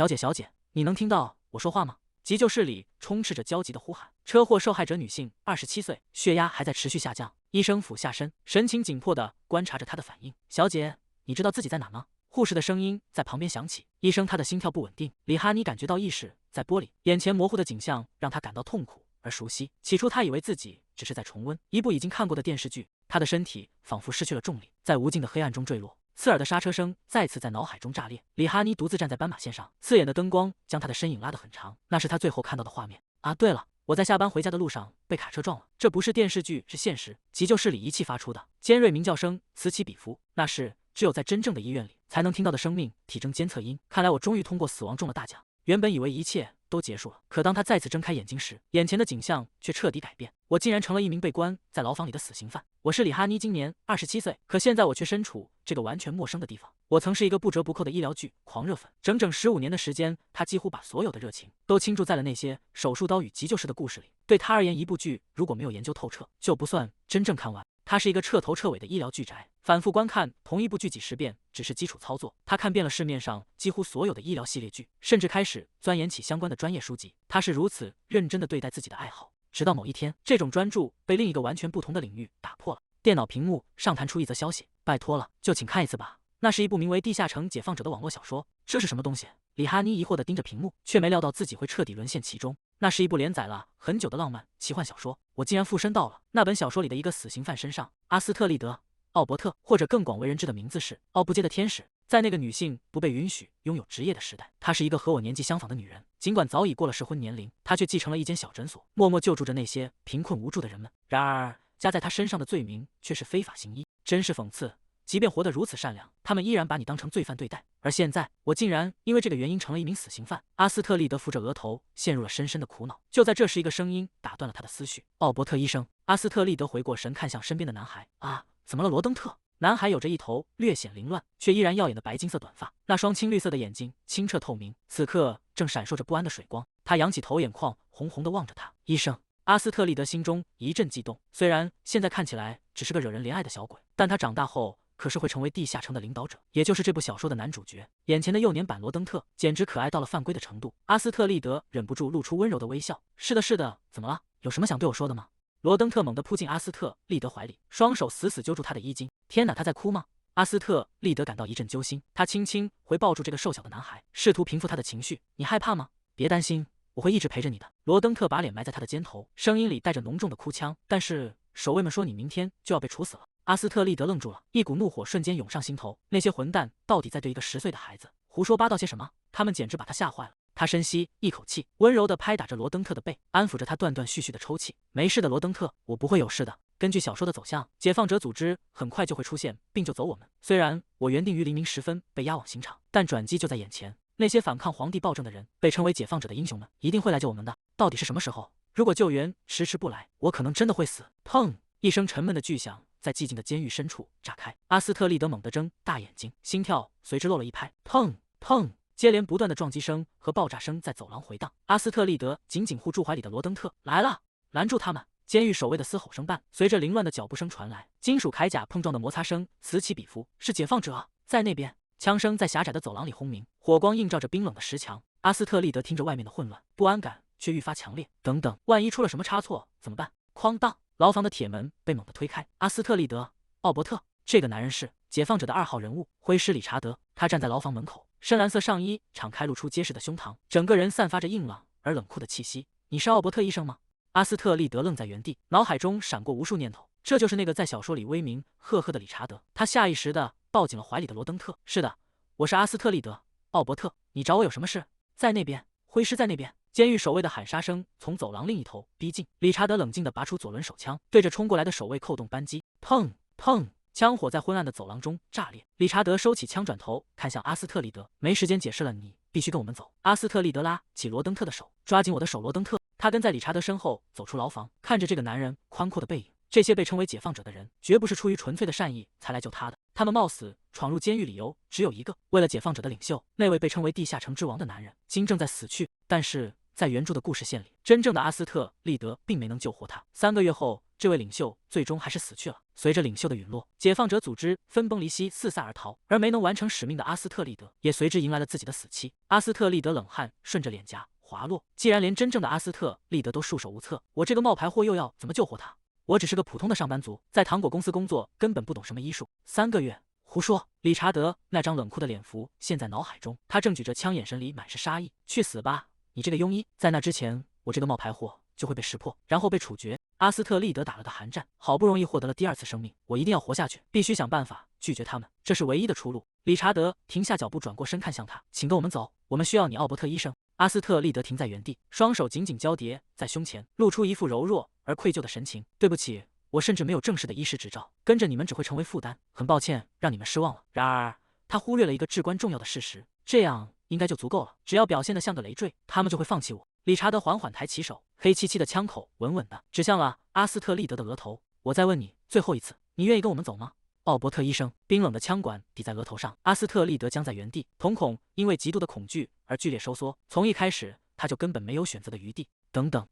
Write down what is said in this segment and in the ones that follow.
小姐，小姐，你能聽到我說話嗎？急救室裡充斥着焦急的呼喊。車禍受害者女性，27歲，血壓還在持續下降。醫生俯下身，神情緊迫地觀察着她的反應。小姐，你知道自己在哪嗎？護士的聲音在旁邊響起。醫生，他的心跳不穩定。李哈妮感覺到意識在玻璃，眼前模糊的景象讓他感到痛苦而熟悉。起初他以為自己只是在重溫一部已经看過的電視劇，他的身體仿佛失去了重力，在無盡的黑暗中墜落。刺耳的剎車聲再次在腦海中炸裂。李哈妮獨自站在斑馬線上，刺眼的燈光將她的身影拉得很長，那是她最後看到的畫面。啊，对了，我在下班回家的路上被卡車撞了，这不是電視劇，是現實。急救室裡儀器發出的尖銳鳴叫聲此起彼伏，那是只有在真正的醫院裡才能聽到的生命體徵監測音。看來我終於通過死亡中了大獎。原本以為一切都結束了，可當他再次睜開眼睛時，眼前的景象卻徹底改變。我竟然成了一名被關在牢房裡的死刑犯。我是李哈妮，今年27歲，可現在我卻身處這個完全陌生的地方。我曾是一個不折不扣的醫療劇狂熱粉，整整15年的時間，他幾乎把所有的熱情都傾注在了那些手術刀與急救室的故事裡。对他而言，一部劇如果沒有研究透徹，就不算真正看完。他是一個徹頭徹尾的醫療劇宅，反覆觀看同一部劇幾十遍只是基礎操作。他看遍了市面上幾乎所有的醫療系列劇，甚至開始鑽研起相關的專業書籍。他是如此認真地對待自己的愛好，直到某一天，這種專注被另一個完全不同的領域打破了。電腦屏幕上彈出一則消息：拜託了，就請看一次吧。那是一部名為《地下城解放者》的網絡小說。這是什麼東西？李哈妮疑惑地盯着屏幕，卻沒料到自己會徹底淪陷其中。那是一部連載了很久的浪漫奇幻小說，我竟然附身到了那本小說裡的一個死刑犯身上。阿斯特利德·奧伯特，或者更廣為人知的名字是奧布街的天使。在那個女性不被允許擁有職業的時代，她是一個和我年紀相仿的女人。儘管早已過了適婚年齡，她卻繼承了一間小診所，默默救助着那些貧困無助的人們。然而，加在她身上的罪名卻是非法行醫，真是諷刺。即便活得如此善良，他們依然把你當成罪犯對待。而現在，我竟然因為這個原因成了一名死刑犯。阿斯特利德扶着額頭，陷入了深深的苦惱。就在這時，一個聲音打斷了他的思緒：“奧伯特醫生。”阿斯特利德回過神，看向身邊的男孩：“啊，怎麼了，羅登特？”男孩有着一頭略顯凌亂卻依然耀眼的白金色短髮，那雙青綠色的眼睛清澈透明，此刻正閃爍着不安的水光。他仰起頭，眼眶紅紅地望着他。醫生。阿斯特利德心中一陣悸動，雖然現在看起來只是個惹人憐愛的小鬼，但他長大後可是會成為地下城的領導者，也就是這部小說的男主角。眼前的幼年版羅登特簡直可愛到了犯規的程度。阿斯特利德忍不住露出溫柔的微笑：“是的，是的，怎麼了？有什麼想對我說的嗎？”羅登特猛地撲進阿斯特利德懷裡，雙手死死揪住他的衣襟。天哪，他在哭嗎？阿斯特利德感到一陣揪心，他輕輕回抱住這個瘦小的男孩，試圖平復他的情緒。“你害怕嗎？別擔心，我會一直陪着你的。”羅登特把臉埋在他的肩頭，聲音裡帶着濃重的哭腔。“但是守衛們說你明天就要被處死了。”阿斯特利德愣住了，一股怒火瞬間湧上心頭。那些混蛋到底在對一個10歲的孩子胡說八道些什麼？他們簡直把他嚇壞了。他深吸一口氣，溫柔地拍打着羅登特的背，安撫着他斷斷續續的抽泣。“沒事的，羅登特，我不會有事的。根據小說的走向，解放者組織很快就會出現並救走我們。雖然我原定於黎明時分被押往刑場，但轉機就在眼前。那些反抗皇帝暴政的人，被稱為解放者的英雄們，一定會來救我們的。到底是什麼時候？如果救援遲遲不來，我可能真的會死。”砰！一聲沉悶的巨響在寂靜的監獄深處炸開。阿斯特利德猛地睜大眼睛，心跳隨之漏了一拍。砰砰！接連不斷的撞擊聲和爆炸聲在走廊回盪。阿斯特利德緊緊護住懷裡的羅登特：“來了，攔住他們！”監獄守衛的嘶吼聲伴隨着凌亂的腳步聲傳來，金屬鎧甲碰撞的摩擦聲此起彼伏。是解放者，在那邊！槍聲在狹窄的走廊裡轟鳴，火光映照着冰冷的石牆。阿斯特利德聽着外面的混亂，不安感卻愈發強烈。等等，萬一出了什麼差錯怎麼辦？哐當！牢房的鐵門被猛地推開。阿斯特利德·奧伯特，這個男人是解放者的2號人物灰師理查德。他站在牢房門口，深藍色上衣敞開露出結實的胸膛，整個人散發着硬朗而冷酷的氣息。“你是奧伯特醫生嗎？”阿斯特利德愣在原地，腦海中閃過無數念頭。這就是那個在小說裡威名赫赫的理查德。他下意識地抱緊了懷裡的羅登特。“是的，我是阿斯特利德·奧伯特，你找我有什麼事？”“在那邊，灰師在那邊。”監獄守衛的喊殺聲從走廊另一頭逼近。理查德冷靜地拔出左輪手槍，對着衝過來的守衛扣動扳機。砰砰！槍火在昏暗的走廊中炸裂。理查德收起槍，轉頭看向阿斯特利德：“沒時間解釋了，你必須跟我們走。”阿斯特利德拉起羅登特的手：“抓緊我的手，羅登特。”他跟在理查德身後走出牢房，看着這個男人寬闊的背影。這些被稱為解放者的人，絕不是出於純粹的善意才來救他的。他們冒死闖入監獄，理由只有一個：為了解放者的領袖，那位被稱為地下城之王的男人，今正在死去。但是在原著的故事線裡，真正的阿斯特利德並沒能救活他。3個月後，這位領袖最終還是死去了。隨着領袖的隕落，解放者組織分崩離析，四散而逃，而沒能完成使命的阿斯特利德也隨之迎來了自己的死期。阿斯特利德冷汗順着臉頰滑落，既然連真正的阿斯特利德都束手無策，我這個冒牌貨又要怎麼救活他？我只是個普通的上班族，在糖果公司工作，根本不懂什麼醫術。3個月。胡說！理查德那張冷酷的臉浮現在腦海中，他正舉着槍，眼神裡滿是殺意。去死吧，你這個庸醫！在那之前，我這個冒牌貨就會被識破，然後被處決。阿斯特利德打了個寒戰，好不容易獲得了第2次生命，我一定要活下去，必須想辦法拒絕他們，這是唯一的出路。理查德停下腳步，轉過身看向他，請跟我们走，我們需要你，奧伯特醫生。阿斯特利德停在原地，雙手緊緊交疊在胸前，露出一副柔弱而愧疚的神情。對不起。我甚至沒有正式的醫師執照，跟着你們只會成為負擔，很抱歉讓你們失望了。然而，他忽略了一個至關重要的事實，這樣應該就足夠了。只要表現得像個累贅，他們就會放棄我。理查德緩緩抬起手，黑漆漆的槍口穩穩地指向了阿斯特利德的額頭。我再問你最後一次，你願意跟我們走嗎？奧伯特醫生，冰冷的槍管抵在額頭上，阿斯特利德僵在原地，瞳孔因為極度的恐懼而劇烈收縮。從一開始，他就根本沒有選擇的餘地。等等，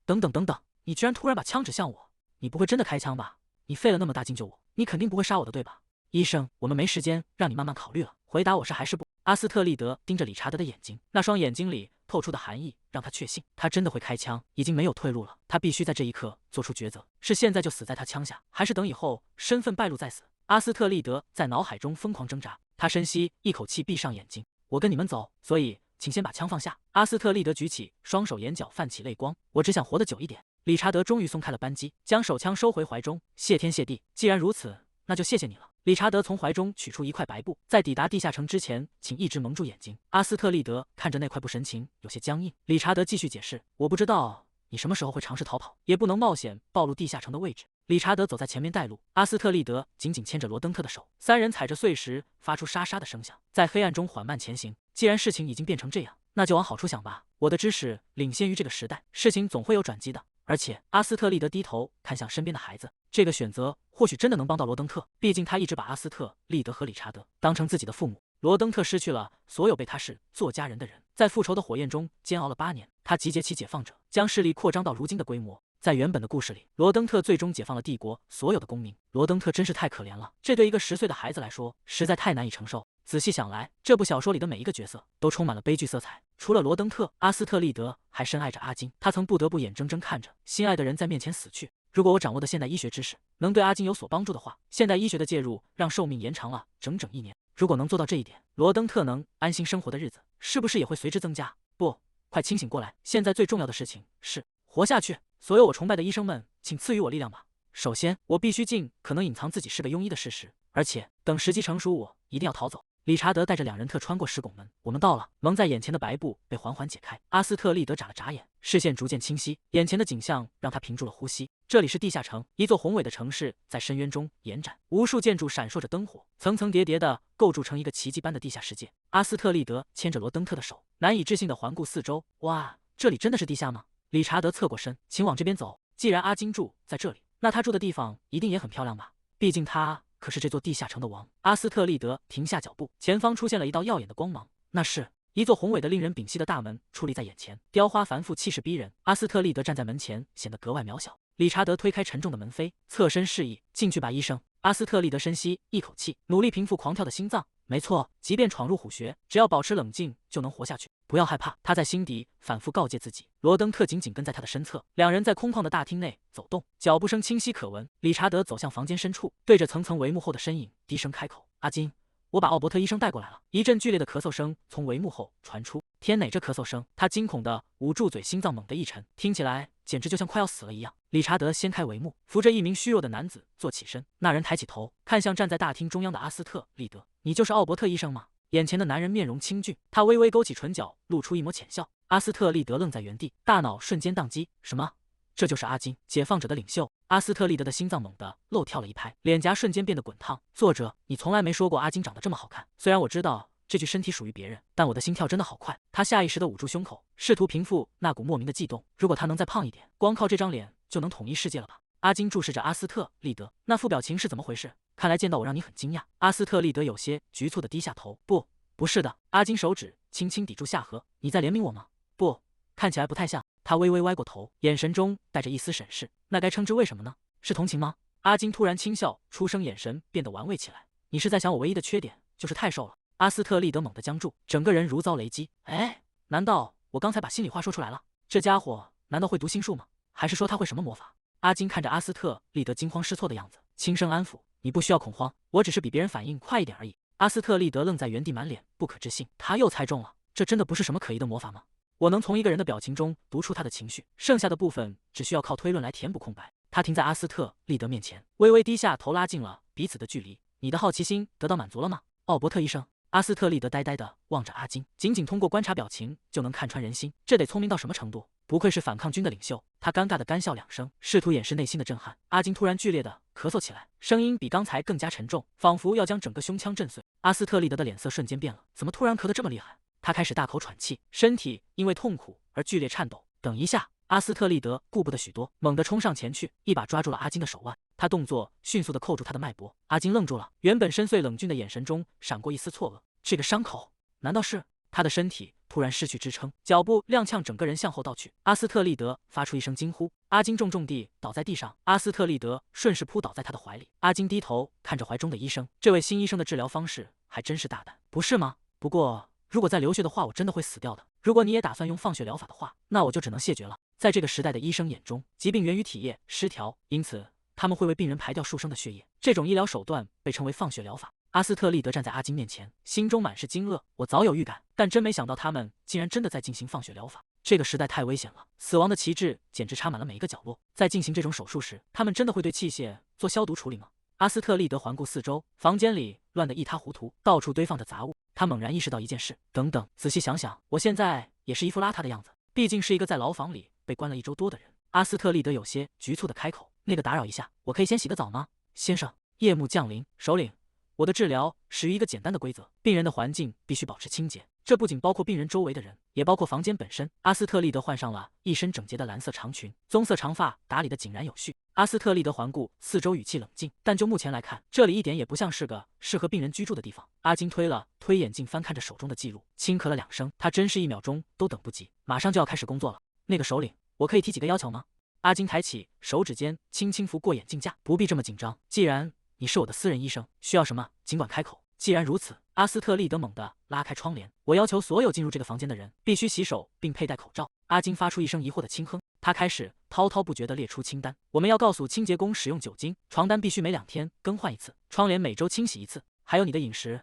你居然突然把槍指向我！你不會真的開槍吧？你費了那麼大勁救我，你肯定不會殺我的，對吧？醫生，我們沒時間讓你慢慢考慮了。回答我是還是不？阿斯特利德盯着理查德的眼睛，那雙眼睛裡透出的寒意讓他確信，他真的會開槍，已經沒有退路了。他必須在這一刻做出抉擇，是現在就死在他槍下，還是等以後身份敗露再死？阿斯特利德在腦海中瘋狂掙扎，他深吸一口氣，閉上眼睛。我跟你們走，所以請先把槍放下。阿斯特利德舉起雙手，眼角泛起淚光。我只想活得久一點。理查德終於鬆開了扳機，將手槍收回懷中。謝天謝地，既然如此，那就謝謝你了。理查德從懷中取出一塊白布，在抵達地下城之前，請一直蒙住眼睛。阿斯特利德看着那塊布，神情有些僵硬。理查德繼續解釋：我不知道你什麼時候會嘗試逃跑，也不能冒險暴露地下城的位置。理查德走在前面帶路，阿斯特利德緊緊牽着羅登特的手，三人踩着碎石，發出沙沙的聲響，在黑暗中緩慢前行。既然事情已經變成這樣，那就往好處想吧。我的知識領先於這個時代，事情總會有轉機的。而且，阿斯特利德低頭看向身邊的孩子，這個選擇或許真的能幫到羅登特。畢竟他一直把阿斯特利德和理查德當成自己的父母。羅登特失去了所有被他視作家人的人，在復仇的火焰中煎熬了8年。他集結起解放者，將勢力擴張到如今的規模。在原本的故事裡，羅登特最終解放了帝國所有的公民。羅登特真是太可憐了，這對一個10歲的孩子來說，實在太難以承受。仔細想來，這部小說裡的每一個角色都充滿了悲劇色彩。除了羅登特，阿斯特利德還深愛着阿金，他曾不得不眼睜睜看着心愛的人在面前死去。如果我掌握的現代醫學知識能對阿金有所幫助的話，現代醫学的介入讓壽命延長了整整1年。如果能做到這一點，羅登特能安心生活的日子是不是也會隨之增加？不，快清醒過來！現在最重要的事情是活下去。所有我崇拜的醫生們，請賜予我力量吧。首先，我必須盡可能隱藏自己是個庸醫的事實，而且等時機成熟，我一定要逃走。理查德帶着2人特穿過石拱門，我們到了。蒙在眼前的白布被緩緩解開，阿斯特利德眨了眨眼，視線逐漸清晰，眼前的景象讓他屏住了呼吸。這裡是地下城，一座宏偉的城市在深淵中延展，無數建築閃爍着燈火，層層疊疊的構築成一個奇蹟般的地下世界。阿斯特利德牽着羅登特的手，難以置信地環顧四周。哇，這裡真的是地下嗎？理查德側過身，請往這邊走。既然阿金住在這裡，那他住的地方一定也很漂亮吧？畢竟他可是這座地下城的王。阿斯特利德停下腳步，前方出現了一道耀眼的光芒，那是一座宏偉的令人屏息的大門矗立在眼前，雕花繁複，氣勢逼人。阿斯特利德站在门前，顯得格外渺小。理查德推開沉重的門扉，側身示意進去吧，醫生。阿斯特利德深吸一口氣，努力平復狂跳的心臟。沒錯，即便闖入虎穴，只要保持冷靜就能活下去。不要害怕，他在心底反覆告誡自己。羅登特緊緊跟在他的身側，兩人在空曠的大廳內走動，腳步聲清晰可聞。理查德走向房間深處，對着層層帷幕後的身影低聲開口：“阿金，我把奧伯特醫生帶過來了。”一陣劇烈的咳嗽聲從帷幕後傳出。天哪，這咳嗽聲！他驚恐地捂住嘴，心臟猛地一沉，聽起來簡直就像快要死了一樣。理查德掀開帷幕，扶着一名虛弱的男子坐起身。那人抬起頭，看向站在大廳中央的阿斯特利德：“你就是奧伯特醫生嗎？”眼前的男人面容清俊，他微微勾起唇角，露出一抹淺笑。阿斯特利德愣在原地，大腦瞬間宕機。什麼？這就是阿金，解放者的領袖？阿斯特利德的心臟猛地漏跳了一拍，臉頰瞬間變得滾燙。作者，你從來沒說過阿金長得這麼好看。雖然我知道這具身體屬於別人，但我的心跳真的好快。他下意識地捂住胸口，試圖平復那股莫名的悸動。如果他能再胖一點，光靠這張臉就能統一世界了吧？阿金注視着阿斯特利德，那副表情是怎麼回事？看來見到我讓你很驚訝。阿斯特利德有些局促地低下頭。不是的。阿金手指輕輕抵住下頜。你在憐憫我嗎？不，看起來不太像。他微微歪過頭，眼神中帶着一絲審視。那該稱之為什麼呢？是同情嗎？阿金突然輕笑出聲，眼神變得玩味起來。你是在想我唯一的缺點就是太瘦了？阿斯特利德猛地僵住，整個人如遭雷擊。哎，難道我剛才把心裡話說出來了？這家伙難道會讀心術嗎？還是說他會什麼魔法？阿金看着阿斯特利德驚慌失措的樣子，輕聲安撫：你不需要恐慌，我只是比別人反應快一點而已。阿斯特利德愣在原地，滿臉不可置信。他又猜中了，這真的不是什麼可疑的魔法嗎？我能從一個人的表情中讀出他的情緒，剩下的部分只需要靠推論來填補空白。他停在阿斯特利德面前，微微低下頭，拉近了彼此的距離。你的好奇心得到滿足了嗎，奧伯特醫生？阿斯特利德呆呆地望着阿金，僅通過觀察表情就能看穿人心，這得聰明到什麼程度？不愧是反抗軍的領袖。他尷尬地乾笑2聲，試圖掩飾內心的震撼。阿金突然劇烈地咳嗽起來，聲音比剛才更加沉重，仿佛要將整個胸腔震碎。阿斯特利德的臉色瞬間變了，怎麼突然咳得這麼厲害？他開始大口喘氣，身體因為痛苦而劇烈顫抖。等一下！阿斯特利德顧不得許多，猛地衝上前去，一把抓住了阿金的手腕。他動作迅速地扣住他的脈搏。阿金愣住了，原本深邃冷峻的眼神中閃過一絲錯愕。這個傷口難道是？他的身體突然失去支撐，腳步踉蹌，整個人向後倒去。阿斯特利德發出一聲驚呼，阿金重重地倒在地上，阿斯特利德順勢撲倒在他的懷裡。阿金低頭看着懷中的醫生，這位新醫生的治療方式還真是大膽，不是嗎？不過如果再流血的話，我真的會死掉的。如果你也打算用放血療法的話，那我就只能謝絕了。在這個時代的醫生眼中，疾病源於體液失調，因此他們會為病人排掉數升的血液，這種醫療手段被稱為放血療法。阿斯特利德站在阿金面前，心中滿是驚愕。我早有預感，但真沒想到他們竟然真的在進行放血療法。這個時代太危險了，死亡的旗幟簡直插滿了每一個角落。在進行這種手術時，他們真的會對器械做消毒處理嗎？阿斯特利德環顧四周，房間裡亂得一塌糊塗，到處堆放着雜物。他猛然意識到一件事，等等，仔細想想，我現在也是一副邋遢的樣子，畢竟是一個在牢房裡被關了1周多的人。阿斯特利德有些局促地開口：那個，打擾一下，我可以先洗個澡嗎？先生。夜幕降臨，首領，我的治療始於一個簡單的規則，病人的環境必須保持清潔，這不僅包括病人周圍的人，也包括房間本身。阿斯特利德換上了一身整潔的藍色長裙，棕色長髮打理得井然有序。阿斯特利德環顧四周，語氣冷靜，但就目前來看，這裡一點也不像是個適合病人居住的地方。阿金推了推眼鏡，翻看着手中的記錄，輕咳了2聲，他真是1秒鐘都等不及，馬上就要開始工作了。那個首領，我可以提幾個要求嗎？阿金抬起手指尖，輕輕拂過眼鏡架，不必這麼緊張，既然你是我的私人醫生，需要什麼儘管開口。既然如此，阿斯特利德猛地拉開窗簾，我要求所有進入這個房間的人必須洗手並佩戴口罩。阿金發出一聲疑惑的輕哼，他開始滔滔不絕地列出清單。我們要告訴清潔工使用酒精，床單必須每2天更換1次，窗簾每周清洗1次，還有你的飲食，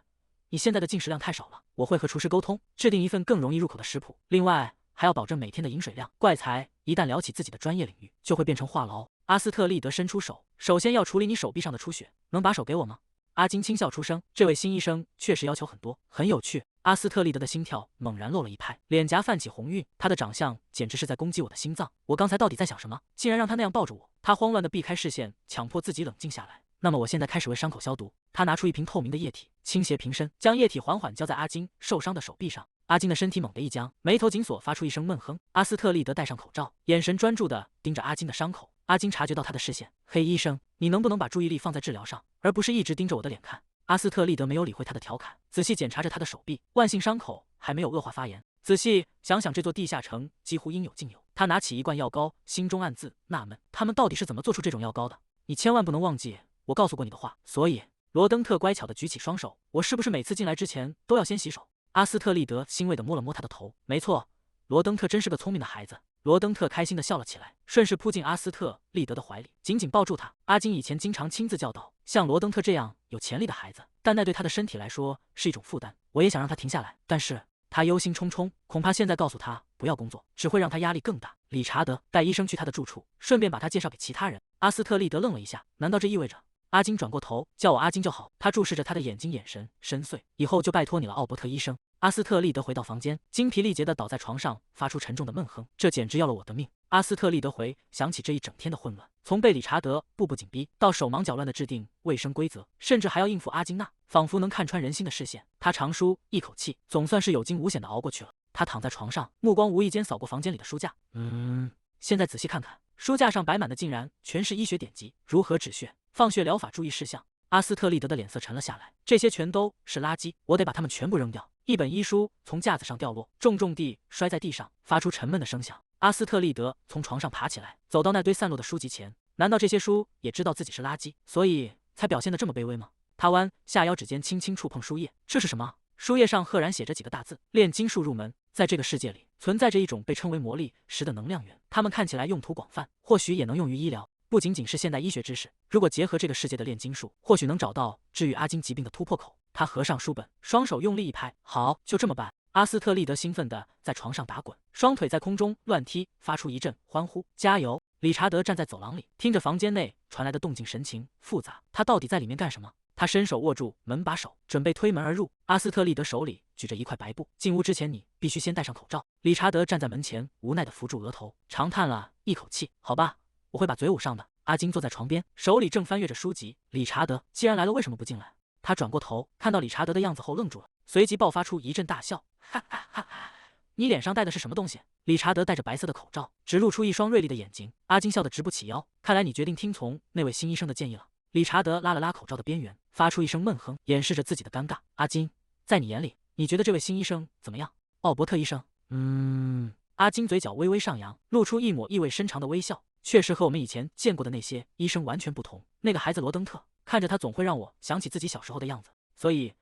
你現在的進食量太少了，我會和廚師溝通，制定一份更容易入口的食譜。另外還要保證每天的飲水量。怪才一旦聊起自己的專業領域，就會變成話癆。阿斯特利德伸出手，首先要處理你手臂上的出血，能把手給我嗎？阿金輕笑出聲，這位新醫生確實要求很多，很有趣。阿斯特利德的心跳猛然漏了一拍，臉頰泛起紅暈，他的長相簡直是在攻擊我的心臟。我剛才到底在想什麼？竟然讓他那樣抱着我。他慌亂地避開視線，強迫自己冷靜下來。那麼我現在開始為傷口消毒。他拿出一瓶透明的液體，傾斜瓶身，將液體緩緩澆在阿金受傷的手臂上。阿金的身體猛地一僵，眉頭緊鎖，發出一聲悶哼。阿斯特利德戴上口罩，眼神專注地盯着阿金的傷口。阿金察覺到他的視線，黑醫生，你能不能把注意力放在治療上，而不是一直盯着我的臉看？阿斯特利德沒有理會他的調侃，仔細檢查着他的手臂，萬幸傷口還沒有惡化發炎。仔細想想，這座地下城幾乎應有盡有。他拿起一罐藥膏，心中暗自納悶，他們到底是怎麼做出這種藥膏的？你千萬不能忘記我告訴過你的話。所以，羅登特乖巧地舉起雙手，我是不是每次進來之前都要先洗手？阿斯特利德欣慰地摸了摸他的頭，沒錯，羅登特真是個聰明的孩子。羅登特開心地笑了起來，順勢撲進阿斯特利德的懷裡，緊緊抱住他。阿金以前經常親自教導像羅登特這樣有潛力的孩子，但那對他的身體來說是一種負擔。我也想讓他停下來，但是他憂心忡忡，恐怕現在告訴他不要工作，只會讓他壓力更大。理查德，帶醫生去他的住處，順便把他介紹給其他人。阿斯特利德愣了一下，難道這意味着？阿金轉過頭，叫我阿金就好。他注視着他的眼睛，眼神深邃。以後就拜托你了，奧伯特醫生。阿斯特利德回到房間，精疲力竭地倒在床上，發出沉重的悶哼。這簡直要了我的命。阿斯特利德回想起這一整天的混亂，從被理查德步步緊逼，到手忙腳亂地制定衛生規則，甚至還要應付阿金娜，仿佛能看穿人心的視線。他長舒一口氣，總算是有驚無險地熬過去了。他躺在床上，目光無意間掃過房間裡的書架。現在仔細看看，書架上擺滿的竟然全是醫學典籍，如何止血、放血療法注意事項。阿斯特利德的臉色沉了下來，這些全都是垃圾，我得把它們全部扔掉。一本醫書從架子上掉落，重重地摔在地上，發出沉悶的聲響。阿斯特利德從床上爬起來，走到那堆散落的書籍前，難道這些書也知道自己是垃圾，所以才表現得這麼卑微嗎？他彎下腰，指尖輕輕觸碰書頁，這是什麼？書頁上赫然寫着幾個大字：煉金術入門。在這個世界裡，存在着一種被稱為魔力石的能量源，它們看起來用途廣泛，或許也能用於醫療，不僅僅是現代醫學知識。如果結合這個世界的煉金術，或許能找到治愈阿金疾病的突破口。他合上書本，雙手用力一拍，好，就這麼辦。阿斯特利德興奮地在床上打滾，雙腿在空中亂踢，發出一陣歡呼。加油！理查德站在走廊裡，聽着房間內傳來的動靜，神情複雜。他到底在裡面幹什麼？他伸手握住門把手，準備推門而入。阿斯特利德手裡舉着一塊白布。進屋之前，你必須先戴上口罩。理查德站在門前，無奈地扶住額頭，長嘆了一口氣。好吧，我會把嘴捂上的。阿金坐在床邊，手裡正翻閱着書籍。理查德，既然來了，為什麼不進來？他轉過頭，看到理查德的樣子後愣住了，隨即爆發出一陣大笑。哈哈哈哈！你臉上戴的是什麼東西？理查德戴着白色的口罩，只露出一雙銳利的眼睛。阿金笑得直不起腰。看來你決定聽從那位新醫生的建議了。理查德拉了拉口罩的邊緣，發出一聲悶哼，掩飾着自己的尷尬。阿金，在你眼裡，你覺得這位新醫生怎麼樣？奧伯特醫生。阿金嘴角微微上揚，露出一抹意味深長的微笑。確實和我們以前見過的那些醫生完全不同。那個孩子羅登特，看着他總會讓我想起自己小時候的樣子。所以，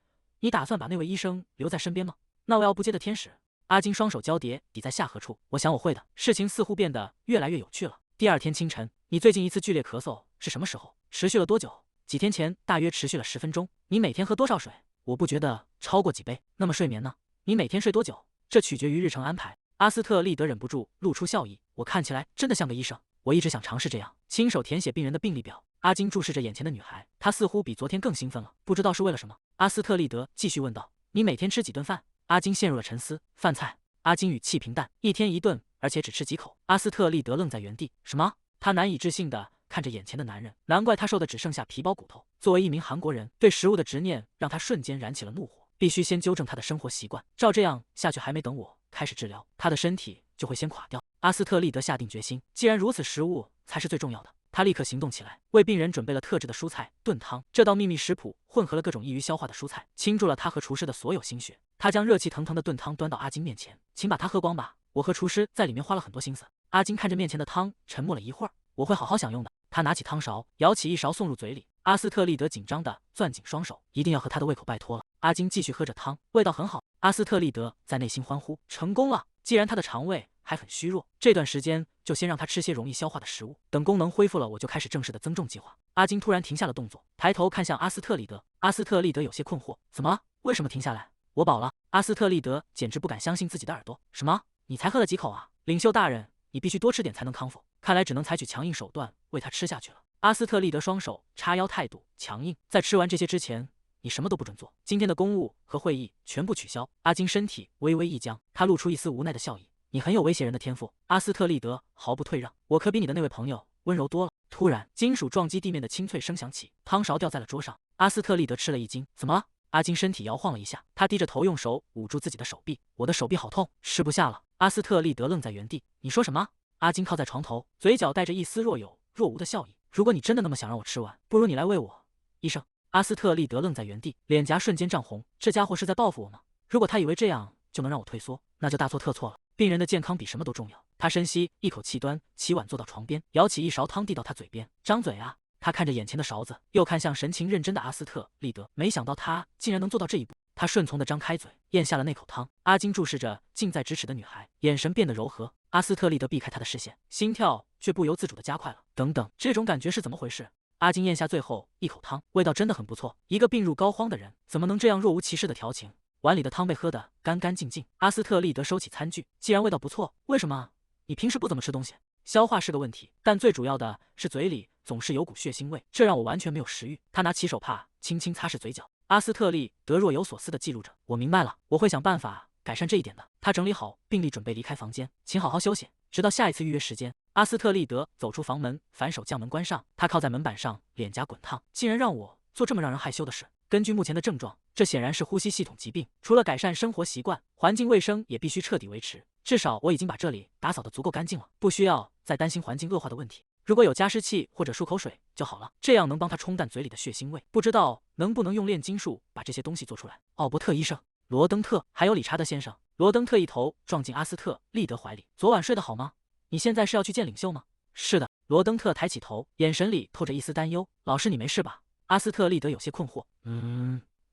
你打算把那位醫生留在身邊嗎？那位傲不接的天使。阿金双手交疊抵在下頜處，我想我會的。事情似乎變得越來越有趣了。第二天清晨，你最近一次剧烈咳嗽是什麼時候？持續了多久？幾天前大約持續了10分鐘。你每天喝多少水？我不覺得超過幾杯。那麼睡眠呢？你每天睡多久？這取決於日程安排。阿斯特利德忍不住露出笑意，我看起來真的像個醫生。我一直想嘗試這樣，親手填寫病人的病歷表。阿金注視着眼前的女孩，她似乎比昨天更興奮了，不知道是為了什麼。阿斯特利德繼續問道，你每天吃幾頓飯？阿金陷入了沉思。飯菜。阿金語氣平淡，一天一頓，而且只吃幾口。阿斯特利德愣在原地。什麼？他難以置信地看着眼前的男人，難怪他瘦得只剩下皮包骨頭。作為一名韓國人，對食物的執念讓他瞬間燃起了怒火，必須先糾正他的生活習慣。照這樣下去，還沒等我開始治療，他的身體就會先垮掉。阿斯特利德下定決心，既然如此，食物才是最重要的。他立刻行動起來，為病人準備了特制的蔬菜燉湯。這道秘密食譜混合了各種易於消化的蔬菜，傾注了他和廚師的所有心血。他將熱氣騰騰的燉湯端到阿金面前，請把它喝光吧，我和廚師在裡面花了很多心思。阿金看着面前的湯，沉默了一會兒。我會好好享用的。他拿起湯勺，舀起一勺送入嘴裡。阿斯特利德緊張地攥緊雙手，一定要合他的胃口，拜托了。阿金繼續喝着湯，味道很好。阿斯特利德在內心歡呼，成功了。既然他的腸胃還很虛弱，這段時間就先讓他吃些容易消化的食物，等功能恢復了，我就開始正式的增重計劃。阿金突然停下了動作，抬頭看向阿斯特利德。阿斯特利德有些困惑，怎麼？為什麼停下來？我飽了。阿斯特利德簡直不敢相信自己的耳朵。什麼？你才喝了幾口啊？領袖大人，你必須多吃點才能康復。看來只能採取強硬手段餵他吃下去了。阿斯特利德雙手叉腰，態度強硬。在吃完這些之前，你什麼都不准做。今天的公務和會議全部取消。阿金身體微微一僵，他露出一絲無奈的笑意。你很有威脅人的天賦。阿斯特利德毫不退讓，我可比你的那位朋友溫柔多了。突然，金屬撞擊地面的清脆聲響起，湯勺掉在了桌上。阿斯特利德吃了一驚，怎麼了？阿金身體搖晃了一下，他低着頭用手捂住自己的手臂。我的手臂好痛，吃不下了。阿斯特利德愣在原地。你說什麼？阿金靠在床頭，嘴角帶着一絲若有若無的笑意。如果你真的那麼想讓我吃完，不如你來餵我，醫生。阿斯特利德愣在原地，臉頰瞬間漲紅。這家伙是在報復我嗎？如果他以為這樣就能讓我退縮，那就大錯特錯了。病人的健康比什麼都重要。他深吸一口氣，端起碗坐到床邊，舀起一勺湯遞到他嘴邊。張嘴啊！他看着眼前的勺子，又看向神情認真的阿斯特利德，沒想到他竟然能做到這一步。他順從地張開嘴，咽下了那口湯。阿金注視着近在咫尺的女孩，眼神變得柔和。阿斯特利德避開他的視線，心跳卻不由自主地加快了。等等，這種感覺是怎麼回事？阿金咽下最後一口湯，味道真的很不錯。一個病入膏肓的人，怎麼能這樣若無其事的調情？碗裡的湯被喝得乾乾淨淨。阿斯特利德收起餐具，既然味道不錯，為什麼你平時不怎麼吃東西？消化是個問題，但最主要的是嘴裡總是有股血腥味，這讓我完全沒有食慾。他拿起手帕輕輕擦拭嘴角。阿斯特利德若有所思地記錄着，我明白了，我會想辦法改善這一點的。他整理好病歷，準備離開房間，請好好休息，直到下一次預約時間。阿斯特利德走出房門，反手將門關上。他靠在門板上，臉頰滾燙，竟然讓我做這麼讓人害羞的事。根據目前的症狀，這顯然是呼吸系統疾病。除了改善生活習慣，環境衛生也必須徹底維持。至少我已經把這裡打掃得足夠乾淨了，不需要再擔心環境惡化的問題。如果有加濕器或者漱口水就好了，這樣能幫他沖淡嘴裡的血腥味。不知道能不能用煉金術把這些東西做出來。奧伯特醫生、羅登特還有理查德先生。羅登特一頭撞進阿斯特利德懷裡。昨晚睡得好嗎？你現在是要去見領袖嗎？是的。羅登特抬起頭，眼神裡透着一絲擔憂。老師，你沒事吧？阿斯特利德有些困惑。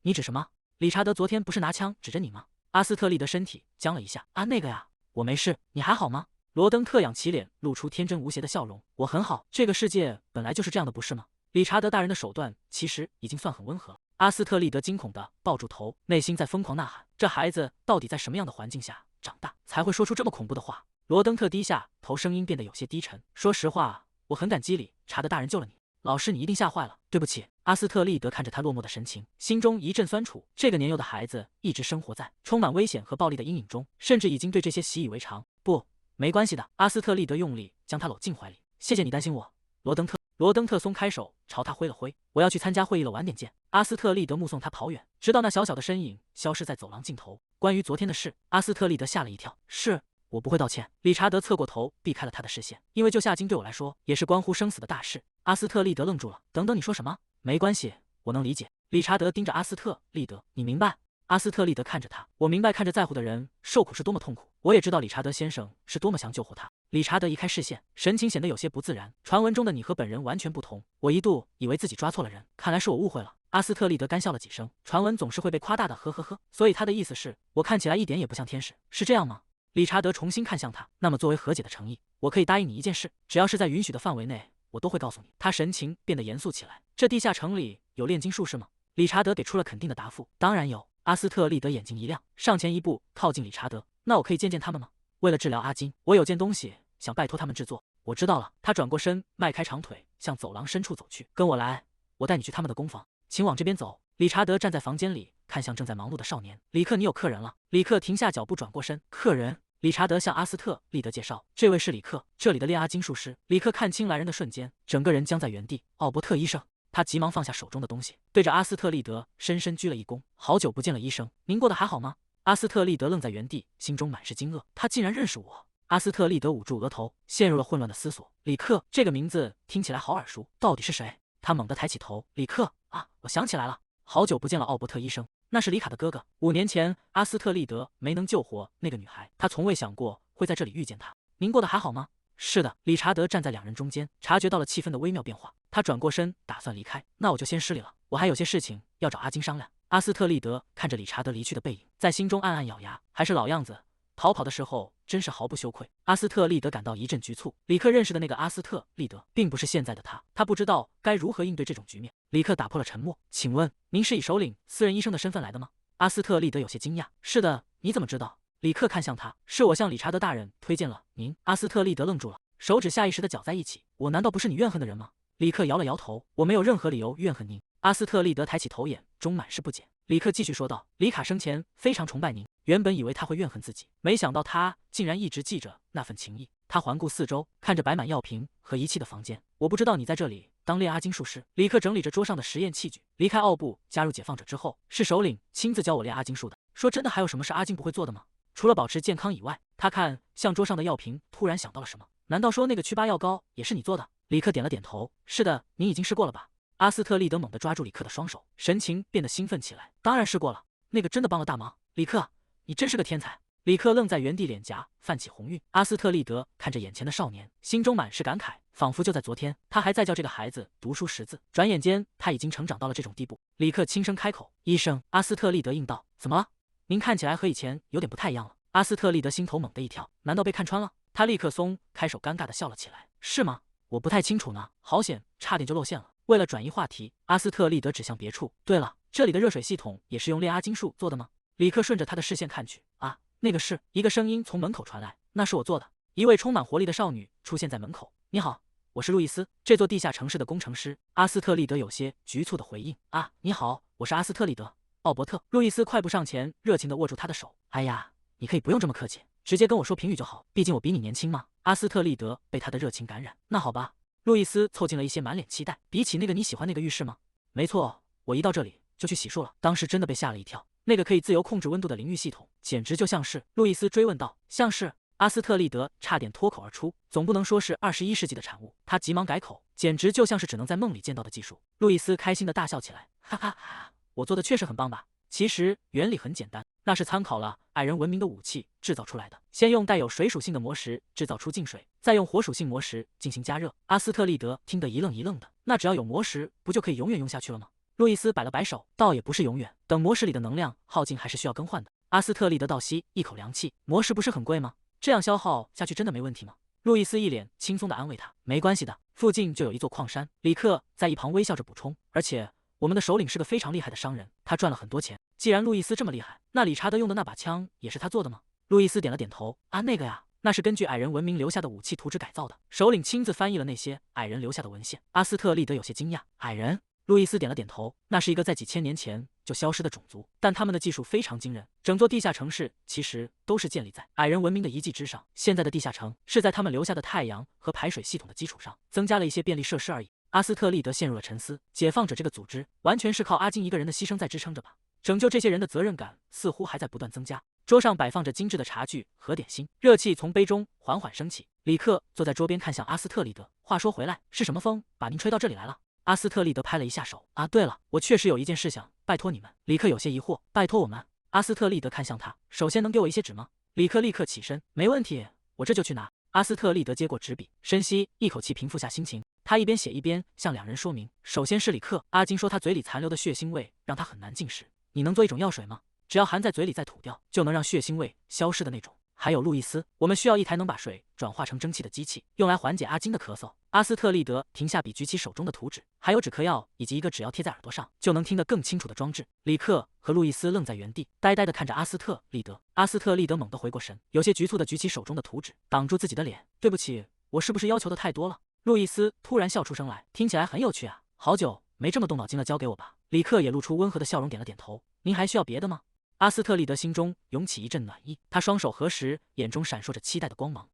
你指什麼？理查德昨天不是拿槍指着你嗎？阿斯特利德身體僵了一下。啊，那個呀，我沒事，你還好嗎？羅登特仰起臉，露出天真無邪的笑容。我很好，這個世界本來就是這樣的，不是嗎？理查德大人的手段其實已經算很溫和了。阿斯特利德驚恐地抱住頭，內心在瘋狂吶喊：這孩子到底在什麼樣的環境下長大，才會說出這麼恐怖的話？羅登特低下頭，聲音變得有些低沉。說實話，我很感激理查德大人救了你。老師，你一定嚇壞了。對不起。阿斯特利德看着他落寞的神情，心中一陣酸楚。這個年幼的孩子一直生活在充滿危險和暴力的陰影中，甚至已經对這些習以為常。不，沒關係的。阿斯特利德用力將他摟進懷裡。謝謝你擔心我，羅登特。羅登特鬆開手，朝他揮了揮。我要去參加會議了，晚點見。阿斯特利德目送他跑遠，直到那小小的身影消失在走廊盡頭。關於昨天的事，阿斯特利德嚇了一跳。是，我不會道歉。理查德側過頭，避開了他的視線，因為救夏金對我來說也是關乎生死的大事。阿斯特利德愣住了。等等，你說什麼？沒關係，我能理解。理查德盯着阿斯特利德，你明白？阿斯特利德看着他，我明白看着在乎的人受苦是多麼痛苦，我也知道理查德先生是多麼想救活他。理查德移開視線，神情显得有些不自然。傳聞中的你和本人完全不同，我一度以為自己抓錯了人，看來是我誤會了。阿斯特利德乾笑了幾聲，傳聞總是會被誇大的，呵呵呵。所以他的意思是，我看起來一點也不像天使，是這樣嗎？理查德重新看向他，那麼作為和解的誠意，我可以答應你一件事，只要是在允許的範圍內，我都會告訴你。他神情變得嚴肅起來。這地下城裡有煉金術士嗎？理查德給出了肯定的答覆。當然有。阿斯特利德眼睛一亮，上前一步靠近理查德。那我可以見見他们嗎？為了治療阿金，我有件東西想拜托他們制作。我知道了。他轉過身，邁開長腿向走廊深處走去。跟我來，我帶你去他們的工坊，請往這邊走。理查德站在房間裡，看向正在忙碌的少年。里克，你有客人了。里克停下腳步，轉過身。客人？理查德向阿斯特利德介紹，這位是里克，這裡的煉阿金術師。里克看清來人的瞬間，整個人僵在原地。奧伯特醫生。他急忙放下手中的東西，對着阿斯特利德深深鞠了一躬。好久不見了，醫生，您過得還好嗎？阿斯特利德愣在原地，心中滿是驚愕，他竟然認識我。阿斯特利德捂住額頭，陷入了混亂的思索。里克這個名字聽起來好耳熟，到底是誰？他猛地抬起頭，里克啊，我想起來了，好久不見了，奧伯特醫生，那是里卡的哥哥。5年前，阿斯特利德沒能救活那個女孩，他從未想過會在這裡遇見她。您過得還好嗎？是的。理查德站在兩人中間，察覺到了氣氛的微妙變化。他轉過身，打算離開。那我就先失禮了，我還有些事情要找阿金商量。阿斯特利德看着理查德離去的背影，在心中暗暗咬牙，還是老樣子，逃跑的時候真是毫不羞愧。阿斯特利德感到一陣局促。里克認識的那個阿斯特利德，並不是現在的他，他不知道該如何應對這種局面。里克打破了沉默，請問您是以首領私人醫生的身份來的嗎？阿斯特利德有些驚訝。是的，你怎麼知道？里克看向他，是我向理查德大人推薦了您。阿斯特利德愣住了，手指下意識地攪在一起。我難道不是你怨恨的人嗎？里克搖了搖頭，我沒有任何理由怨恨您。阿斯特利德抬起頭，眼中滿是不解。里克繼續說道，里卡生前非常崇拜您，原本以為他會怨恨自己，沒想到他竟然一直記着那份情誼。他環顧四周，看着擺滿藥瓶和儀器的房間。我不知道你在這裡當煉阿金術師。里克整理着桌上的實驗器具。離開奧部加入解放者之後，是首領親自教我煉阿金術的。說真的，還有什麼是阿金不會做的嗎？除了保持健康以外。他看向桌上的藥瓶，突然想到了什麼。難道說那個祛疤藥膏也是你做的？里克點了點頭，是的，您已經試過了吧？阿斯特利德猛地抓住里克的雙手，神情變得興奮起來。當然試過了，那個真的幫了大忙。里克，你真是個天才。里克愣在原地，臉頰泛起紅暈。阿斯特利德看着眼前的少年，心中滿是感慨，仿佛就在昨天，他還在教這個孩子讀書識字，轉眼間他已經成長到了這種地步。里克輕聲開口，醫生。阿斯特利德應道，怎麼了？您看起來和以前有點不太一樣了。阿斯特利德心頭猛地一跳，難道被看穿了？他立刻鬆開手，尷尬地笑了起來。是嗎？我不太清楚呢。好險，差點就露餡了。為了轉移話題，阿斯特利德指向別處。對了，這裡的熱水系統也是用煉阿金術做的嗎？里克順着他的視線看去，啊，那個是。一個聲音從門口傳來，那是我做的。一位充滿活力的少女出現在門口。你好，我是路易斯，這座地下城市的工程師。阿斯特利德有些局促的回應。啊，你好，我是阿斯特利德。奧伯特。路易斯快步上前，熱情地握住他的手。哎呀，你可以不用這麼客氣，直接跟我說評語就好，畢竟我比你年輕嘛。阿斯特利德被他的熱情感染。那好吧。路易斯湊近了一些，滿臉期待。比起那個，你喜歡那個浴室嗎？沒錯，我一到這裡就去洗漱了，當時真的被嚇了一跳。那個可以自由控制溫度的淋浴系統，簡直就像是……路易斯追問道。像是？阿斯特利德差點脫口而出，總不能說是21世紀的產物。他急忙改口，簡直就像是只能在夢裡見到的技術。路易斯開心地大笑起來，哈哈哈，我做的確實很棒吧？其實原理很簡單，那是參考了矮人文明的武器制造出來的。先用帶有水屬性的魔石制造出淨水，再用火屬性魔石進行加熱。阿斯特利德聽得一愣一愣的，那只要有魔石，不就可以永遠用下去了嗎？路易斯摆了摆手，倒也不是永遠，等魔石裡的能量耗盡，還是需要更換的。阿斯特利德倒吸一口涼氣，魔石不是很貴嗎？這樣消耗下去真的沒問題嗎？路易斯一臉輕鬆地安慰他，沒關係的，附近就有一座礦山。里克在一旁微笑着補充，而且我們的首領是個非常厲害的商人，他賺了很多錢。既然路易斯這麼厲害，那理查德用的那把槍也是他做的嗎？路易斯點了點頭，啊，那個呀，那是根據矮人文明留下的武器圖紙改造的。首領親自翻譯了那些矮人留下的文獻。阿斯特利德有些驚訝，矮人？路易斯點了點頭，那是一個在幾千年前就消失的種族，但他們的技術非常驚人，整座地下城市其實都是建立在矮人文明的遺跡之上。現在的地下城是在他們留下的太陽和排水系統的基礎上，增加了一些便利設施而已。阿斯特利德陷入了沉思，解放者這個組織完全是靠阿金一個人的犧牲在支撐着吧？拯救這些人的責任感似乎還在不斷增加。桌上擺放着精緻的茶具和點心，熱氣從杯中緩緩升起。里克坐在桌邊看向阿斯特利德，話說回來，是什麼風把您吹到這裡來了？阿斯特利德拍了一下手，啊，對了，我確實有一件事想拜託你們。里克有些疑惑，拜託我們？阿斯特利德看向他，首先能給我一些紙嗎？里克立刻起身，沒問題，我這就去拿。阿斯特利德接過紙筆，深吸一口氣，平復下心情。他一邊寫一邊向兩人說明，首先是里克，阿金說他嘴裡殘留的血腥味讓他很難進食，你能做一種藥水嗎？只要含在嘴裡再吐掉，就能讓血腥味消失的那種。還有路易斯，我們需要一台能把水轉化成蒸汽的機器，用來緩解阿金的咳嗽。阿斯特利德停下筆，舉起手中的圖紙，還有止咳藥以及一個只要貼在耳朵上就能聽得更清楚的裝置。里克和路易斯愣在原地，呆呆地看着阿斯特利德。阿斯特利德猛地回過神，有些局促地舉起手中的图紙，擋住自己的臉。對不起，我是不是要求的太多了？路易斯突然笑出聲來，聽起來很有趣啊，好久沒這麼動腦筋了，交給我吧。里克也露出溫和的笑容，點了點頭。您還需要別的嗎？阿斯特利德心中湧起一陣暖意，他雙手合十，眼中閃爍着期待的光芒。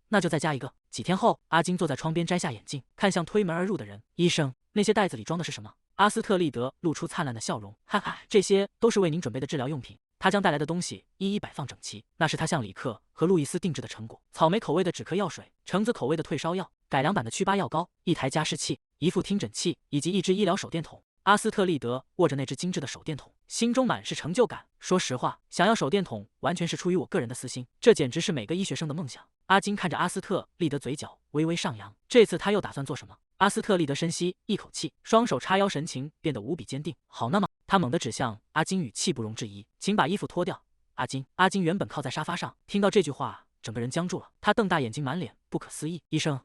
那就再加一個。幾天後，阿金坐在窗邊，摘下眼鏡，看向推門而入的人。醫生，那些袋子裡裝的是什麼？阿斯特利德露出燦爛的笑容，哈哈，這些都是為您準備的治療用品。他將帶來的東西一一擺放整齊，那是他向里克和路易斯定制的成果：草莓口味的止咳藥水，橙子口味的退燒藥，改良版的祛疤藥膏，一台加濕器，一副听診器，以及一只醫療手電筒。阿斯特利德握着那只精致的手電筒，心中滿是成就感。說實話，想要手電筒完全是出於我個人的私心，這簡直是每個醫學生的夢想。阿金看着阿斯特利德，嘴角微微上揚，這次他又打算做什麼？阿斯特利德深吸一口氣，雙手叉腰，神情變得無比堅定。好，那麼他猛地指向阿金，語氣不容置疑，請把衣服脫掉。阿金原本靠在沙發上，聽到這句話，整個人僵住了。他瞪大眼睛，滿臉不可思議。醫生，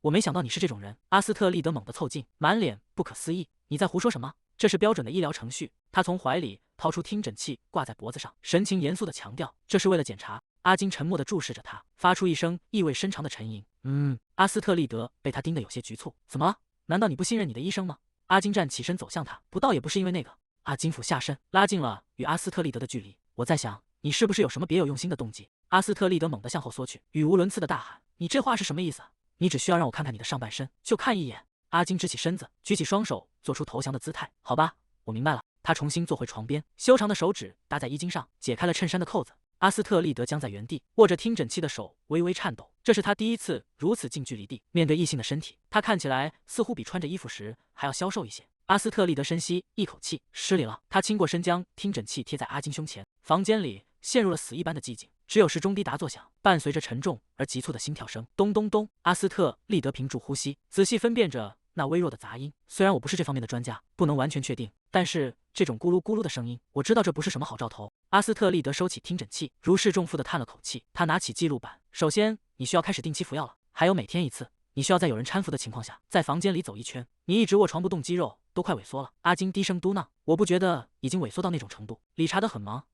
我沒想到你是這種人。阿斯特利德猛地湊近，滿臉不可思議。你在胡說什麼？這是標準的醫療程序。他從懷裡掏出聽診器，掛在脖子上，神情嚴肅地強調，這是為了檢查。阿金沉默地注視着他，發出一聲意味深長的沉吟。阿斯特利德被他盯得有些局促。怎麼了？難道你不信任你的醫生嗎？阿金站起身走向他，不，倒也不是因為那個。阿金俯下身，拉近了與阿斯特利德的距離。我在想，你是不是有什麼別有用心的動機？阿斯特利德猛地向後縮去，語無倫次地大喊，你這話是什麼意思？你只需要讓我看看你的上半身，就看一眼。阿金直起身子，舉起雙手，做出投降的姿態。好吧，我明白了。他重新坐回床邊，修長的手指搭在衣襟上，解開了襯衫的扣子。阿斯特利德僵在原地，握着听诊器的手微微顫抖。這是他第一次如此近距離地面對異性的身體，他看起來似乎比穿着衣服時還要消瘦一些。阿斯特利德深吸一口氣，失禮了。他傾過身，將聽診器貼在阿金胸前。房間裡陷入了死一般的寂靜，只有時鐘滴答作響，伴隨着沉重而急促的心跳聲，咚咚咚。阿斯特利德屏住呼吸，仔細分辨着那微弱的雜音。雖然我不是這方面的專家，不能完全確定，但是這種咕嚕咕嚕的聲音，我知道這不是什麼好兆頭。阿斯特利德收起聽診器，如釋重負地嘆了口氣。他拿起記錄板，首先你需要開始定期服藥了，還有每天一次。你需要在有人搀扶的情況下，在房間裡走一圈。你一直臥床不動，肌肉都快萎縮了。阿金低聲嘟囔，我不覺得已經萎縮到那種程度。理查德很忙，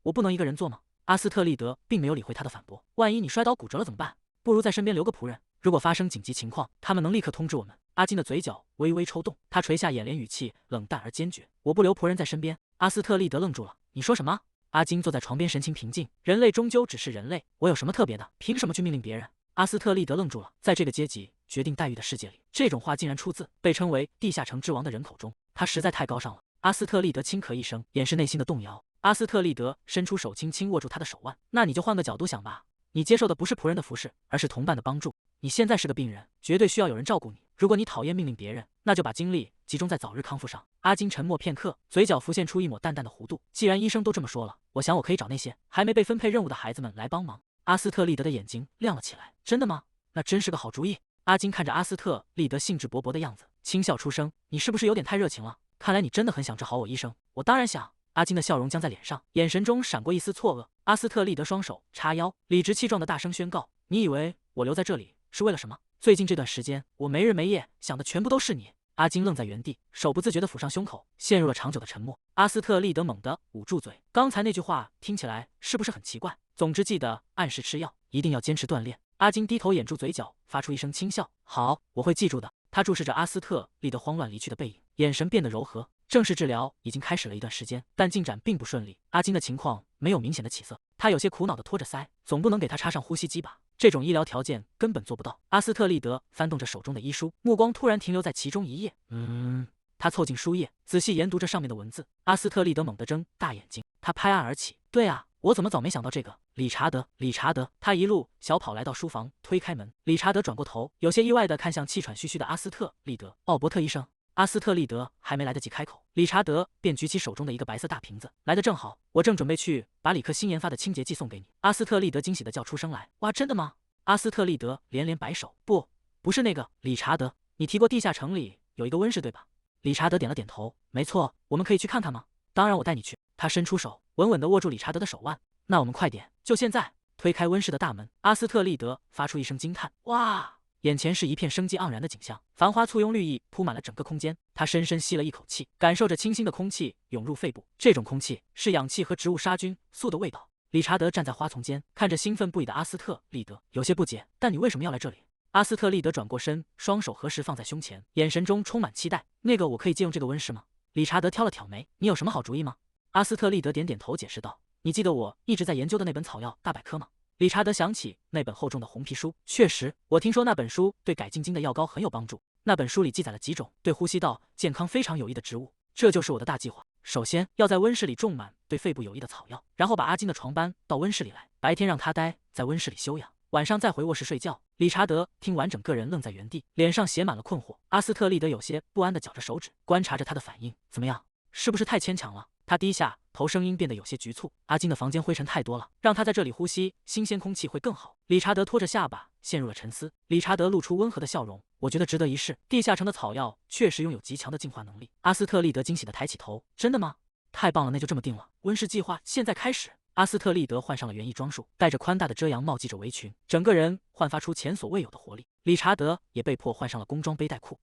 我不能一個人做嗎？阿斯特利德並沒有理會他的反駁。萬一你摔倒骨折了怎麼辦？不如在身邊留個僕人，如果發生緊急情況，他們能立刻通知我們。阿金的嘴角微微抽動，他垂下眼簾，語氣冷淡而堅決。我不留僕人在身邊。阿斯特利德愣住了，你說什麼？阿金坐在床邊，神情平靜。人類終究只是人類，我有什麼特別的？憑什麼去命令別人？阿斯特利德愣住了，在這個階級決定待遇的世界裡，這種話竟然出自被稱為地下城之王的人口中，他實在太高尚了。阿斯特利德輕咳一聲，掩飾內心的動搖。阿斯特利德伸出手，輕輕握住他的手腕。那你就換個角度想吧，你接受的不是僕人的服侍，而是同伴的幫助。你現在是個病人，絕對需要有人照顧你。如果你討厭命令別人，那就把精力集中在早日康復上。阿金沉默片刻，嘴角浮現出一抹淡淡的弧度。既然醫生都這麼說了，我想我可以找那些還沒被分配任務的孩子們來幫忙。阿斯特利德的眼睛亮了起來。真的嗎？那真是個好主意。阿金看着阿斯特利德興致勃勃的樣子，輕笑出聲：“你是不是有點太熱情了？看來你真的很想治好我，醫生。”我当然想。阿金的笑容僵在臉上，眼神中閃過一絲錯愕。阿斯特利德雙手叉腰，理直氣壯的大聲宣告：“你以為我留在這裡是為了什麼？最近這段時間，我沒日沒夜想的全部都是你。”阿金愣在原地，手不自覺地撫上胸口，陷入了長久的沉默。阿斯特利德猛地捂住嘴，剛才那句話聽起來是不是很奇怪？總之记得按時吃药，一定要堅持鍛鍊。阿金低頭掩住嘴角，發出一聲輕笑：“好，我會記住的。”他注視着阿斯特利德慌亂離去的背影，眼神變得柔和。正式治療已經開始了一段時間，但進展並不順利。阿金的情況沒有明顯的起色，他有些苦惱地托着腮，總不能給他插上呼吸機吧？這種醫療條件根本做不到。阿斯特利德翻動着手中的醫書，目光突然停留在其中一頁。他湊近書頁，仔細研讀着上面的文字。阿斯特利德猛地睜大眼睛，他拍案而起：“對啊，我怎麼早沒想到這個？理查德，理查德！”他一路小跑來到書房，推開門。理查德轉過頭，有些意外地看向气喘吁吁的阿斯特利德。“奧伯特醫生。”阿斯特利德還沒來得及開口，理查德便舉起手中的一個白色大瓶子。“來得正好，我正準備去把里克新研發的清洁劑送給你。”阿斯特利德驚喜地叫出聲來。“哇，真的嗎？”阿斯特利德连連擺手：“不是那個。”“理查德，你提過地下城裡有一個溫室對吧？”理查德點了點頭：“沒錯，我們可以去看看嗎？”“當然，我帶你去。”他伸出手，穩穩地握住理查德的手腕。“那我們快點，就現在！”推開溫室的大門，阿斯特利德發出一聲驚嘆：“哇！”眼前是一片生机盎然的景象，繁花簇擁綠意鋪滿了整個空間。他深深吸了一口氣，感受着清新的空氣湧入肺部，這種空氣是氧氣和植物殺菌素的味道。理查德站在花叢間，看着興奮不已的阿斯特利德，有些不解：“但你為什麼要来這裡？”阿斯特利德轉過身，雙手合十放在胸前，眼神中充滿期待。“那個，我可以借用這個溫室嗎？”理查德挑了挑眉：“你有什麼好主意嗎？”阿斯特利德點點頭，解釋道：“你記得我一直在研究的那本草藥大百科嗎？”理查德想起那本厚重的紅皮書，確實，我聽說那本書對改進經的藥膏很有幫助。那本書裡記載了幾種對呼吸道健康非常有益的植物。這就是我的大計劃。首先要在溫室裡種滿對肺部有益的草藥，然後把阿金的床搬到溫室裡來，白天讓他待在溫室裡休養，晚上再回卧室睡覺。理查德聽完，整個人愣在原地，臉上寫滿了困惑。阿斯特利德有些不安地絞着手指，觀察着他的反應。“怎麼樣？是不是太牽強了？”他低下頭，聲音變得有些局促：“阿金的房間灰塵太多了，讓他在這裡呼吸新鮮空氣會更好。”理查德拖着下巴陷入了沉思。理查德露出溫和的笑容：“我覺得值得一試。地下城的草藥確實擁有極強的淨化能力。”阿斯特利德驚喜地抬起頭：“真的嗎？太棒了，那就這麼定了。溫室計劃現在開始。”阿斯特利德換上了園藝裝束，戴着寬大的遮陽帽，繫着圍裙，整個人煥發出前所未有的活力。理查德也被迫換上了工裝背帶褲。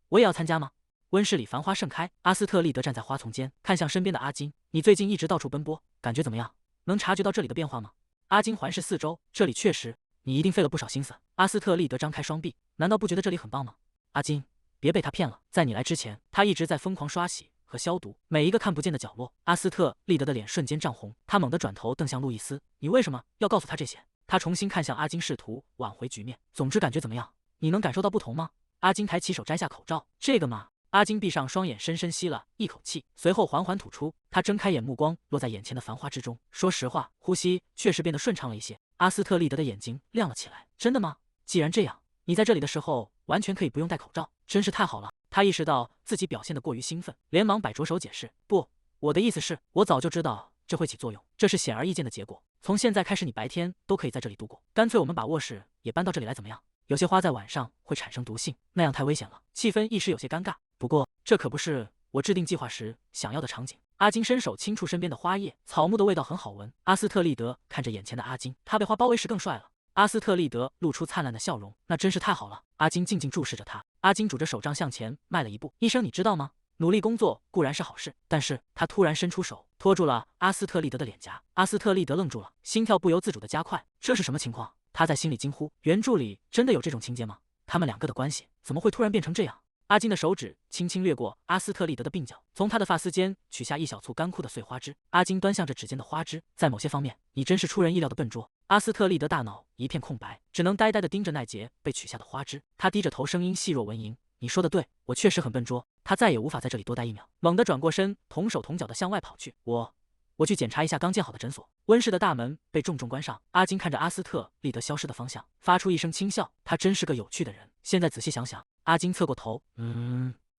我也要參加嗎？”溫室裡繁花盛開，阿斯特利德站在花叢間，看向身邊的阿金：“你最近一直到處奔波，感覺怎麼樣？能察覺到這裡的變化嗎？”阿金環視四周：“這裡確實，你一定費了不少心思。”阿斯特利德張開雙臂：“難道不覺得這裡很棒嗎？”阿金，別被他騙了，在你來之前，他一直在瘋狂刷洗和消毒每一個看不見的角落。阿斯特利德的臉瞬間漲紅，他猛地轉頭瞪向路易斯：“你為什麼要告訴他這些？”他重新看向阿金，試圖挽回局面：“總之感覺怎麼樣？你能感受到不同嗎？”阿金抬起手摘下口罩：“這個嘛。”阿金閉上雙眼，深深吸了一口氣，隨後緩緩吐出。他睜開眼，目光落在眼前的繁花之中。說實話，呼吸確實變得順暢了一些。阿斯特利德的眼睛亮了起來：“真的嗎？既然這樣，你在這裡的時候完全可以不用戴口罩，真是太好了。”他意識到自己表現得過於興奮，連忙擺着手解釋：“不，我的意思是，我早就知道這會起作用，這是顯而易見的結果。從現在開始，你白天都可以在這裡度過。乾脆我們把卧室也搬到這裡來，怎麼樣？有些花在晚上會產生毒性，那樣太危險了。”氣氛一時有些尷尬。不過，這可不是我制定計劃時想要的場景。阿金伸手輕觸身邊的花葉，草木的味道很好聞。阿斯特利德看着眼前的阿金，他被花包圍時更帥了。阿斯特利德露出燦爛的笑容，那真是太好了。阿金靜靜注視着他。阿金拄着手杖向前邁了一步。醫生，你知道嗎？努力工作固然是好事，但是他突然伸出手托住了阿斯特利德的臉頰。阿斯特利德愣住了，心跳不由自主的加快。這是什麼情況？他在心裡驚呼：原著裡真的有這種情節嗎？他們兩個的關係怎麼會突然變成這樣？阿金的手指輕輕掠過阿斯特利德的鬢角，從他的髮絲間取下一小簇乾枯的碎花枝。阿金端向着指尖的花枝，在某些方面，你真是出人意料的笨拙。阿斯特利德大腦一片空白，只能呆呆地盯着那截被取下的花枝。他低着頭，聲音細若蚊蠅：“你說的對，我確實很笨拙。”他再也無法在這裡多待一秒，猛地轉過身，同手同腳地向外跑去。我去檢查一下剛建好的診所。溫室的大門被重重關上。阿金看着阿斯特利德消失的方向，發出一聲輕笑。他真是個有趣的人。現在仔細想想，阿金側過頭，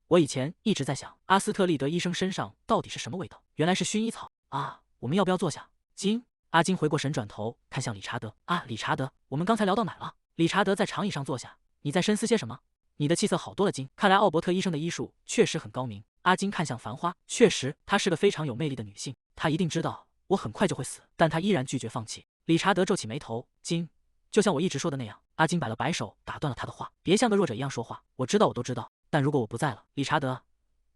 我以前一直在想，阿斯特利德医生身上到底是什么味道？原来是薰衣草啊！我们要不要坐下？金，阿金回过神，转頭看向理查德。啊，理查德，我们刚才聊到哪了？理查德在长椅上坐下。你在深思些什么？你的气色好多了，金。看来奥伯特医生的医術確實很高明。阿金看向繁花，確實，她是個非常有魅力的女性。她一定知道我很快就會死，但她依然拒絕放棄。理查德皺起眉頭，金，就像我一直說的那樣。阿金擺了擺手，打斷了他的話。別像個弱者一樣說話。我知道，我都知道。但如果我不在了，理查德，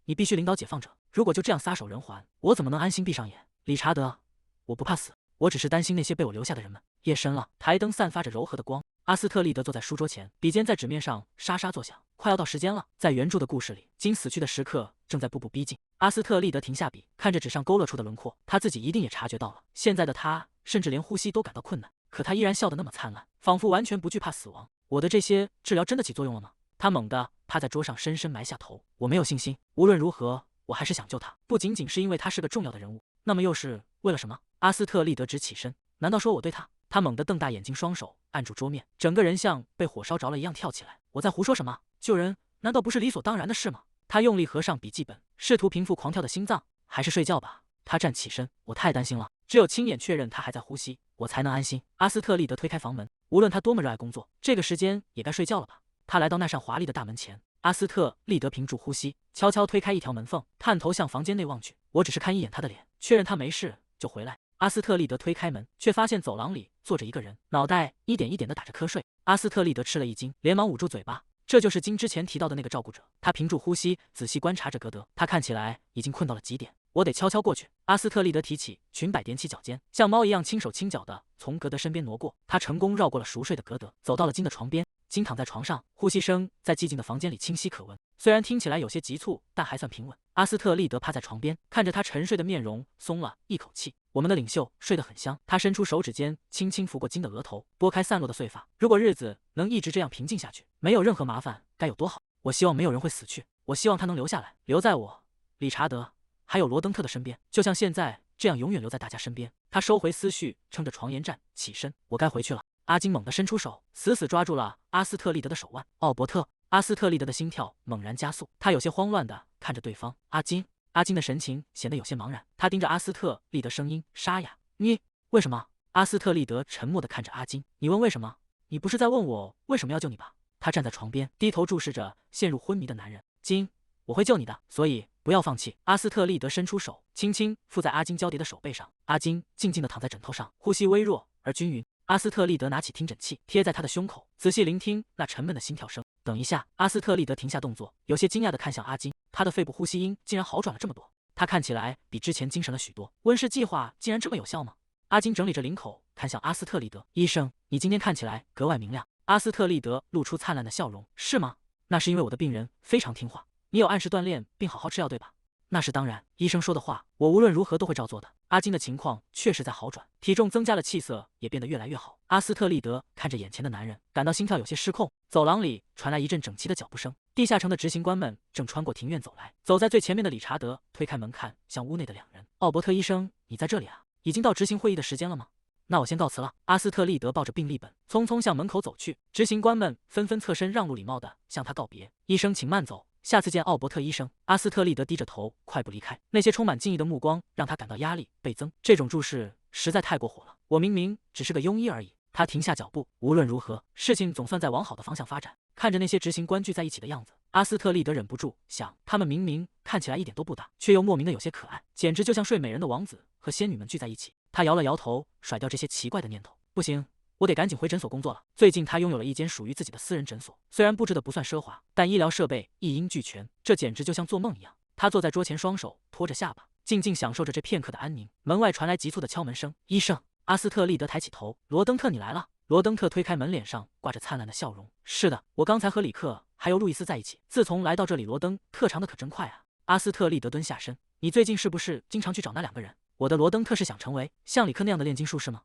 你必須領導解放者。如果就這樣撒手人寰，我怎麼能安心閉上眼？理查德，我不怕死，我只是擔心那些被我留下的人們。夜深了，台燈散發着柔和的光。阿斯特利德坐在書桌前，筆尖在紙面上沙沙作響。快要到時間了，在原著的故事裡，金死去的時刻正在步步逼近。阿斯特利德停下筆，看着紙上勾勒出的輪廓，他自己一定也察覺到了。現在的他，甚至連呼吸都感到困難，可他依然笑得那麼燦爛，仿佛完全不懼怕死亡。我的這些治療真的起作用了嗎？他猛地趴在桌上，深深埋下頭。我沒有信心，無論如何，我還是想救他，不僅僅是因為他是個重要的人物，那麼又是為了什麼？阿斯特利德直起身，難道說我對他？他猛地瞪大眼睛，雙手按住桌面，整個人像被火燒着了一樣跳起來。我在胡說什麼？救人難道不是理所當然的事嗎？他用力合上筆記本，試圖平復狂跳的心臟。還是睡覺吧。他站起身，我太擔心了，只有親眼確認他還在呼吸，我才能安心。阿斯特利德推開房門，無論他多麼熱愛工作，這個時間也該睡覺了吧。他來到那扇華麗的大門前，阿斯特利德屏住呼吸，悄悄推開一條門縫，探頭向房間內望去。我只是看一眼他的臉，確認他沒事就回來。阿斯特利德推開門，卻發現走廊裡坐着一個人，腦袋一點一點地打着瞌睡。阿斯特利德吃了一驚，連忙捂住嘴巴。這就是金之前提到的那個照顧者。他屏住呼吸，仔細觀察着格德，他看起來已經困到了極點。我得悄悄過去。阿斯特利德提起裙擺，踮起腳尖，像貓一樣輕手輕腳地從格德身邊挪過。他成功繞過了熟睡的格德，走到了金的床邊。金躺在床上，呼吸聲在寂靜的房間裡清晰可聞，雖然聽起來有些急促，但還算平穩。阿斯特利德趴在床邊，看着他沉睡的面容，鬆了一口氣。我們的領袖睡得很香。他伸出手指尖，輕輕拂過金的額頭，撥開散落的碎髮。如果日子能一直這樣平靜下去，沒有任何麻煩，該有多好！我希望沒有人會死去，我希望他能留下來，留在我、理查德還有羅登特的身邊，就像現在這樣永遠留在大家身邊。他收回思緒，撐着床沿站起身，我該回去了。阿金猛地伸出手，死死抓住了阿斯特利德的手腕。奧伯特，阿斯特利德的心跳猛然加速，他有些慌亂地看着對方。阿金的神情顯得有些茫然，他盯着阿斯特利德，聲音沙啞：“你為什麼？”阿斯特利德沉默地看着阿金：“你問為什麼？你不是在問我為什麼要救你吧？”他站在床邊，低頭注視着陷入昏迷的男人。金，我會救你的，所以不要放棄。阿斯特利德伸出手，輕輕附在阿金交疊的手背上。阿金靜靜地躺在枕頭上，呼吸微弱而均勻。阿斯特利德拿起聽診器，貼在他的胸口，仔細聆聽那沉悶的心跳聲。等一下，阿斯特利德停下動作，有些驚訝地看向阿金，他的肺部呼吸音竟然好轉了這麼多，他看起來比之前精神了許多。溫室計劃竟然這麼有效嗎？阿金整理着領口，看向阿斯特利德：“醫生，你今天看起來格外明亮。”阿斯特利德露出燦爛的笑容：“是嗎？那是因為我的病人非常聽話。你有按時鍛鍊並好好吃藥，對吧？”“那是當然，醫生說的話，我無論如何都會照做的。”阿金的情況確實在好轉，體重增加了，氣色也變得越來越好。阿斯特利德看着眼前的男人，感到心跳有些失控。走廊裡傳來一陣整齊的腳步聲，地下城的執行官們正穿過庭院走來。走在最前面的理查德推開門，看向屋內的兩人：“奧伯特醫生，你在這裡啊？已經到執行會議的時間了嗎？那我先告辭了。”阿斯特利德抱着病歷本，匆匆向門口走去。執行官們紛紛側身讓路，禮貌地向他告別：“醫生，請慢走。下次見，奧伯特醫生。”阿斯特利德低着頭，快步離開。那些充滿敬意的目光讓他感到壓力倍增。這種注視實在太過火了。我明明只是個庸醫而已。他停下腳步。無論如何，事情總算在往好的方向發展。看着那些執行官聚在一起的樣子，阿斯特利德忍不住想，他們明明看起來一點都不大，卻又莫名的有些可愛，簡直就像睡美人的王子和仙女們聚在一起。他搖了搖頭，甩掉這些奇怪的念頭。不行，我得趕緊回診所工作了。最近他擁有了一間屬於自己的私人診所，雖然布置的不算奢華，但醫療設備一應俱全，這簡直就像做夢一樣。他坐在桌前，雙手托着下巴，靜靜享受着這片刻的安寧。門外傳來急促的敲門聲。醫生，阿斯特利德抬起頭，羅登特，你來了。羅登特推開門，臉上掛着燦爛的笑容。是的，我剛才和里克還有路易斯在一起。自從來到這裡，羅登特長得可真快啊。阿斯特利德蹲下身，你最近是不是經常去找那兩個人？我的羅登特是想成為像里克那樣的煉金術士嗎？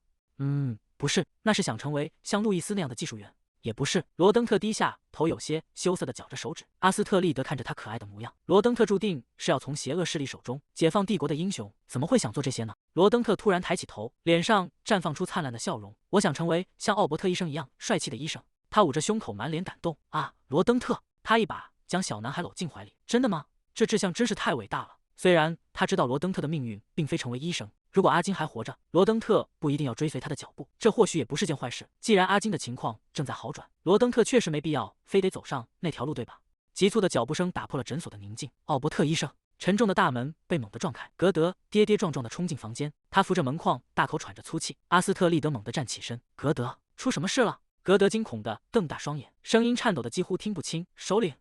不是，那是想成為像路易斯那樣的技術員。也不是。羅登特低下頭，有些羞澀地絞着手指。阿斯特利德看着他可愛的模樣，羅登特注定是要從邪惡勢力手中解放帝國的英雄，怎麼會想做這些呢？羅登特突然抬起頭，臉上綻放出燦爛的笑容。我想成為像奧伯特醫生一樣帥氣的醫生。他捂着胸口，滿臉感動。啊，羅登特！他一把將小男孩摟進懷裡。真的嗎？這志向真是太偉大了。雖然他知道羅登特的命運並非成為醫生，如果阿金還活着，羅登特不一定要追隨他的腳步，這或許也不是件壞事。既然阿金的情況正在好轉，羅登特確實沒必要非得走上那條路，对吧？急促的腳步聲打破了診所的寧靜。奧伯特醫生，沉重的大門被猛地撞開，格德跌跌撞撞地衝進房間，他扶着門框，大口喘着粗气。阿斯特利德猛地站起身，格德，出什麼事了？格德驚恐地瞪大雙眼，聲音顫抖得幾乎聽不清。首領，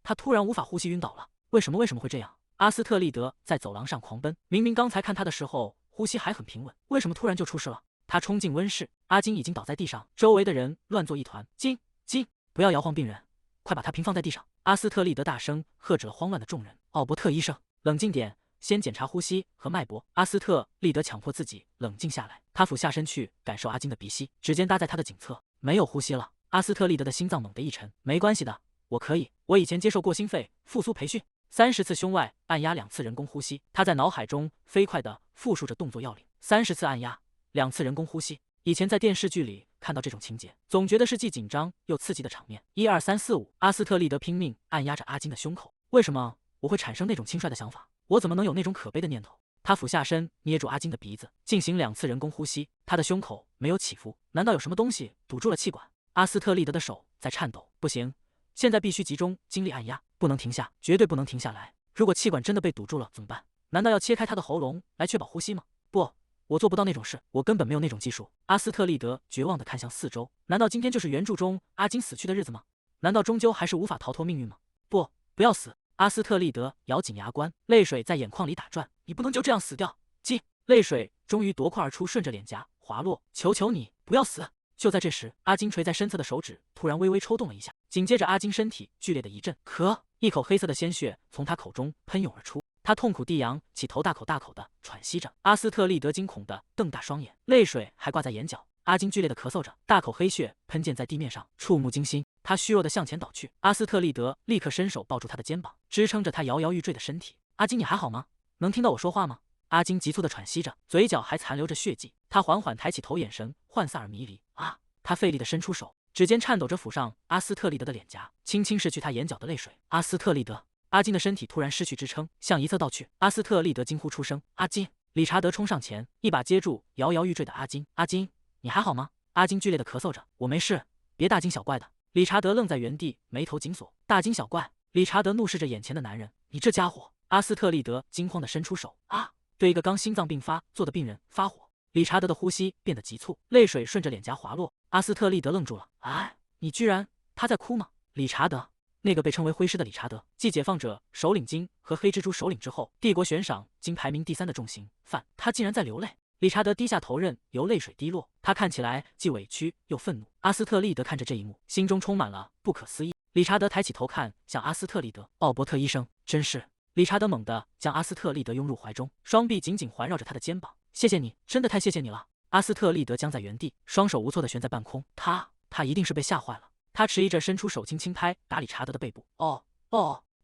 他突然無法呼吸，暈倒了。为什么會這樣？阿斯特利德在走廊上狂奔，明明剛才看他的時候呼吸還很平穩，為什麼突然就出事了？他衝進溫室，阿金已經倒在地上，周圍的人亂作一團。金，不要搖晃病人，快把他平放在地上！阿斯特利德大聲喝止了慌亂的眾人。奧伯特醫生，冷靜點，先檢查呼吸和脈搏。阿斯特利德強迫自己冷靜下來，他俯下身去感受阿金的鼻息，指尖搭在他的頸側，沒有呼吸了。阿斯特利德的心臟猛地一沉，沒關係的，我可以，我以前接受過心肺復甦培訓，30次胸外按壓2次人工呼吸。他在腦海中飛快地複述着動作要領：30次按壓，2次人工呼吸。以前在電視劇裡看到這種情節，總覺得是既緊張又刺激的場面。1、2、3、4、5，阿斯特利德拼命按壓着阿金的胸口。為什麼我會產生那種輕率的想法？我怎麼能有那種可悲的念頭？他俯下身捏住阿金的鼻子，進行2次人工呼吸。他的胸口沒有起伏，難道有什麼東西堵住了氣管？阿斯特利德的手在顫抖。不行，現在必須集中精力按壓，不能停下，絕對不能停下來。如果氣管真的被堵住了怎麼辦？難道要切開他的喉嚨來確保呼吸嗎？不，我做不到那種事，我根本沒有那種技術。阿斯特利德絕望地看向四周，難道今天就是原著中阿金死去的日子嗎？難道終究還是無法逃脫命運嗎？不要死！阿斯特利德咬緊牙關，淚水在眼眶裡打轉。你不能就這樣死掉！淚水終於奪眶而出，順着臉頰滑落。求你不要死！就在這時，阿金垂在身側的手指突然微微抽動了一下，緊接着阿金身體劇烈的一震，一口黑色的鮮血從他口中噴湧而出，他痛苦地仰起頭，大口的喘息着。阿斯特利德驚恐地瞪大雙眼，淚水還掛在眼角。阿金劇烈地咳嗽着，大口黑血噴濺在地面上，觸目驚心。他虛弱地向前倒去，阿斯特利德立刻伸手抱住他的肩膀，支撐着他搖搖欲墜的身體。阿金，你還好嗎？能聽到我說話嗎？阿金急促地喘息着，嘴角還殘留着血跡。他緩緩抬起頭，眼神渙散而迷離。他費力地伸出手，指尖顫抖着撫上阿斯特利德的臉頰，輕輕拭去他眼角的淚水。阿斯特利德，阿金的身體突然失去支撐，向一側倒去。阿斯特利德驚呼出聲：“阿金！”理查德衝上前，一把接住搖搖欲墜的阿金。阿金，你還好嗎？阿金劇烈地咳嗽着：“我沒事，別大驚小怪的。”理查德愣在原地，眉頭緊鎖。大驚小怪！理查德怒視着眼前的男人：“你這家伙！”阿斯特利德驚慌地伸出手，對一個剛心臟病發作的病人發火。理查德的呼吸變得急促，淚水順着臉頰滑落。阿斯特利德愣住了：“你居然……他在哭嗎？”理查德，那個被稱為灰獅的理查德，繼解放者首領金和黑蜘蛛首領之後，帝國懸賞金排名第3的重刑犯，他竟然在流淚。理查德低下頭，任由淚水滴落，他看起來既委屈又憤怒。阿斯特利德看着這一幕，心中充滿了不可思議。理查德抬起頭看向阿斯特利德：“奧伯特醫生，真是……”理查德猛地將阿斯特利德擁入懷中，雙臂緊緊環繞着他的肩膀。“謝謝你，真的太謝謝你了。”阿斯特利德僵在原地，雙手無措地懸在半空。他一定是被嚇壞了。他遲疑着伸出手，輕拍打理查德的背部。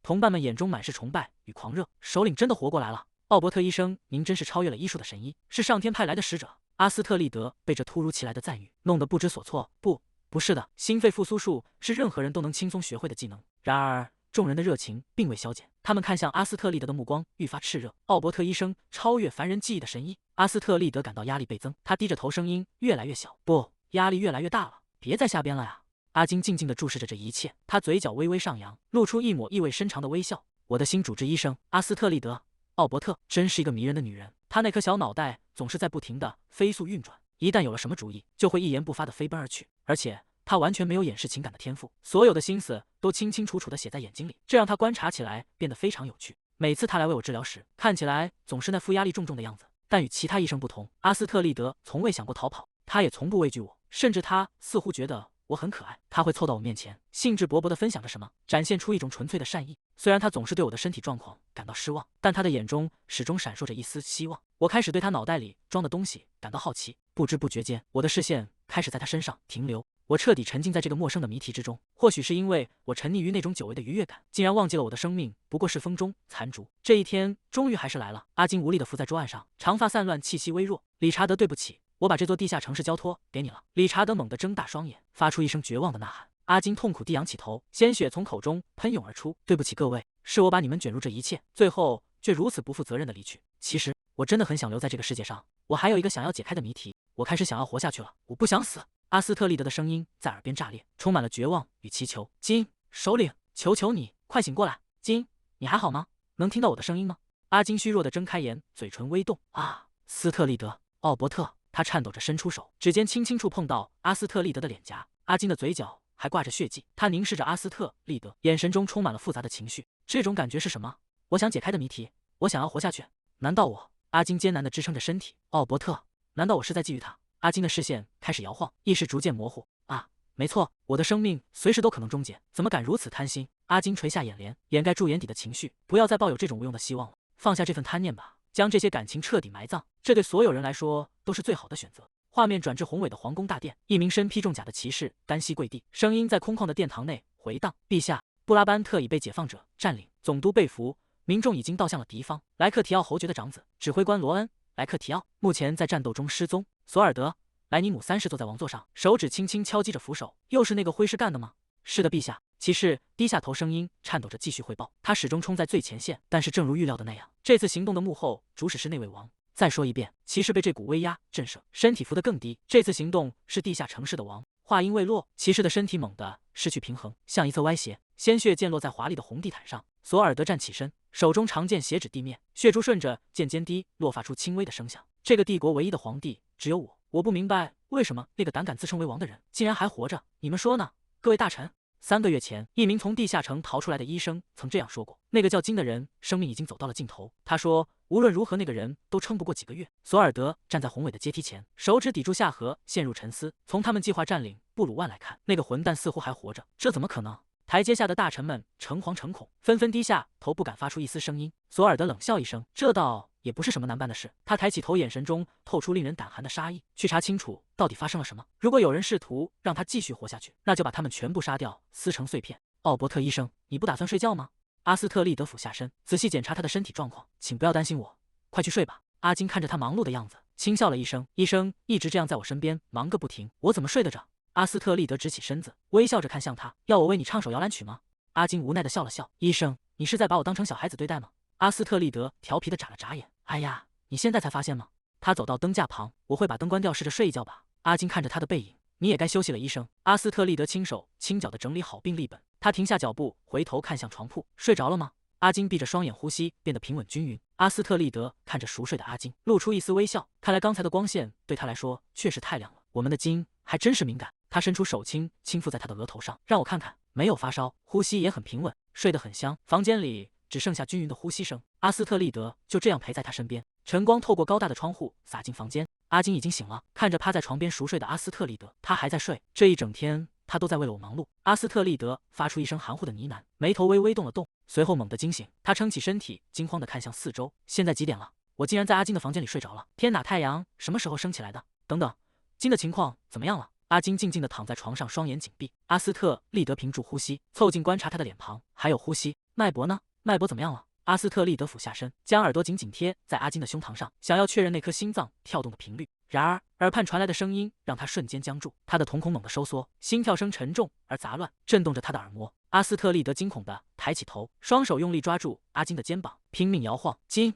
同伴們眼中滿是崇拜與狂熱。首領真的活過來了！奧伯特醫生，您真是超越了醫術的神醫，是上天派來的使者。阿斯特利德被這突如其來的讚譽弄得不知所措。不是的，心肺復甦術是任何人都能輕鬆學會的技能。然而眾人的熱情並未消減，他們看向阿斯特利德的目光愈發熾熱。奧伯特醫生，超越凡人記憶的神醫。阿斯特利德感到壓力倍增，他低着頭，聲音越來越小：“不，壓力越來越大了，別再瞎編了呀！”阿金靜靜地注視着這一切，他嘴角微微上揚，露出一抹意味深長的微笑。“我的新主治醫生，阿斯特利德·奧伯特，真是一個迷人的女人。她那顆小腦袋總是在不停地飛速運轉，一旦有了什麼主意，就會一言不發地飛奔而去。而且她完全沒有掩飾情感的天賦，所有的心思都清清楚楚地寫在眼睛裡，這讓她觀察起來變得非常有趣。每次她來為我治療時，看起來總是那副壓力重重的樣子。但與其他醫生不同，阿斯特利德從未想過逃跑，他也從不畏懼我，甚至他似乎覺得我很可愛。他會湊到我面前，興致勃勃地分享着什麼，展現出一種純粹的善意。雖然他總是對我的身體狀況感到失望，但他的眼中始終閃爍着一絲希望。我開始對他腦袋裡裝的東西感到好奇，不知不覺間，我的視線開始在他身上停留。我徹底沉浸在這個陌生的謎題之中，或許是因為我沉溺於那種久違的愉悅感，竟然忘記了我的生命不過是風中殘燭。這一天終於還是來了。阿金無力地伏在桌案上，長髮散亂，氣息微弱。理查德，對不起，我把這座地下城市交托給你了。理查德猛地睜大雙眼，發出一聲絕望的吶喊。阿金痛苦地仰起頭，鮮血從口中噴湧而出。對不起各位，是我把你們捲入這一切，最後卻如此不負責任的離去。其實我真的很想留在這個世界上，我還有一個想要解開的謎題，我開始想要活下去了，我不想死。阿斯特利德的声音在耳邊炸裂，充滿了絕望與祈求。金首領，求求你快醒過來！金，你還好嗎？能聽到我的聲音嗎？阿金虛弱地睜開眼，嘴唇微動。啊，斯特利德，奧伯特，他顫抖着伸出手，指尖輕輕觸碰到阿斯特利德的臉頰。阿金的嘴角還掛着血跡，他凝視着阿斯特利德，眼神中充滿了複雜的情緒。這種感覺是什麼？我想解開的謎題，我想要活下去。難道我……阿金艱難地支撐着身體。奧伯特，難道我是在覬覦他？阿金的視線開始搖晃，意識逐漸模糊。啊，沒錯，我的生命隨時都可能終結，怎麼敢如此貪心？阿金垂下眼簾，掩蓋住眼底的情緒。不要再抱有這種無用的希望了，放下這份貪念吧，將這些感情徹底埋葬，這對所有人來說都是最好的選擇。畫面轉至宏偉的皇宮大殿，一名身披重甲的騎士單膝跪地，聲音在空曠的殿堂內回盪：陛下，布拉班特已被解放者佔領，總督被俘，民眾已經倒向了敵方。萊克提奧侯爵的長子，指揮官羅恩·萊克提奧，目前在戰鬥中失蹤。索爾德·萊尼姆三世坐在王座上，手指輕輕敲擊着扶手。又是那個灰師幹的嗎？是的，陛下。騎士低下頭，聲音顫抖着繼續匯報。他始終衝在最前線，但是正如預料的那樣，這次行動的幕後主使是那位王。再說一遍，騎士被這股威壓震懾，身體浮得更低。這次行動是地下城市的王。話音未落，騎士的身體猛地失去平衡，向一側歪斜，鮮血濺落在華麗的紅地毯上。索爾德站起身，手中長劍斜指地面，血珠順着劍尖滴落，發出輕微的聲響。這個帝國唯一的皇帝只有我不明白為什麼那個膽敢自稱為王的人竟然還活着，你們說呢，各位大臣？3個月前，一名從地下城逃出來的醫生曾這樣說過：那個叫金的人生命已經走到了盡頭。他說，無論如何，那個人都撐不過幾個月。索爾德站在宏偉的階梯前，手指抵住下頜，陷入沉思。從他們計劃佔領布魯萬來看，那個混蛋似乎還活着，這怎麼可能？台階下的大臣們誠惶誠恐，紛紛低下頭，不敢發出一絲聲音。索爾德冷笑一聲，這倒也不是什麼難辦的事。他抬起頭，眼神中透出令人膽寒的殺意，去查清楚到底發生了什麼。如果有人試圖讓他繼續活下去，那就把他們全部殺掉，撕成碎片。奧伯特醫生，你不打算睡覺嗎？阿斯特利德俯下身，仔細檢查他的身體狀況。請不要擔心我，快去睡吧。阿金看着他忙碌的樣子，輕笑了一聲。醫生一直這樣在我身邊忙個不停，我怎麼睡得着？阿斯特利德直起身子，微笑着看向他，要我為你唱首搖籃曲嗎？阿金無奈地笑了笑。醫生，你是在把我當成小孩子對待嗎？阿斯特利德調皮地眨了眨眼。哎呀，你現在才發現嗎？他走到燈架旁，我會把燈關掉，試着睡一覺吧。阿金看着他的背影，你也該休息了，醫生。阿斯特利德輕手輕腳地整理好病歷本，他停下腳步，回頭看向床鋪，睡着了嗎？阿金閉着雙眼，呼吸變得平穩均勻。阿斯特利德看着熟睡的阿金，露出一絲微笑。看來剛才的光線對他來說確實太亮了。我們的金還真是敏感。他伸出手輕撫在他的額頭上，讓我看看。沒有發燒，呼吸也很平穩，睡得很香。房間裡只剩下均勻的呼吸聲。阿斯特利德就這樣陪在他身邊，晨光透過高大的窗戶灑進房間。阿金已經醒了，看着趴在床邊熟睡的阿斯特利德，他還在睡。這一整天他都在為了我忙碌。阿斯特利德發出一聲含糊的呢喃，眉頭微微動了動，隨後猛地驚醒。他撐起身體，驚慌地看向四周。現在幾點了？我竟然在阿金的房間裡睡着了。天哪，太陽什麼時候升起來的？等等，金的情況怎麼樣了？阿金靜靜地躺在床上，雙眼緊閉。阿斯特利德屏住呼吸，湊近觀察他的臉龐，還有呼吸。脈搏呢？脈搏怎麼樣了？阿斯特利德俯下身，將耳朵緊緊貼在阿金的胸膛上，想要確認那顆心臟跳動的頻率。然而，耳畔傳來的聲音讓他瞬間僵住，他的瞳孔猛地收縮，心跳聲沉重而雜亂，震動着他的耳膜。阿斯特利德驚恐地抬起頭，雙手用力抓住阿金的肩膀，拼命搖晃。金！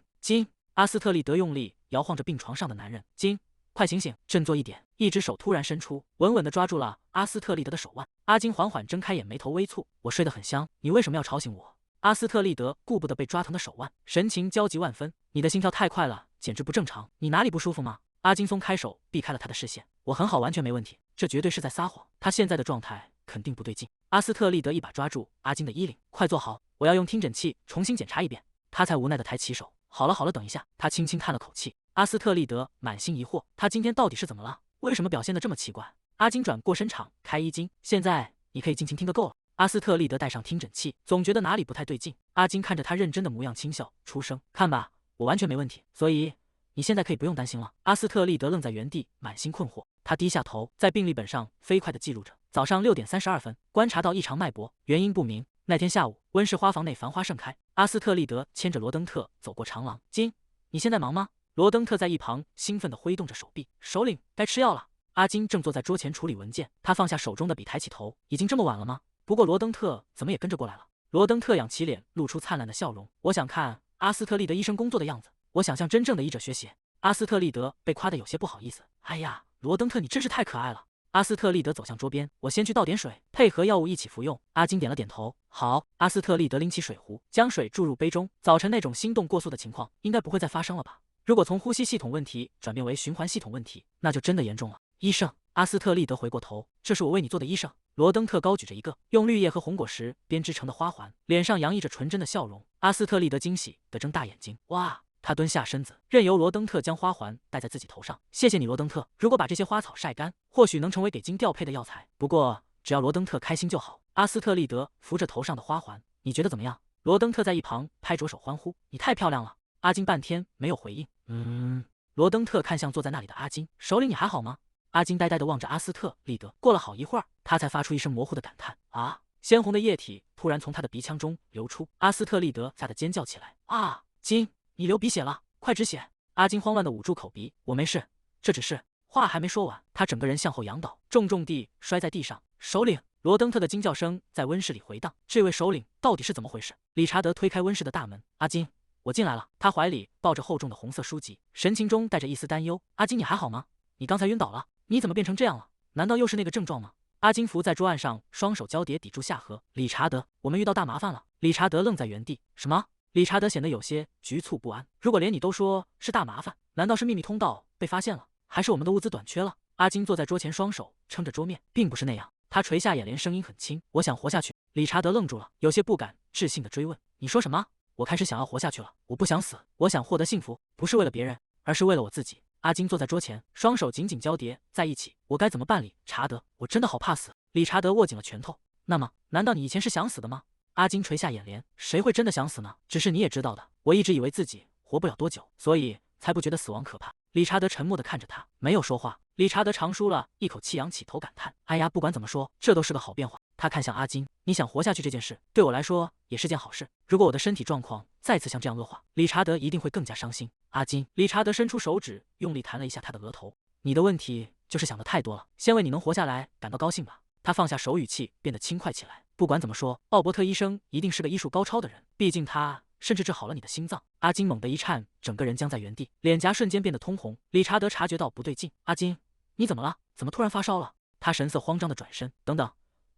阿斯特利德用力搖晃着病床上的男人。金！快醒醒，振作一點！一只手突然伸出，穩穩地抓住了阿斯特利德的手腕。阿金緩緩睜開眼，眉頭微蹙。我睡得很香，你為什麼要吵醒我？阿斯特利德顧不得被抓疼的手腕，神情焦急萬分。你的心跳太快了，簡直不正常。你哪裡不舒服嗎？阿金鬆開手，避開了他的視線。我很好，完全沒問題。這絕對是在撒謊，他現在的狀態肯定不對勁。阿斯特利德一把抓住阿金的衣領，快坐好，我要用聽診器重新檢查一遍。他才無奈地抬起手。好了，等一下。他輕輕嘆了口氣。阿斯特利德滿心疑惑，他今天到底是怎麼了？為什麼表現得這麼奇怪？阿金轉過身敞開衣襟，現在你可以盡情聽個夠了。阿斯特利德戴上聽診器，總覺得哪裡不太對勁。阿金看着他認真的模樣，輕笑出聲：看吧，我完全沒問題，所以你現在可以不用擔心了。阿斯特利德愣在原地，滿心困惑。他低下頭，在病歷本上飛快地記錄着：早上6點32分，觀察到異常脈搏，原因不明。那天下午，溫室花房內繁花盛開。阿斯特利德牽着羅登特走過長廊。金，你現在忙嗎？羅登特在一旁興奮地揮動着手臂。首領，該吃藥了。阿金正坐在桌前處理文件，他放下手中的筆，抬起頭，已經這麼晚了嗎？不過羅登特怎麼也跟着過來了？羅登特仰起臉，露出燦爛的笑容。我想看阿斯特利德醫生工作的樣子，我想向真正的醫者學習。阿斯特利德被誇得有些不好意思。哎呀，羅登特你真是太可愛了。阿斯特利德走向桌邊，我先去倒點水，配合藥物一起服用。阿金點了點頭，好。阿斯特利德拎起水壺，將水注入杯中。早晨那種心動过速的情況应該不會再發生了吧？如果從呼吸系統問題轉變為循環系統問題，那就真的嚴重了。醫生，阿斯特利德回過頭，這是我為你做的醫生。羅登特高舉着一個用綠葉和紅果實編織成的花環，臉上洋溢着純真的笑容。阿斯特利德驚喜地睜大眼睛，哇！他蹲下身子，任由羅登特將花環戴在自己頭上。謝謝你，羅登特。如果把這些花草曬乾，或許能成為給金調配的藥材。不過只要羅登特開心就好。阿斯特利德扶着頭上的花環，你覺得怎麼樣？羅登特在一旁拍着手歡呼，你太漂亮了。阿金半天沒有回應。羅登特看向坐在那裡的阿金，首領你還好嗎？阿金呆呆地望着阿斯特利德，過了好一會兒，他才發出一聲模糊的感嘆，啊！鮮紅的液體突然從他的鼻腔中流出，阿斯特利德嚇得尖叫起來，啊！金！你流鼻血了，快止血！阿金慌亂地捂住口鼻，我沒事，這只是……話還沒說完，他整個人向後仰倒，重重地摔在地上。首領！羅登特的驚叫聲在溫室裡回盪，這位首領到底是怎麼回事？理查德推開溫室的大門，阿金，我進來了。他懷裡抱着厚重的紅色書籍，神情中帶着一絲擔憂。阿金，你還好嗎？你剛才暈倒了，你怎麼變成這樣了？難道又是那個症狀嗎？阿金伏在桌案上，雙手交疊抵住下頜。理查德，我們遇到大麻煩了。理查德愣在原地，什麼？理查德顯得有些局促不安。如果連你都說是大麻煩，難道是秘密通道被發現了，還是我們的物資短缺了？阿金坐在桌前，雙手撐着桌面，並不是那樣。他垂下眼簾，聲音很輕，我想活下去。理查德愣住了，有些不敢置信地追問，你說什麼？我開始想要活下去了，我不想死，我想獲得幸福，不是為了別人，而是為了我自己。阿金坐在桌前，雙手緊緊交疊在一起，我該怎麼辦？理查德，我真的好怕死。理查德握緊了拳頭，那麼，難道你以前是想死的嗎？阿金垂下眼簾，誰會真的想死呢？只是你也知道的，我一直以為自己活不了多久，所以才不覺得死亡可怕。理查德沉默地看着他，沒有說話。理查德長舒了一口氣，仰起頭感嘆，哎呀，不管怎麼說，這都是個好變化。他看向阿金，你想活下去這件事，對我來說也是件好事。如果我的身體狀況再次像這樣惡化，理查德一定會更加傷心。阿金，理查德伸出手指，用力彈了一下他的額頭，你的問題就是想的太多了，先為你能活下來感到高興吧。他放下手，語氣變得輕快起來。不管怎麼說，奧伯特醫生一定是個醫術高超的人，畢竟他甚至治好了你的心臟。阿金猛地一顫，整個人僵在原地，臉頰瞬間變得通紅。理查德察覺到不對勁，阿金，你怎麼了？怎麼突然發燒了？他神色慌張地轉身，等等，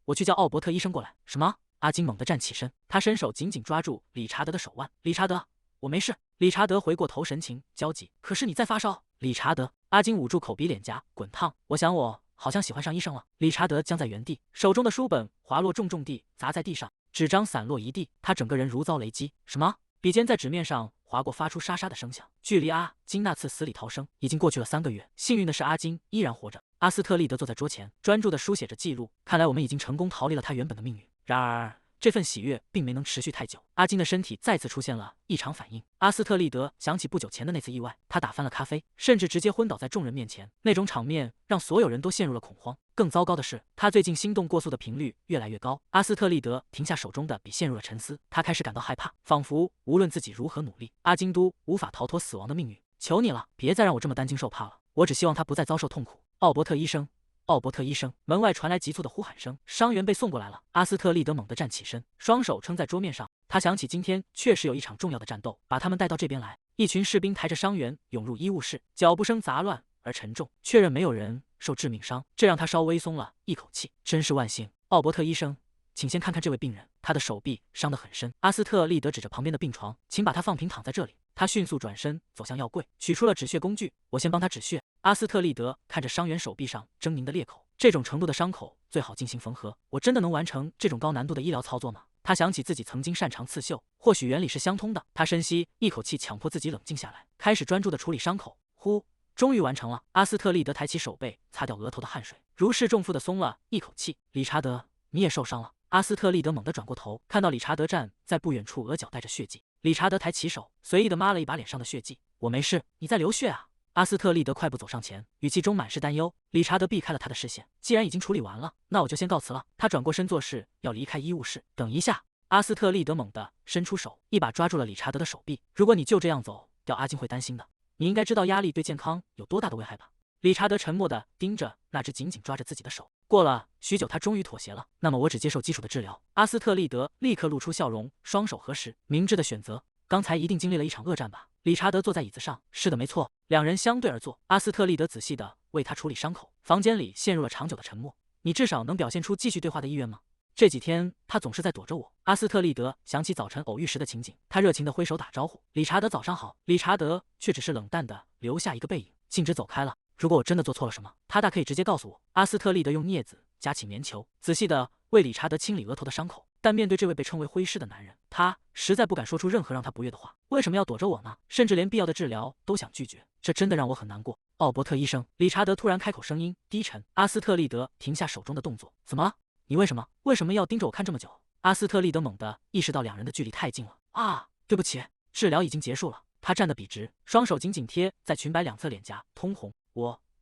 我去叫奧伯特醫生過來。什麼？阿金猛地站起身，他伸手緊緊抓住理查德的手腕。理查德，我沒事。理查德回過頭，神情焦急。可是你在發燒。理查德，阿金捂住口鼻，臉頰滾燙。我想我好像喜歡上醫生了。理查德僵在原地，手中的書本滑落，重重地砸在地上，紙張散落一地，他整個人如遭雷擊。什麼？筆尖在紙面上劃過，發出沙沙的聲響。距離阿金那次死裡逃生已經過去了3個月，幸運的是阿金依然活着。阿斯特利德坐在桌前，專注地書寫着記錄。看來我們已經成功逃離了他原本的命運。然而這份喜悅並沒能持續太久，阿金的身體再次出現了異常反應。阿斯特利德想起不久前的那次意外，他打翻了咖啡，甚至直接昏倒在眾人面前，那種場面讓所有人都陷入了恐慌。更糟糕的是，他最近心動過速的頻率越來越高。阿斯特利德停下手中的筆，陷入了沉思。他開始感到害怕，仿佛無論自己如何努力，阿金都無法逃脫死亡的命運。求你了，別再讓我這麼擔驚受怕了，我只希望他不再遭受痛苦。奧伯特醫生，奧伯特醫生！門外傳來急促的呼喊聲，傷員被送過來了。阿斯特利德猛地站起身，雙手撐在桌面上。他想起今天確實有一場重要的戰鬥，把他們帶到這邊來。一群士兵抬着傷員湧入醫務室，腳步聲雜亂而沉重，確認沒有人受致命傷，這讓他稍微鬆了一口氣。真是萬幸，奧伯特醫生，請先看看這位病人，他的手臂傷得很深。阿斯特利德指着旁邊的病床，請把他放平，躺在這裡。他迅速轉身走向藥櫃，取出了止血工具，我先幫他止血。阿斯特利德看着傷員手臂上猙獰的裂口，這種程度的傷口最好進行縫合。我真的能完成這種高難度的醫療操作嗎？他想起自己曾經擅長刺繡，或許原理是相通的。他深吸一口氣，強迫自己冷靜下來，開始專注地處理傷口。呼，終於完成了。阿斯特利德抬起手背，擦掉額頭的汗水，如釋重負地鬆了一口氣。理查德，你也受傷了。阿斯特利德猛地轉過頭，看到理查德站在不遠處，額角帶着血跡。理查德抬起手，隨意地抹了一把臉上的血跡。我沒事，你在流血啊？阿斯特利德快步走上前，語氣中滿是擔憂。理查德避開了他的視線，既然已經處理完了，那我就先告辭了。他轉過身，做事要離開醫務室。等一下！阿斯特利德猛地伸出手，一把抓住了理查德的手臂。如果你就這樣走掉，阿金會擔心的。你應該知道壓力對健康有多大的危害吧？理查德沉默地盯着那只緊緊抓着自己的手。过了許久，他終於妥協了。那麼我只接受基礎的治療。阿斯特利德立刻露出笑容，雙手合十，明智的選擇。剛才一定經歷了一場惡戰吧？理查德坐在椅子上。是的，沒錯。兩人相對而坐。阿斯特利德仔細地為他處理傷口。房間裡陷入了長久的沉默。你至少能表現出繼續對話的意願嗎？這幾天他總是在躲着我。阿斯特利德想起早晨偶遇時的情景，他熱情地揮手打招呼：“理查德，早上好。”理查德卻只是冷淡地留下一個背影，徑直走開了。如果我真的做錯了什麼，他大可以直接告訴我。阿斯特利德用鑷子夾起棉球，仔細地為理查德清理額頭的傷口。但面對這位被稱為灰獅的男人，他實在不敢說出任何讓他不悅的話。為什麼要躲着我呢？甚至連必要的治療都想拒絕，這真的讓我很難過。奧伯特醫生，理查德突然開口，聲音低沉。阿斯特利德停下手中的動作。怎麼了？你為什麼要盯着我看這麼久？阿斯特利德猛地意識到兩人的距離太近了。啊，對不起，治療已經結束了。他站得筆直，雙手緊緊貼在裙擺兩側，臉頰通紅。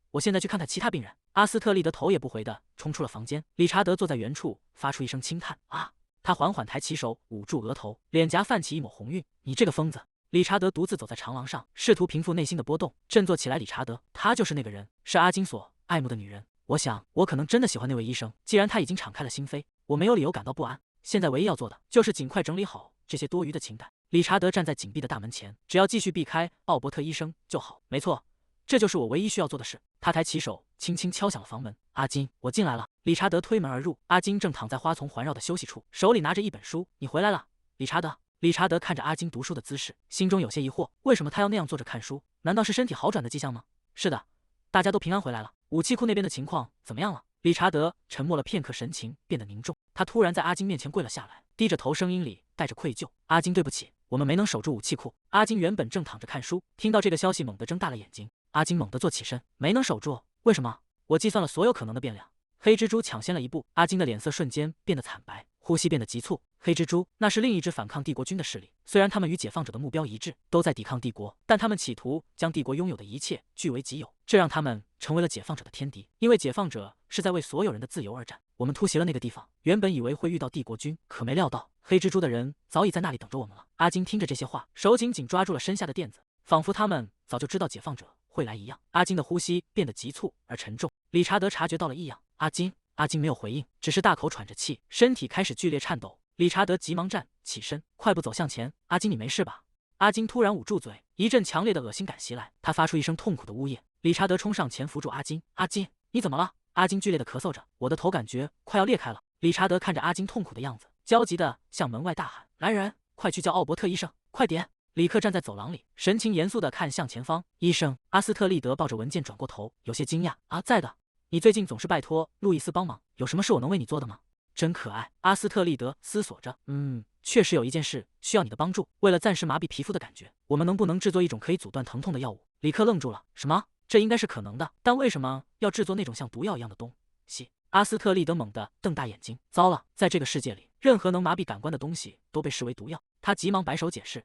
我現在去看看其他病人。阿斯特利德頭也不回地衝出了房間。理查德坐在原處，發出一聲輕嘆。啊！他緩緩抬起手捂住額頭，臉頰泛起一抹紅暈。你這個瘋子！理查德獨自走在長廊上，試圖平復內心的波動，振作起來。理查德，她就是那個人，是阿金所愛慕的女人。我想，我可能真的喜歡那位醫生。既然他已經敞開了心扉，我沒有理由感到不安。現在唯一要做的，就是盡快整理好這些多餘的情感。理查德站在緊閉的大門前，只要繼續避開奧伯特醫生就好。沒錯，這就是我唯一需要做的事。他抬起手，輕輕敲響了房門。阿金，我進來了。理查德推門而入，阿金正躺在花叢環繞的休息處，手裡拿着一本書。你回來了，理查德。理查德看着阿金讀書的姿勢，心中有些疑惑，為什麼他要那樣坐着看書？難道是身體好轉的跡象嗎？是的，大家都平安回來了。武器庫那邊的情況怎麼樣了？理查德沉默了片刻，神情變得凝重。他突然在阿金面前跪了下來，低着頭，聲音裡帶着愧疚。阿金，對不起，我們沒能守住武器庫。阿金原本正躺着看書，聽到這個消息猛地睜大了眼睛。阿金猛地坐起身，沒能守住？為什麼？我計算了所有可能的變量。黑蜘蛛搶先了一步。阿金的臉色瞬間變得慘白，呼吸變得急促。黑蜘蛛，那是另一支反抗帝國軍的勢力。雖然他們與解放者的目標一致，都在抵抗帝國，但他們企圖將帝國擁有的一切據為己有，這讓他們成為了解放者的天敵。因為解放者是在為所有人的自由而戰。我們突襲了那個地方，原本以為會遇到帝國軍，可沒料到黑蜘蛛的人早已在那裡等着我們了。阿金聽着這些話，手緊緊抓住了身下的墊子，仿佛他們早就知道解放者會來一樣。阿金的呼吸變得急促而沉重。理查德察覺到了異樣。阿金沒有回應，只是大口喘着氣，身體開始劇烈顫抖。理查德急忙站起身，快步走向前。阿金，你沒事吧？阿金突然捂住嘴，一陣強烈的惡心感襲來，他發出一聲痛苦的嗚咽。理查德衝上前扶住阿金。阿金，你怎麼了？阿金劇烈的咳嗽着，我的頭感覺快要裂開了。理查德看着阿金痛苦的樣子，焦急地向門外大喊：来人，快去叫奧伯特醫生，快點！立刻站在走廊裡，神情嚴肅地看向前方。醫生。阿斯特利德抱着文件轉過頭，有些驚訝。啊，在的。你最近總是拜托路易斯幫忙，有什麼事我能為你做的嗎？真可愛。阿斯特利德思索着，確實有一件事需要你的幫助。為了暫時麻痹皮膚的感覺，我們能不能制作一種可以阻斷疼痛的藥物？李克愣住了。什麼？這應該是可能的，但為什麼要制作那種像毒藥一樣的東西？阿斯特利德猛地瞪大眼睛。糟了，在這個世界裡，任何能麻痹感官的東西都被視為毒藥。他急忙擺手解釋，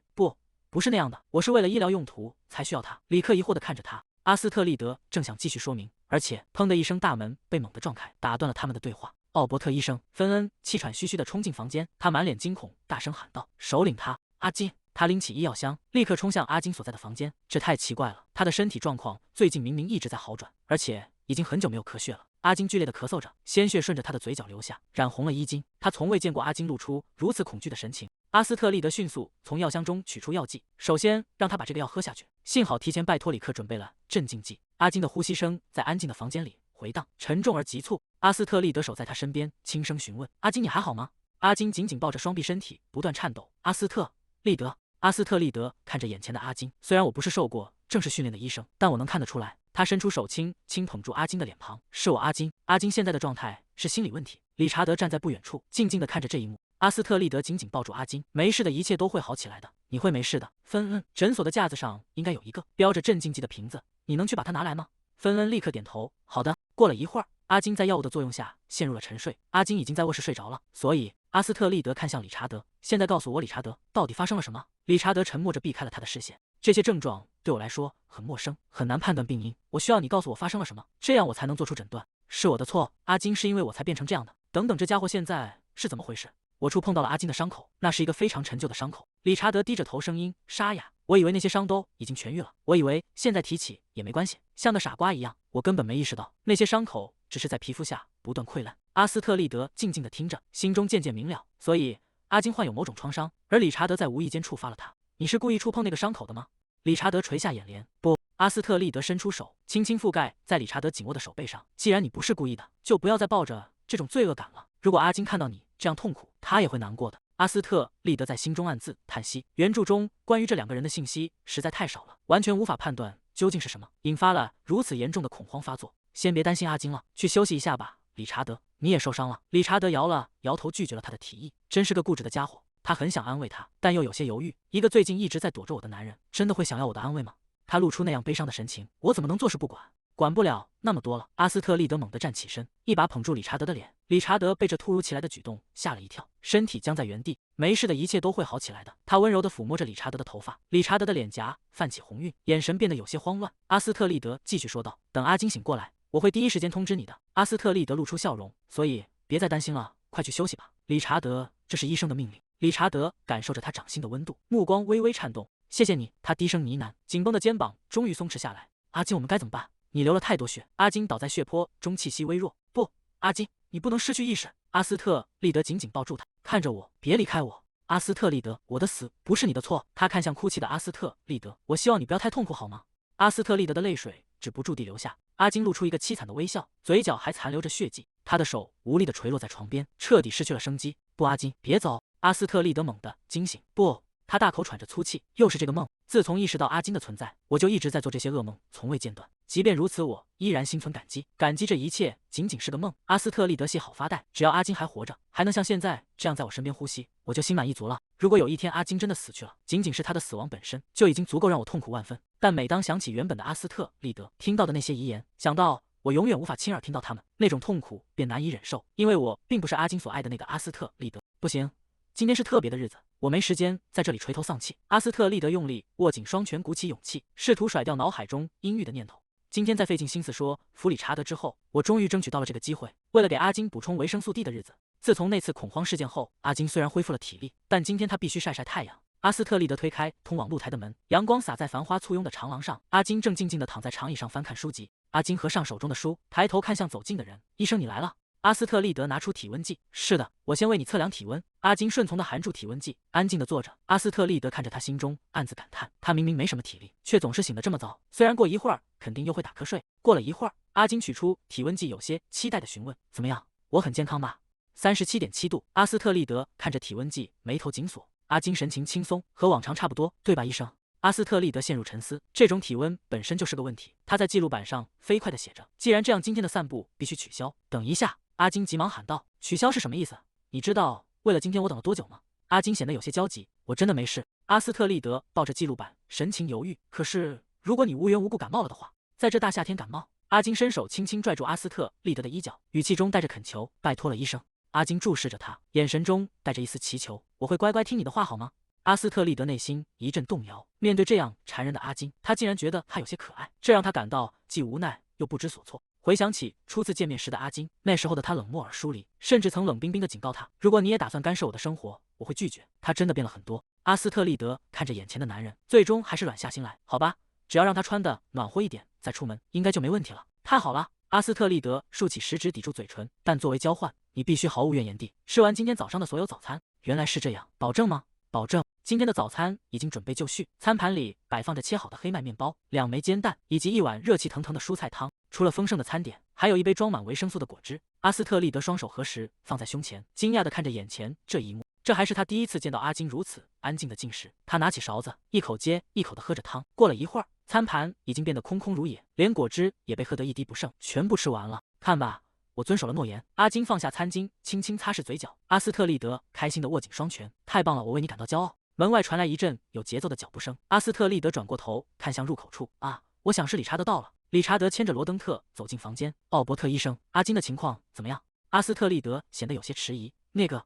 不是那樣的，我是為了醫療用途才需要它。李克疑惑地看着他。阿斯特利德正想繼續說明，而且砰的一聲，大門被猛地撞開，打斷了他們的對話。奧伯特醫生，芬恩气喘吁吁地衝進房間，他滿臉驚恐，大聲喊道：首領他！阿金！他拎起醫藥箱，立刻衝向阿金所在的房間。這太奇怪了，他的身體狀況最近明明一直在好轉，而且已經很久沒有咳血了。阿金剧烈地咳嗽着，鮮血順着他的嘴角流下，染紅了衣襟。他從未見過阿金露出如此恐懼的神情。阿斯特利德迅速從藥箱中取出藥劑，首先讓他把這個藥喝下去。幸好提前拜托里克準備了镇靜劑。阿金的呼吸聲在安靜的房間裡回盪，沉重而急促。阿斯特利德守在他身邊，輕聲詢問：阿金，你還好嗎？阿金緊緊抱着雙臂，身體不斷顫抖。阿斯特利德看着眼前的阿金，雖然我不是受過正式訓練的醫生，但我能看得出來。他伸出手輕輕捧住阿金的臉龐。是我阿金。阿金現在的狀態是心理問題。理查德站在不遠處，靜靜地看着這一幕。阿斯特利德緊緊抱住阿金，沒事的，一切都會好起來的，你會沒事的。芬恩，診所的架子上應該有一個標着镇靜劑的瓶子，你能去把它拿來嗎？芬恩立刻點頭，好的。過了一會兒，阿金在藥物的作用下陷入了沉睡。阿金已經在臥室睡着了，所以阿斯特利德看向理查德，現在告訴我，理查德，到底發生了什麼？理查德沉默着避開了他的視線。這些症狀對我來說很陌生，很難判斷病因，我需要你告訴我發生了什麼，這樣我才能做出診斷。是我的錯，阿金，是因為我才變成這樣的。等等，這家伙現在是怎麼回事？我觸碰到了阿金的傷口，那是一個非常陳舊的傷口。理查德低着頭，聲音沙啞。我以為那些傷都已經痊癒了，我以為現在提起也沒關係，像個傻瓜一樣，我根本沒意識到那些傷口只是在皮膚下不斷潰爛。阿斯特利德靜靜地聽着，心中漸漸明了，所以阿金患有某種創傷，而理查德在無意間觸發了他。你是故意觸碰那個傷口的嗎？理查德垂下眼簾，不。阿斯特利德伸出手，輕輕覆蓋在理查德緊握的手背上。既然你不是故意的，就不要再抱着這種罪惡感了。如果阿金看到你這樣痛苦，他也會難過的。阿斯特利德在心中暗自嘆息，原著中關於這兩個人的信息實在太少了，完全無法判斷究竟是什麼引發了如此嚴重的恐慌發作。先別擔心阿金了，去休息一下吧。理查德，你也受傷了。理查德搖了搖頭，拒絕了他的提議。真是個固執的家伙。他很想安慰他，但又有些猶豫。一個最近一直在躲着我的男人，真的會想要我的安慰嗎？他露出那樣悲傷的神情，我怎麼能坐視不管？管不了那麼多了。阿斯特利德猛地站起身，一把捧住理查德的臉。理查德被這突如其來的舉動嚇了一跳，身體僵在原地。沒事的，一切都會好起來的。他溫柔地撫摸着理查德的頭髮，理查德的臉頰泛起紅暈，眼神變得有些慌亂。阿斯特利德繼續說道：“等阿金醒過來，我會第一時間通知你的。”阿斯特利德露出笑容，所以別再擔心了，快去休息吧。理查德，這是醫生的命令。理查德感受着他掌心的溫度，目光微微顫動。謝謝你，他低聲呢喃，緊繃的肩膀終於鬆弛下來。阿金，我們該怎麼辦？你流了太多血。阿金倒在血泊中，氣息微弱。不，阿金，你不能失去意識。阿斯特利德緊緊抱住他，看着我，別離開我。阿斯特利德，我的死不是你的錯。他看向哭泣的阿斯特利德，我希望你不要太痛苦，好嗎？阿斯特利德的淚水止不住地流下。阿金露出一個淒慘的微笑，嘴角還殘留着血跡。他的手無力地垂落在床邊，徹底失去了生機。不，阿金，別走。阿斯特利德猛地驚醒，不，他大口喘着粗氣，又是這個夢。自從意識到阿金的存在，我就一直在做這些噩夢，從未間斷。即便如此，我依然心存感激，感激這一切僅僅是個夢。阿斯特利德系好發呆，只要阿金還活着，還能像現在這樣在我身邊呼吸，我就心滿意足了。如果有一天阿金真的死去了，僅僅是他的死亡本身就已經足夠讓我痛苦萬分。但每當想起原本的阿斯特利德聽到的那些遺言，想到我永遠無法親耳聽到他們，那種痛苦便難以忍受，因為我並不是阿金所愛的那個阿斯特利德。不行，今天是特別的日子，我沒時間在這裡垂頭喪氣。阿斯特利德用力握緊雙拳，鼓起勇氣，試圖甩掉腦海中陰鬱的念頭。今天在費盡心思說服理查德之後，我終於爭取到了這個機會。為了給阿金補充維生素 D 的日子，自從那次恐慌事件後，阿金雖然恢復了體力，但今天他必須曬曬太陽。阿斯特利德推開通往露台的門，陽光灑在繁花簇擁的長廊上。阿金正靜靜地躺在長椅上翻看書籍。阿金合上手中的書，抬頭看向走近的人：“醫生，你來了。”阿斯特利德拿出體溫計。是的，我先為你測量體溫。阿金順從地含住體溫計，安靜地坐着。阿斯特利德看着他，心中暗自感嘆，他明明沒什麼體力，卻總是醒得這麼早。雖然過一會兒肯定又會打瞌睡。過了一會兒，阿金取出體溫計，有些期待地詢問：“怎麼樣？我很健康吧？”37.7度。阿斯特利德看着體溫計，眉頭緊鎖。阿金神情輕鬆，和往常差不多，對吧，醫生？阿斯特利德陷入沉思，這種體溫本身就是個問題。他在記錄板上飛快地寫着：“既然這樣，今天的散步必須取消。”等一下。阿金急忙喊道：“取消是什麼意思？你知道為了今天我等了多久嗎？”阿金顯得有些焦急：“我真的沒事。”阿斯特利德抱着記錄板，神情猶豫。“可是，如果你無緣無故感冒了的話，在這大夏天感冒？”阿金伸手輕輕拽住阿斯特利德的衣角，語氣中帶着懇求：“拜托了，醫生。”阿金注視着他，眼神中帶着一絲祈求：“我會乖乖聽你的話，好嗎？”阿斯特利德內心一陣動搖，面對這樣殘忍的阿金，他竟然覺得他有些可愛，這讓他感到既無奈又不知所措。回想起初次見面時的阿金，那時候的他冷漠而疏離，甚至曾冷冰冰地警告他：“如果你也打算干涉我的生活，我會拒絕。”他真的變了很多。阿斯特利德看着眼前的男人，最終還是軟下心來。好吧，只要讓他穿得暖和一點再出門，應該就沒問題了。太好了。阿斯特利德豎起食指抵住嘴唇，但作為交換，你必須毫無怨言地吃完今天早上的所有早餐。原來是這樣，保證嗎？保證。今天的早餐已經準備就緒，餐盤裡擺放着切好的黑麥麵包、2枚煎蛋以及一碗熱氣騰騰的蔬菜湯。除了豐盛的餐點，還有一杯裝滿維生素的果汁。阿斯特利德雙手合十放在胸前，驚訝地看着眼前這一幕。這還是他第一次見到阿金如此安靜地進食。他拿起勺子，一口接一口地喝着湯。過了一會兒，餐盤已經變得空空如也，連果汁也被喝得一滴不剩，全部吃完了。看吧，我遵守了諾言。阿金放下餐巾，輕輕擦拭嘴角。阿斯特利德開心地握緊雙拳，太棒了，我為你感到驕傲。門外傳來一陣有節奏的腳步聲。阿斯特利德轉過頭看向入口處，啊，我想是理查德到了。理查德牽着羅登特走進房間。奧伯特醫生，阿金的情況怎麼樣？阿斯特利德顯得有些遲疑。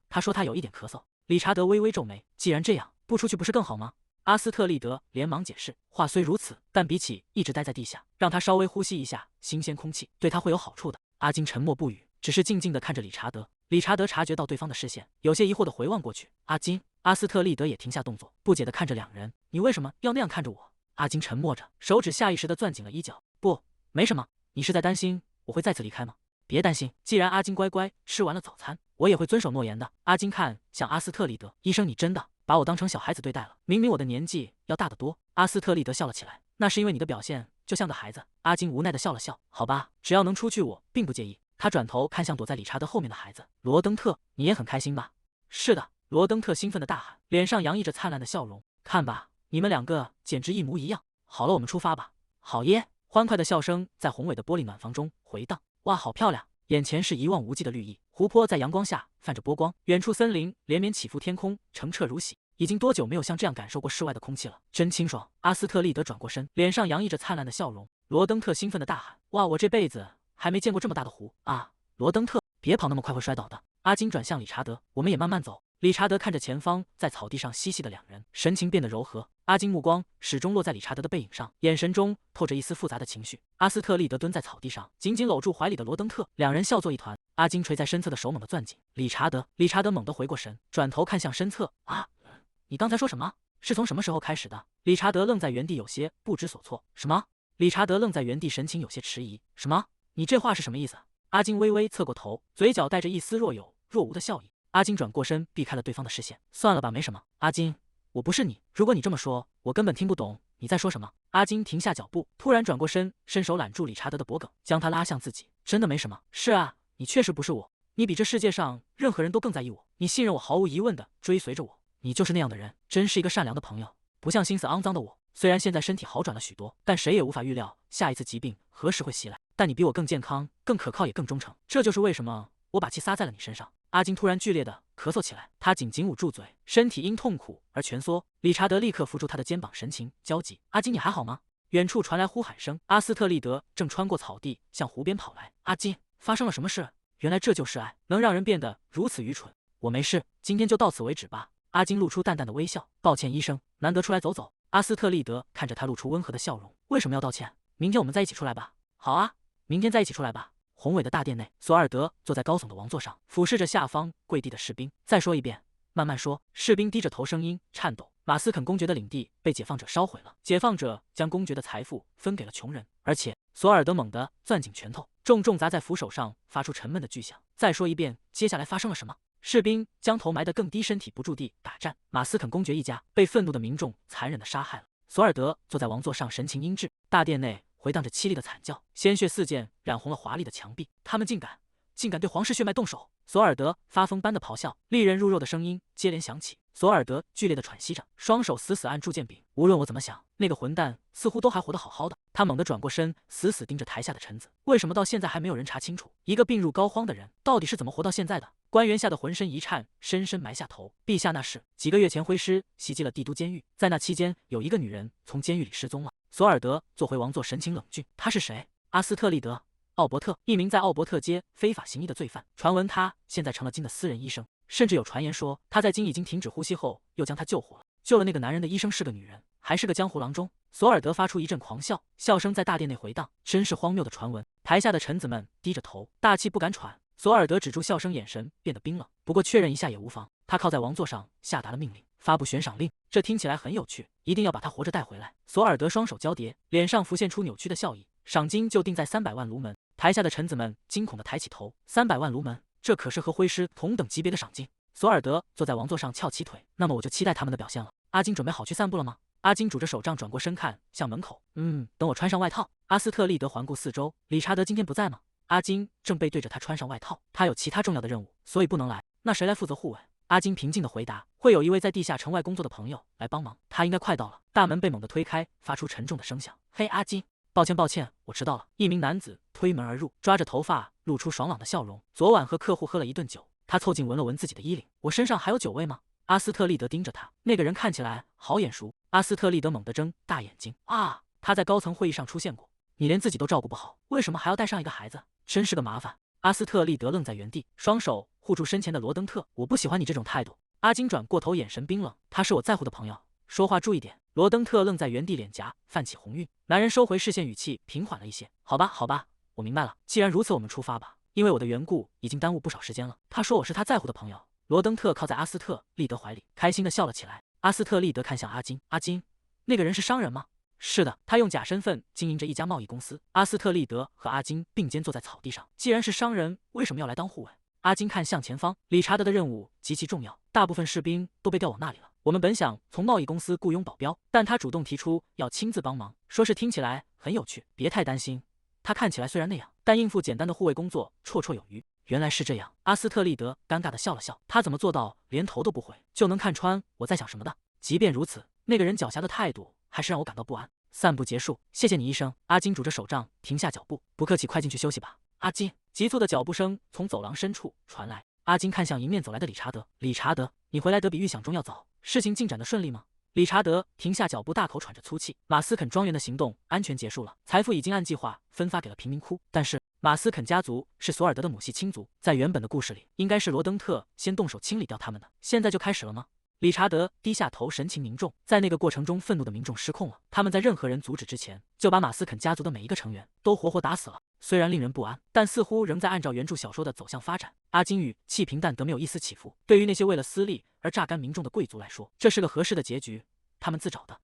他說他有一點咳嗽。理查德微微皺眉，既然這樣，不出去不是更好嗎？阿斯特利德連忙解釋，話雖如此，但比起一直待在地下，讓他稍微呼吸一下新鮮空氣，對他會有好處的。阿金沉默不語，只是靜靜地看着理查德。理查德察覺到對方的視線，有些疑惑地回望過去。阿金，阿斯特利德也停下動作，不解地看着兩人。你為什麼要那樣看着我？阿金沉默着，手指下意識地攥緊了衣角。不，沒什麼。你是在擔心我會再次離開嗎？別擔心，既然阿金乖乖吃完了早餐，我也會遵守諾言的。阿金看向阿斯特利德，醫生，你真的把我當成小孩子對待了，明明我的年紀要大得多。阿斯特利德笑了起來，那是因為你的表現就像個孩子。阿金無奈地笑了笑，好吧，只要能出去，我並不介意。他轉頭看向躲在理查德後面的孩子，羅登特，你也很開心吧？是的，羅登特興奮地大喊，臉上洋溢着燦爛的笑容。看吧，你們兩個簡直一模一樣。好了，我們出發吧。好耶！歡快的笑聲在宏偉的玻璃暖房中回盪。哇，好漂亮！眼前是一望無際的綠意，湖泊在陽光下泛着波光，遠處森林連綿起伏，天空澄澈如洗。已經多久沒有像這樣感受過室外的空氣了，真清爽。阿斯特利德轉過身，臉上洋溢着燦爛的笑容。羅登特興奮地大喊，哇，我這輩子還沒見過這麼大的湖啊！羅登特，別跑那麼快，會摔倒的。阿金轉向理查德，我們也慢慢走。理查德看着前方在草地上嬉戲的兩人，神情变得柔和。阿金目光始終落在理查德的背影上，眼神中透着一絲複雜的情緒。阿斯特利德蹲在草地上，緊緊摟住懷裡的羅登特，兩人笑作一團。阿金垂在身側的手猛地攥緊。理查德猛地回過神，轉頭看向身側。啊，你剛才說什麼？是從什麼時候開始的？理查德愣在原地，有些不知所措。什麼？理查德愣在原地，神情有些遲疑。什麼？你這話是什麼意思？阿金微微側過頭，嘴角帶着一絲若有若無的笑意。阿金轉過身，避開了對方的視線。算了吧，沒什麼。阿金，我不是你。如果你這麼說，我根本聽不懂你在說什麼。阿金停下腳步，突然轉過身，伸手攬住理查德的脖颈，將他拉向自己。真的沒什麼。是啊，你確實不是我。你比這世界上任何人都更在意我。你信任我，毫無疑問的追隨着我。你就是那樣的人，真是一個善良的朋友，不像心思骯髒的我。雖然現在身體好轉了許多，但誰也無法預料下一次疾病何時會襲來。但你比我更健康、更可靠，也更忠誠。這就是為什麼我把氣撒在了你身上。阿金突然劇烈的咳嗽起來，他緊緊捂住嘴，身體因痛苦而蜷縮。理查德立刻扶住他的肩膀，神情焦急。阿金，你還好嗎？遠處傳來呼喊聲，阿斯特利德正穿過草地向湖邊跑來。阿金，發生了什麼事？原來這就是愛，能讓人變得如此愚蠢。我沒事，今天就到此為止吧。阿金露出淡淡的微笑。抱歉，醫生，難得出來走走。阿斯特利德看着他，露出溫和的笑容。為什麼要道歉？明天我們再一起出來吧。好啊，明天再一起出來吧。宏偉的大殿內，索尔德坐在高聳的王座上，俯視着下方跪地的士兵。再說一遍，慢慢說。士兵低着頭，聲音顫抖。馬斯肯公爵的領地被解放者燒毀了，解放者将公爵的財富分給了窮人，而且索爾德猛地攥緊拳頭，重重砸在斧手上，發出沉悶的巨響。再說一遍，接下來發生了什麼？士兵將頭埋得更低，身體不住地打顫。馬斯肯公爵一家被憤怒的民众殘忍地殺害了。索尔德坐在王座上，神情陰鸷。大殿內回盪着淒厲的慘叫，鮮血四濺，染紅了華麗的牆壁。他們竟敢對皇室血脈動手！索爾德發瘋般的咆哮，利刃入肉的聲音接連響起。索爾德劇烈的喘息着，雙手死死按住劍柄。無論我怎麼想，那個混蛋似乎都還活得好好的。他猛地轉過身，死死盯着台下的臣子。為什麼到現在還沒有人查清楚，一個病入膏肓的人到底是怎麼活到現在的？官員嚇得渾身一顫，深深埋下頭。陛下，那是幾個月前揮師襲擊了帝都監獄，在那期間有一個女人從監獄裡失蹤了。索爾德坐回王座，神情冷峻。他是誰？阿斯特利德·奧伯特，一名在奧伯特街非法行醫的罪犯。傳聞他現在成了金的私人醫生，甚至有傳言說他在金已經停止呼吸後，又將他救活了。救了那個男人的醫生是個女人，還是個江湖郎中。索爾德發出一陣狂笑，笑聲在大殿內回盪。真是荒謬的傳聞。台下的臣子們低着頭，大氣不敢喘。索爾德止住笑聲，眼神變得冰冷。不過確認一下也無妨。他靠在王座上，下達了命令，發布懸賞令。這聽起來很有趣，一定要把他活着带回來。索爾德雙手交疊，臉上浮現出扭曲的笑意。賞金就定在300萬盧門。台下的臣子們驚恐地抬起頭。300萬盧門，這可是和揮師同等級別的賞金。索爾德坐在王座上，翹起腿。那麼我就期待他們的表現了。阿金準備好去散步了嗎？阿金拄着手杖轉過身看向門口。等我穿上外套。阿斯特利德環顧四周，理查德今天不在嗎？阿金正背對着他穿上外套，他有其他重要的任務，所以不能來。那誰來負責護衛？阿金平靜地回答，會有一位在地下城外工作的朋友來幫忙，他應該快到了。大門被猛地推開，發出沉重的聲響。嘿，阿金，抱歉，我遲到了。一名男子推門而入，抓着頭髮，露出爽朗的笑容。昨晚和客戶喝了一頓酒。他湊近聞了聞自己的衣領，我身上還有酒味嗎？阿斯特利德盯着他，那個人看起來好眼熟。阿斯特利德猛地睜大眼睛，啊，他在高層會議上出現過。你連自己都照顧不好，為什麼還要帶上一個孩子？真是個麻煩。阿斯特利德愣在原地，雙手護住身前的羅登特。我不喜歡你這種態度。阿金轉過頭，眼神冰冷。他是我在乎的朋友，說話注意點。羅登特愣在原地，臉頰泛起紅暈。男人收回視線，語氣平緩了一些。好吧，我明白了。既然如此，我們出發吧。因為我的緣故已經耽誤不少時間了。他說我是他在乎的朋友。羅登特靠在阿斯特利德懷裡，開心地笑了起來。阿斯特利德看向阿金，阿金，那個人是商人嗎？是的，他用假身份經營着一家貿易公司。阿斯特利德和阿金並肩坐在草地上。既然是商人，為什麼要來當護衛？阿金看向前方，理查德的任務極其重要，大部分士兵都被調往那裡了。我們本想從貿易公司雇傭保鏢，但他主動提出要親自幫忙，說是聽起來很有趣。別太擔心，他看起來雖然那樣，但應付簡單的護衛工作綽綽有餘。原來是這樣，阿斯特利德尷尬地笑了笑。他怎麼做到連頭都不回就能看穿我在想什麼的？即便如此，那個人狡黠的態度還是讓我感到不安。散步結束，謝謝你醫生。阿金拄着手杖停下腳步，不客氣，快進去休息吧。阿金，急促的腳步聲從走廊深處傳來。阿金看向迎面走來的理查德，理查德，你回來得比預想中要早，事情進展得順利嗎？理查德停下腳步，大口喘着粗氣。馬斯肯莊園的行動安全結束了，財富已經按計劃分發給了貧民窟，但是馬斯肯家族是索爾德的母系親族，在原本的故事裡，應該是羅登特先動手清理掉他們的，現在就開始了嗎？理查德低下頭，神情凝重。在那個過程中，憤怒的民众失控了，他們在任何人阻止之前，就把馬斯肯家族的每一個成员都活活打死了。雖然令人不安，但似乎仍在按照原著小說的走向發展。阿金語氣平淡得没有一絲起伏。對於那些為了私利而榨乾民众的貴族來說，這是個合適的結局，他們自找的。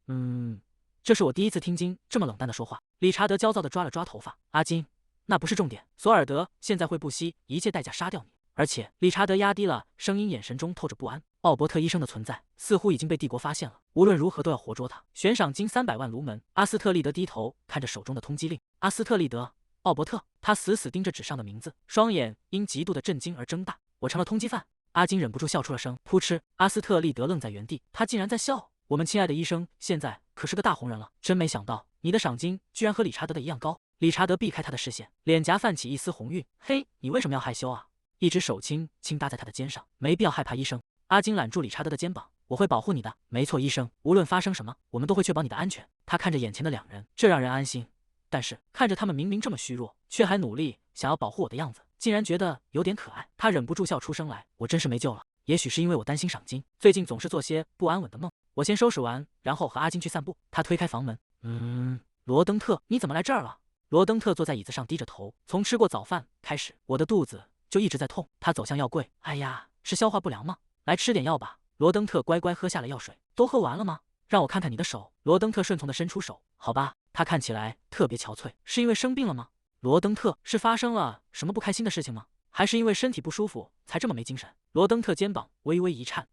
這是我第一次聽金這麼冷淡的說話。理查德焦躁地抓了抓頭髮。阿金，那不是重點。索爾德現在會不惜一切代價殺掉你，而且理查德壓低了聲音，眼神中透着不安。奧伯特醫生的存在似乎已經被帝國發現了，無論如何都要活捉他。悬賞金300萬盧門。阿斯特利德低頭看着手中的通缉令。阿斯特利德，奧伯特，他死死盯着紙上的名字，雙眼因极度的震驚而睜大。我成了通缉犯。阿金忍不住笑出了聲。噗嗤！阿斯特利德愣在原地，他竟然在笑。我們親愛的醫生现在可是個大紅人了，真沒想到你的賞金居然和理查德的一樣高。理查德避開他的視線，臉頰泛起一絲紅暈。嘿，你為什麼要害羞啊？一只手輕輕搭在他的肩上。沒必要害怕，醫生。阿金攬住理查德的肩膀，我會保護你的。沒錯，醫生，無論發生什麼，我們都會確保你的安全。他看着眼前的兩人，這讓人安心。但是看着他們明明這麼虛弱，卻還努力想要保護我的樣子，竟然覺得有點可愛。他忍不住笑出聲來，我真是沒救了。也許是因為我擔心賞金，最近總是做些不安穩的夢。我先收拾完，然後和阿金去散步。他推開房門。羅登特，你怎麼來這兒了？羅登特坐在椅子上低着頭，從吃過早飯開始，我的肚子就一直在痛。他走向藥櫃，哎呀，是消化不良嗎？來吃點藥吧。羅登特乖乖喝下了藥水。都喝完了嗎？讓我看看你的手。羅登特順從地伸出手。好吧。他看起來特別憔悴，是因為生病了嗎？羅登特，是發生了什麼不開心的事情嗎？還是因為身體不舒服才這麼沒精神？羅登特肩膀微微一顫。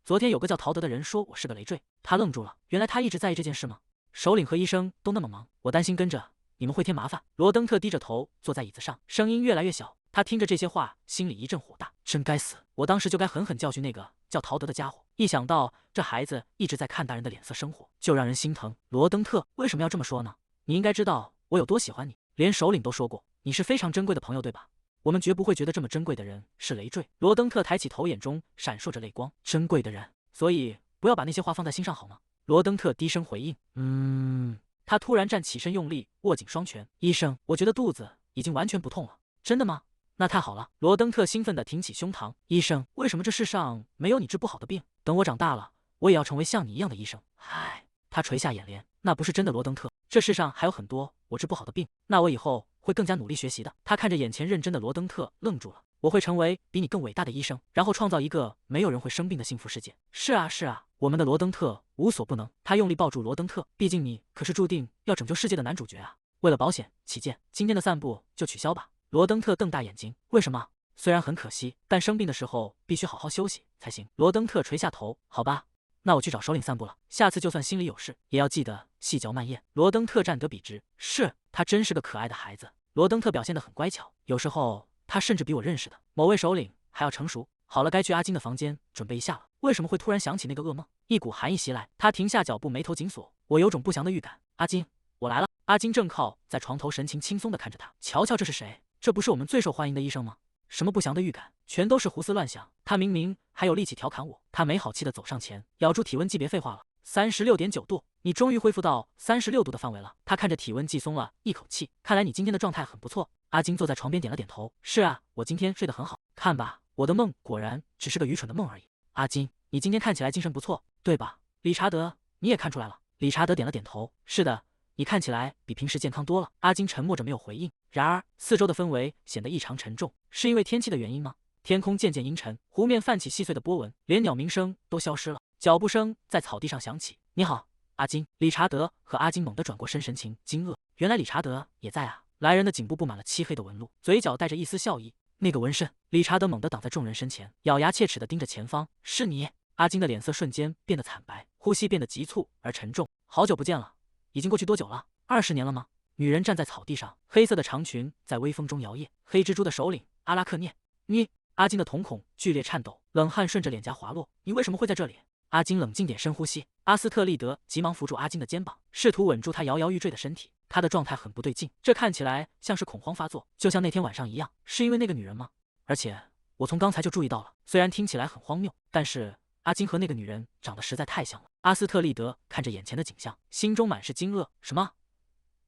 昨天有個叫陶德的人說我是個累赘。他愣住了，原來他一直在意這件事嗎？首領和醫生都那麼忙，我擔心跟着你們會添麻煩。羅登特低着頭坐在椅子上，聲音越來越小。他聽着這些話，心裡一陣火大。真該死！我當時就該狠狠教訓那個叫陶德的家伙。一想到這孩子一直在看大人的臉色生活，就讓人心疼。羅登特，為什麼要這麼說呢？你應該知道我有多喜歡你，連首領都說過你是非常珍貴的朋友，對吧？我們絕不會覺得這麼珍貴的人是累赘。羅登特抬起頭，眼中閃爍着淚光。珍貴的人，所以不要把那些話放在心上好嗎？羅登特低聲回應。他突然站起身，用力握緊雙拳。醫生，我覺得肚子已經完全不痛了。真的嗎？那太好了。羅登特興奮地挺起胸膛。醫生，為什麼這世上沒有你治不好的病？等我長大了，我也要成為像你一樣的醫生。唉，他垂下眼簾。那不是真的，羅登特。這世上還有很多我治不好的病，那我以後會更加努力學習的。他看着眼前認真的羅登特，愣住了。我會成為比你更偉大的醫生，然後創造一個沒有人會生病的幸福世界。是啊，是啊，我們的羅登特無所不能。他用力抱住羅登特，畢竟你可是注定要拯救世界的男主角啊。為了保險起見，今天的散步就取消吧。羅登特瞪大眼睛，為什麼？雖然很可惜，但生病的時候必須好好休息才行。羅登特垂下頭，好吧，那我去找首領散步了。下次就算心裡有事，也要記得細嚼慢嚥。羅登特站得筆直，是，他真是個可愛的孩子。羅登特表現得很乖巧，有時候他甚至比我認識的某位首領還要成熟。好了，該去阿金的房間準備一下了。為什麼會突然想起那個噩夢？一股寒意襲來，他停下腳步，眉頭緊鎖。我有種不祥的預感。阿金，我來了。阿金正靠在床頭，神情輕鬆地看着他。瞧瞧，這是誰？這不是我們最受歡迎的醫生嗎？什麼不祥的預感？全都是胡思亂想。他明明還有力氣調侃我。他沒好氣地走上前，咬住體溫計，別廢話了。36.9度，你終於恢復到36度的範圍了。他看着體溫計鬆了一口氣，看來你今天的狀態很不錯。阿金坐在床邊點了點頭，是啊，我今天睡得很好。看吧，我的夢果然只是個愚蠢的夢而已。阿金，你今天看起來精神不錯，對吧？理查德，你也看出來了。理查德點了點頭，是的，你看起來比平時健康多了。阿金沉默着没有回应。然而四周的氛圍顯得異常沉重，是因為天氣的原因嗎？天空漸漸陰沉，湖面泛起細碎的波紋，連鳥鳴聲都消失了。腳步聲在草地上響起。你好，阿金。理查德和阿金猛地轉過身，神情驚愕。原來理查德也在啊！來人的頸部布滿了漆黑的紋路，嘴角帶着一絲笑意。那個紋身！理查德猛地擋在眾人身前，咬牙切齒地盯着前方。是你！阿金的臉色瞬間變得慘白，呼吸变得急促而沉重。好久不見了，已經過去多久了？20年了嗎？女人站在草地上，黑色的長裙在微風中搖曳。黑蜘蛛的首領阿拉克涅，你！阿金的瞳孔剧烈顫抖，冷汗順着臉頰滑落。你為什麼會在這裡？阿金冷靜點，深呼吸。阿斯特利德急忙扶住阿金的肩膀，試圖穩住他搖搖欲墜的身體。他的狀態很不對勁，這看起來像是恐慌發作，就像那天晚上一樣。是因為那個女人嗎？而且我從剛才就注意到了，雖然聽起來很荒謬，但是阿金和那個女人長得實在太像了。阿斯特利德看着眼前的景象，心中滿是驚愕。什麼？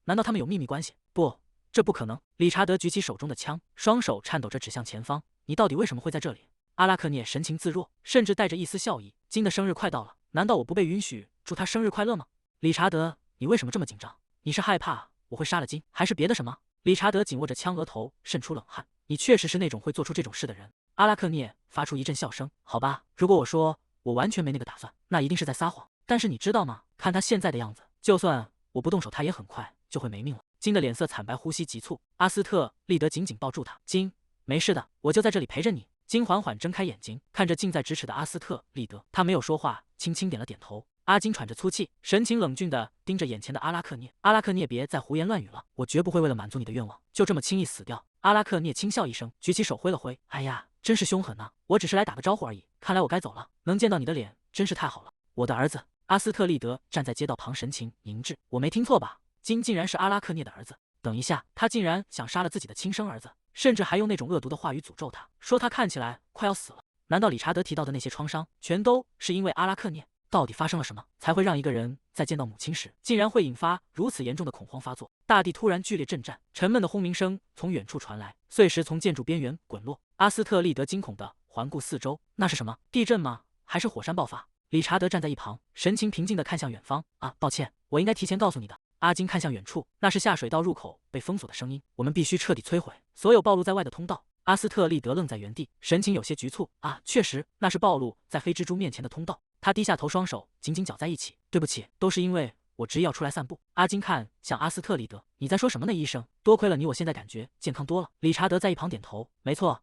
難道他們有秘密關係？不，這不可能。理查德舉起手中的槍，雙手顫抖着指向前方。你到底為什麼會在這裡？阿拉克涅神情自若，甚至帶着一絲笑意。金的生日快到了，難道我不被允許祝他生日快樂嗎？理查德，你為什麼這麼緊張？你是害怕我會殺了金，還是別的什麼？理查德緊握着槍，額頭滲出冷汗。你確實是那種會做出這種事的人。阿拉克涅發出一陣笑聲。好吧，如果我說我完全沒那個打算，那一定是在撒謊。但是你知道嗎？看他現在的樣子，就算我不動手，他也很快就會沒命了。金的臉色慘白，呼吸急促。阿斯特利德緊緊抱住他。金，沒事的，我就在這裡陪着你。金緩緩睜開眼睛，看着近在咫尺的阿斯特利德，他沒有說話，輕輕點了點頭。阿金喘着粗氣，神情冷峻地盯着眼前的阿拉克涅。阿拉克涅，別再胡言亂語了，我絕不會為了滿足你的願望，就這麼輕易死掉。阿拉克涅輕笑一聲，舉起手揮了揮。哎呀，真是兇狠吶！我只是來打個招呼而已，看來我該走了。能見到你的臉，真是太好了。我的兒子。阿斯特利德站在街道旁，神情凝滯。我沒聽錯吧？金竟然是阿拉克涅的兒子。等一下，他竟然想殺了自己的親生兒子，甚至還用那種惡毒的話語詛咒他，說他看起來快要死了。難道理查德提到的那些創傷，全都是因為阿拉克涅？到底發生了什麼，才會讓一個人在見到母親時，竟然會引發如此嚴重的恐慌發作？大地突然劇烈震顫，沉悶的轟鳴聲從遠處傳來，碎石從建築邊緣滾落。阿斯特利德驚恐地環顧四周，那是什麼？地震嗎？還是火山爆發？理查德站在一旁，神情平靜地看向遠方。啊，抱歉，我應該提前告訴你的。阿金看向遠處，那是下水道入口被封鎖的聲音。我們必須徹底摧毀所有暴露在外的通道。阿斯特利德愣在原地，神情有些局促。啊，確實，那是暴露在黑蜘蛛面前的通道。他低下頭，雙手緊緊絞在一起。對不起，都是因為我執意要出來散步。阿金看向阿斯特利德，你在說什麼呢，醫生？多虧了你，我現在感覺健康多了。理查德在一旁點頭，沒錯，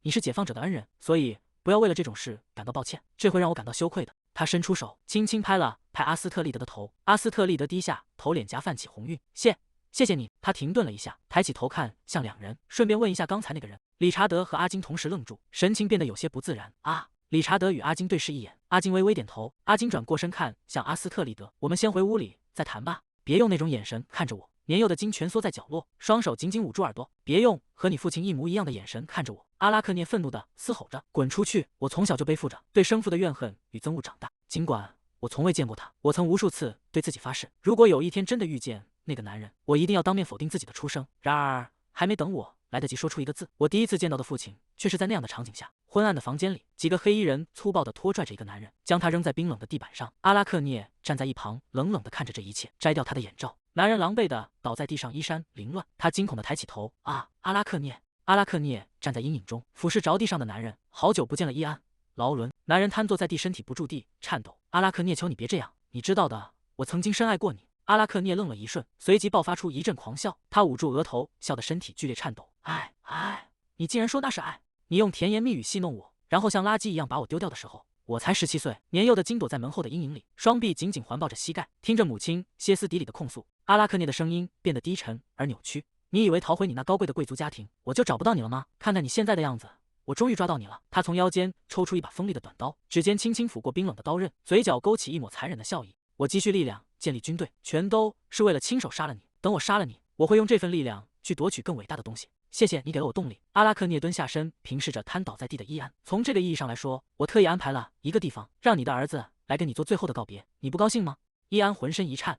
你是解放者的恩人，所以不要為了這種事感到抱歉，這會讓我感到羞愧的。他伸出手，輕輕拍了拍阿斯特利德的頭。阿斯特利德低下頭，臉頰泛起紅暈。謝謝你。他停頓了一下，抬起頭看向兩人，順便問一下剛才那個人。理查德和阿金同時愣住，神情變得有些不自然。啊！理查德與阿金對視一眼，阿金微微點頭。阿金轉過身看向阿斯特利德，我們先回屋裡再談吧，別用那種眼神看着我。年幼的金蜷縮在角落，雙手緊緊捂住耳朵，別用和你父親一模一樣的眼神看着我。阿拉克涅憤怒地嘶吼着，滾出去！我從小就背負着對生父的怨恨與憎惡長大，儘管我從未見過他，我曾無數次對自己發誓，如果有一天真的遇見那個男人，我一定要當面否定自己的出生。然而還沒等我來得及說出一個字，我第一次見到的父親卻是在那樣的場景下。昏暗的房間裡，幾個黑衣人粗暴地拖拽着一個男人，將他扔在冰冷的地板上。阿拉克涅站在一旁，冷冷地看着这一切，摘掉他的眼罩。男人狼狽地倒在地上，衣衫凌亂。他驚恐地抬起頭，啊，阿拉克涅！阿拉克涅站在陰影中，俯視着地上的男人。好久不見了，伊安·勞倫。男人癱坐在地，身體不住地顫抖。阿拉克涅，求你別這樣，你知道的，我曾經深愛過你。阿拉克涅愣了一瞬，隨即爆發出一陣狂笑。他捂住額頭，笑得身體劇烈顫抖。愛，你竟然說那是愛？你用甜言蜜語戲弄我，然後像垃圾一樣把我丟掉的時候，我才17歲。年幼的金躲在門後的陰影裡，雙臂緊緊環抱着膝蓋，聽着母親歇斯底里的控訴。阿拉克涅的聲音變得低沉而扭曲。你以為逃回你那高貴的貴族家庭，我就找不到你了嗎？看看你現在的樣子，我終於抓到你了。他從腰間抽出一把鋒利的短刀，指尖輕輕撫過冰冷的刀刃，嘴角勾起一抹殘忍的笑意。我积蓄力量，建立軍隊，全都是為了親手殺了你。等我殺了你，我會用這份力量去奪取更偉大的東西。謝謝你給了我動力。阿拉克涅蹲下身，平視着癱倒在地的伊安。從這個意義上來說，我特意安排了一個地方，讓你的兒子來跟你做最後的告別。你不高興嗎？伊安渾身一顫。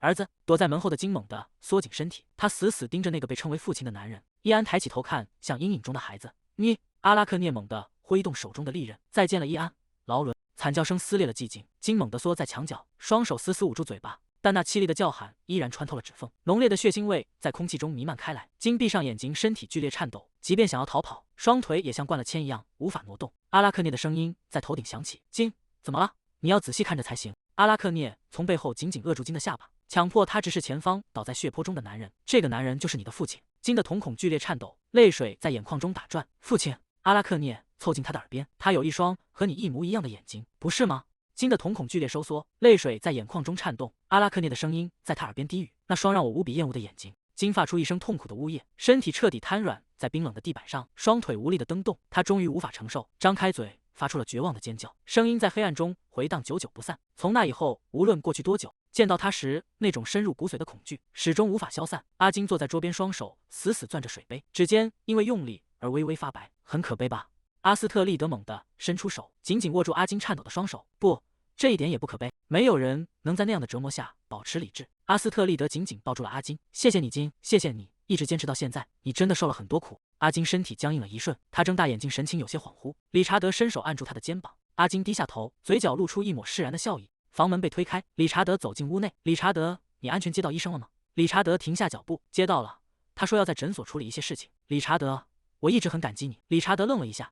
兒子躲在門後的金猛地縮緊身體，他死死盯着那個被稱為父親的男人。伊安抬起頭看向陰影中的孩子。你！阿拉克涅猛地揮動手中的利刃。再見了，伊安·勞倫。慘叫聲撕裂了寂靜，金猛地縮在牆角，雙手死死捂住嘴巴。但那淒厲的叫喊依然穿透了指縫，濃烈的血腥味在空氣中彌漫開來。金閉上眼睛，身體劇烈顫抖，即便想要逃跑，雙腿也像灌了鉛一樣無法挪動。阿拉克涅的聲音在頭頂響起：“金，怎麼了？你要仔細看着才行。”阿拉克涅從背後緊緊扼住金的下巴，強迫他直視前方倒在血泊中的男人。这個男人就是你的父親。金的瞳孔劇烈顫抖，淚水在眼眶中打轉。父親。阿拉克涅湊近他的耳邊，他有一雙和你一模一樣的眼睛，不是嗎？金的瞳孔劇烈收縮，淚水在眼眶中顫動。阿拉克涅的聲音在他耳邊低語：“那雙讓我無比厭惡的眼睛。”金發出一聲痛苦的嗚咽，身體徹底癱軟在冰冷的地板上，雙腿無力的蹬動。他終於無法承受，張開嘴，發出了絕望的尖叫，聲音在黑暗中回盪，久久不散。從那以後，無論過去多久，見到他時，那種深入骨髓的恐懼始終無法消散。阿金坐在桌邊，雙手死死攥着水杯，指尖因為用力而微微發白。很可悲吧？阿斯特利德猛地伸出手，緊緊握住阿金顫抖的雙手。不，這一點也不可悲。沒有人能在那樣的折磨下保持理智。阿斯特利德緊緊抱住了阿金。謝謝你，金，謝謝你一直堅持到現在，你真的受了很多苦。阿金身體僵硬了一瞬，他睜大眼睛，神情有些恍惚。理查德伸手按住他的肩膀，阿金低下頭，嘴角露出一抹釋然的笑意。房門被推開，理查德走進屋內。理查德，你安全接到醫生了嗎？理查德停下腳步，接到了。他說要在診所處理一些事情。理查德，我一直很感激你。理查德愣了一下，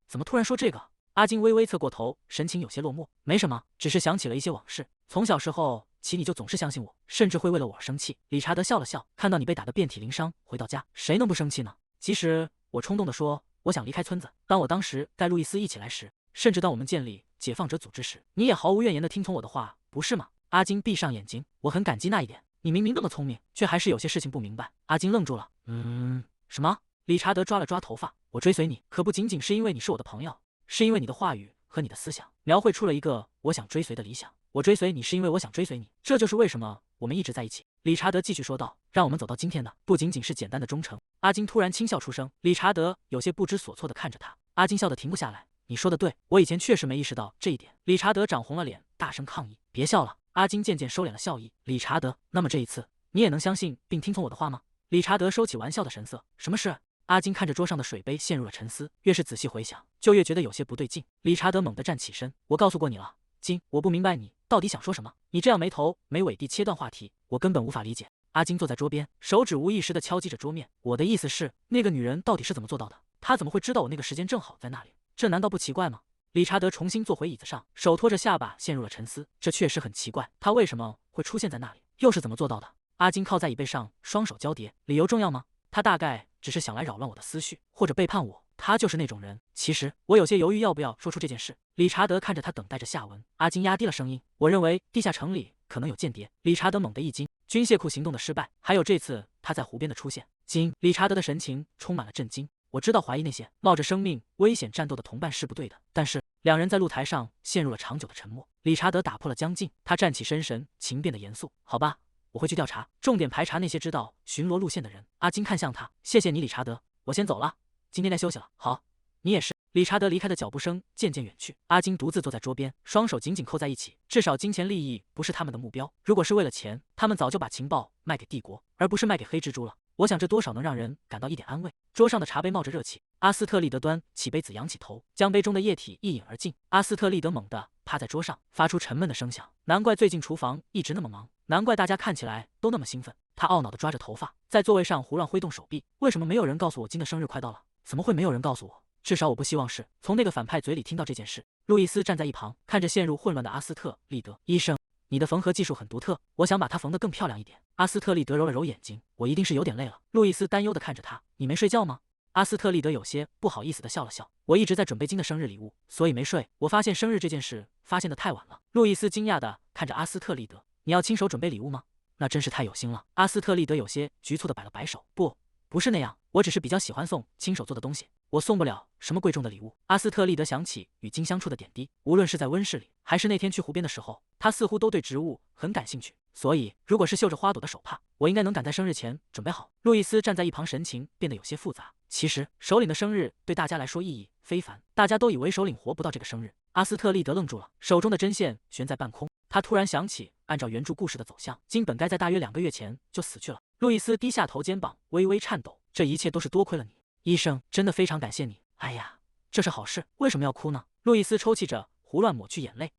怎麼突然說這個？阿金微微側過頭，神情有些落寞。沒什麼，只是想起了一些往事。從小時候起，你就總是相信我，甚至會為了我而生氣。理查德笑了笑，看到你被打得遍體鱗傷，回到家，誰能不生氣呢？其實我衝動地說，我想離開村子。當時帶路易斯一起來時，甚至當我們建立解放者組織時，你也毫無怨言地聽從我的話，不是嗎？阿金閉上眼睛，我很感激那一點。你明明那麼聰明，卻還是有些事情不明白。阿金愣住了。什麼？理查德抓了抓頭髮。我追隨你，可不僅僅是因為你是我的朋友，是因為你的話語和你的思想描繪出了一個我想追隨的理想。我追隨你是因為我想追隨你，這就是為什麼我們一直在一起。理查德繼續說道，讓我們走到今天的不僅僅是簡單的忠誠。阿金突然輕笑出聲。理查德有些不知所措地看着他。阿金笑得停不下來。你說的對，我以前確實沒意識到這一點。理查德漲紅了臉，大聲抗議。別笑了。阿金漸漸收斂了笑意。理查德，那麼這一次你也能相信並聽從我的話嗎？理查德收起玩笑的神色。什麼事？阿金看着桌上的水杯，陷入了沉思。越是仔細回想，就越覺得有些不對勁。理查德猛地站起身。我告訴過你了，金，我不明白你到底想說什麼。你這樣沒頭沒尾地切斷話題，我根本無法理解。阿金坐在桌邊，手指無意識地敲擊着桌面。我的意思是，那個女人到底是怎麼做到的？她怎麼會知道我那個時間正好在那裡？這難道不奇怪嗎？理查德重新坐回椅子上，手托着下巴，陷入了沉思。這確實很奇怪，她為什麼會出現在那裡？又是怎麼做到的？阿金靠在椅背上，雙手交疊。理由重要嗎？他大概只是想來擾亂我的思緒，或者背叛我。他就是那種人。其實我有些猶豫要不要說出這件事。理查德看着他，等待着下文。阿金壓低了聲音，我認為地下城裡可能有間諜。理查德猛地一驚，軍械庫行動的失敗，還有這次他在湖邊的出現。金，理查德的神情充滿了震驚。我知道懷疑那些冒着生命危險戰鬥的同伴是不對的，但是兩人在露台上陷入了長久的沉默。理查德打破了僵靜，他站起身，神情變得嚴肅。好吧，我會去調查，重點排查那些知道巡邏路線的人。阿金看向他，謝謝你，理查德，我先走了，今天該休息了。好，你也是。理查德離開的腳步聲漸漸遠去。阿金獨自坐在桌邊，雙手緊緊扣在一起。至少金錢利益不是他們的目標，如果是為了錢，他們早就把情報賣給帝國，而不是賣給黑蜘蛛了。我想這多少能讓人感到一點安慰。桌上的茶杯冒着熱氣，阿斯特利德端起杯子，仰起頭，將杯中的液體一飲而盡。阿斯特利德猛地趴在桌上，發出沉悶的声響。難怪最近廚房一直那麼忙，難怪大家看起來都那麼興奮。他懊惱地抓着頭髮，在座位上胡亂揮動手臂。為什麼沒有人告訴我金的生日快到了？怎麼會沒有人告訴我？至少我不希望是從那個反派嘴裡聽到這件事。路易斯站在一旁，看着陷入混亂的阿斯特利德。醫生，你的縫合技術很獨特，我想把它縫得更漂亮一點。阿斯特利德揉了揉眼睛，我一定是有點累了。路易斯擔憂地看着他，你沒睡覺嗎？阿斯特利德有些不好意思地笑了笑，我一直在準備金的生日禮物，所以沒睡。我發現生日這件事發現得太晚了。路易斯驚訝地看着阿斯特利德，你要親手準備禮物嗎？那真是太有心了。阿斯特利德有些局促地擺了擺手，不是那樣，我只是比較喜歡送親手做的東西，我送不了什麼貴重的禮物。阿斯特利德想起與金相處的點滴，無論是在溫室裡，還是那天去湖邊的時候，他似乎都對植物很感興趣。所以，如果是繡着花朵的手帕，我應該能趕在生日前準備好。路易斯站在一旁，神情變得有些複雜。其實，首領的生日對大家來說意義非凡，大家都以為首領活不到這個生日。阿斯特利德愣住了，手中的針線懸在半空。他突然想起，按照原著故事的走向，金本該在大約2個月前就死去了。路易斯低下頭，肩膀微微顫抖。這一切都是多虧了你，醫生，真的非常感謝你。哎呀，這是好事，為什麼要哭呢？路易斯抽泣着，胡亂抹去眼淚。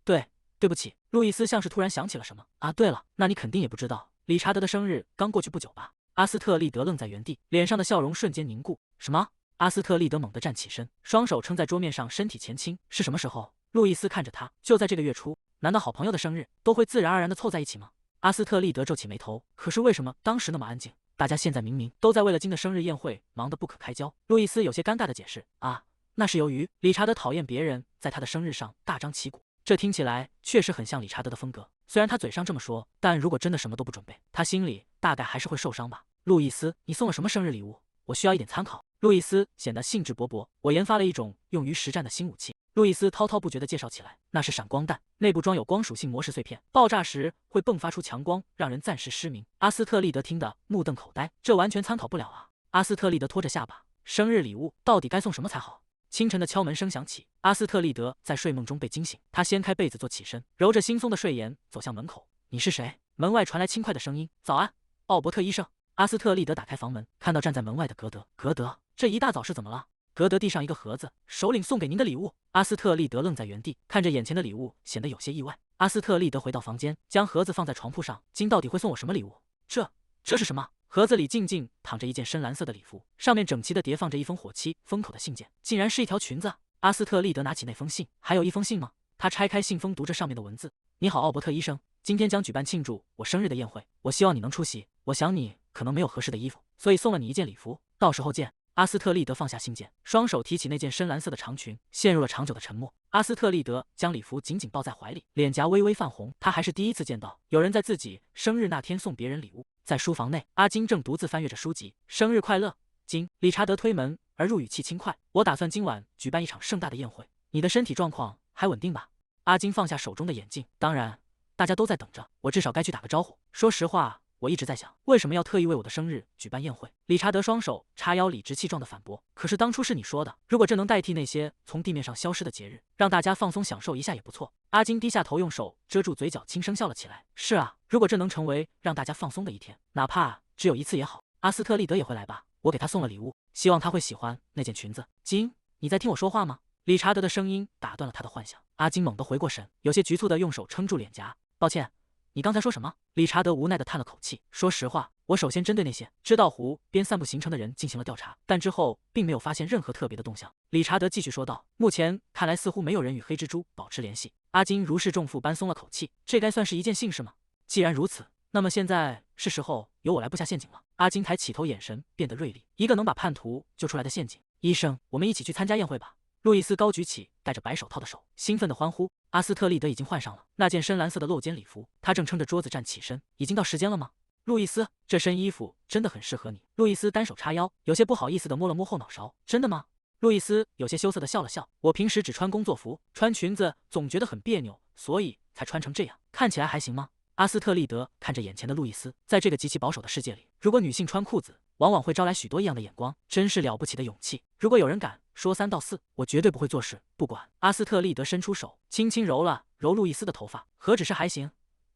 對不起。路易斯像是突然想起了什麼。啊，对了，那你肯定也不知道，理查德的生日刚过去不久吧？阿斯特利德愣在原地，脸上的笑容瞬间凝固。什么？阿斯特利德猛地站起身，双手撑在桌面上，身體前傾。是什麼時候？路易斯看着他，就在這個月初。難道好朋友的生日都會自然而然地湊在一起嗎？阿斯特利德皺起眉頭，可是為什麼當時那麼安靜？大家現在明明都在為了金的生日宴會忙得不可開交。路易斯有些尷尬地解釋：啊，那是由於理查德討厭別人在他的生日上大張旗鼓。這聽起來確實很像理查德的風格，雖然他嘴上這麼說，但如果真的什麼都不準備，他心裡大概還是會受傷吧。路易斯，你送了什麼生日禮物？我需要一點參考。路易斯顯得興致勃勃，我研發了一種用於實戰的新武器。路易斯滔滔不絕地介紹起來，那是閃光彈，內部裝有光屬性魔石碎片，爆炸時會迸發出強光，讓人暫時失明。阿斯特利德聽得目瞪口呆，這完全參考不了啊！阿斯特利德拖着下巴，生日禮物到底該送什麼才好？清晨的敲門聲響起，阿斯特利德在睡夢中被驚醒，他掀開被子坐起身，揉着惺忪的睡顏走向門口。你是誰？門外傳來輕快的聲音。早安，奧伯特醫生。阿斯特利德打開房門，看到站在門外的格德。格德，這一大早是怎麼了？格德遞上一個盒子，首領送給您的禮物。阿斯特利德愣在原地，看着眼前的禮物，顯得有些意外。阿斯特利德回到房間，將盒子放在床鋪上。金到底會送我什麼禮物？這是什麼？盒子裡靜靜躺着一件深藍色的禮服，上面整齊地疊放着一封火漆封口的信件，竟然是一條裙子。阿斯特利德拿起那封信，還有一封信嗎？他拆開信封，讀着上面的文字：你好，奧伯特醫生，今天將舉辦慶祝我生日的宴會，我希望你能出席。我想你可能沒有合適的衣服，所以送了你一件禮服，到時候見。阿斯特利德放下信件，雙手提起那件深藍色的長裙，陷入了長久的沉默。阿斯特利德將禮服緊緊抱在懷裡，臉頰微微泛紅。他還是第一次見到有人在自己生日那天送別人禮物。在書房內，阿金正獨自翻閱着書籍。生日快樂，金。理查德推門而入，語氣輕快。我打算今晚舉辦一場盛大的宴會，你的身體狀況還穩定吧？阿金放下手中的眼鏡，當然，大家都在等着，我至少該去打個招呼。說實話，我一直在想，為什麼要特意為我的生日舉辦宴會？理查德雙手叉腰，理直氣壯地反駁。可是當初是你說的，如果這能代替那些從地面上消失的節日，讓大家放鬆享受一下也不錯。阿金低下頭，用手遮住嘴角，輕聲笑了起來。是啊，如果這能成為讓大家放鬆的一天，哪怕只有一次也好。阿斯特利德也會來吧？我給他送了禮物，希望他會喜歡那件裙子。金，你在聽我說話嗎？理查德的聲音打斷了他的幻想。阿金猛地回過神，有些局促地用手撐住臉頰。抱歉，你剛才說什麼？理查德無奈地嘆了口氣。說實話，我首先針對那些知道湖邊散步行程的人進行了調查，但之後並沒有發現任何特別的動向。理查德繼續說道。目前看來似乎沒有人與黑蜘蛛保持聯繫。阿金如釋重負般鬆了口氣。這該算是一件幸事嗎？既然如此，那麼現在是時候由我來布下陷阱了。阿金抬起頭，眼神變得銳利。一個能把叛徒救出來的陷阱。醫生，我們一起去參加宴會吧。路易斯高舉起戴着白手套的手，興奮地歡呼。阿斯特利德已經換上了那件深藍色的露肩禮服，他正撐着桌子站起身。已經到時間了嗎？路易斯，這身衣服真的很適合你。路易斯單手叉腰，有些不好意思地摸了摸後腦勺。真的嗎？路易斯有些羞澀地笑了笑。我平時只穿工作服，穿裙子總覺得很別扭，所以才穿成這樣。看起來還行嗎？阿斯特利德看着眼前的路易斯，在這個極其保守的世界裡，如果女性穿褲子，往往會招來許多異樣的眼光，真是了不起的勇氣。如果有人敢說3到4，我絕對不會坐視不管。阿斯特利德伸出手，輕輕揉了揉路易斯的頭髮。何止是還行，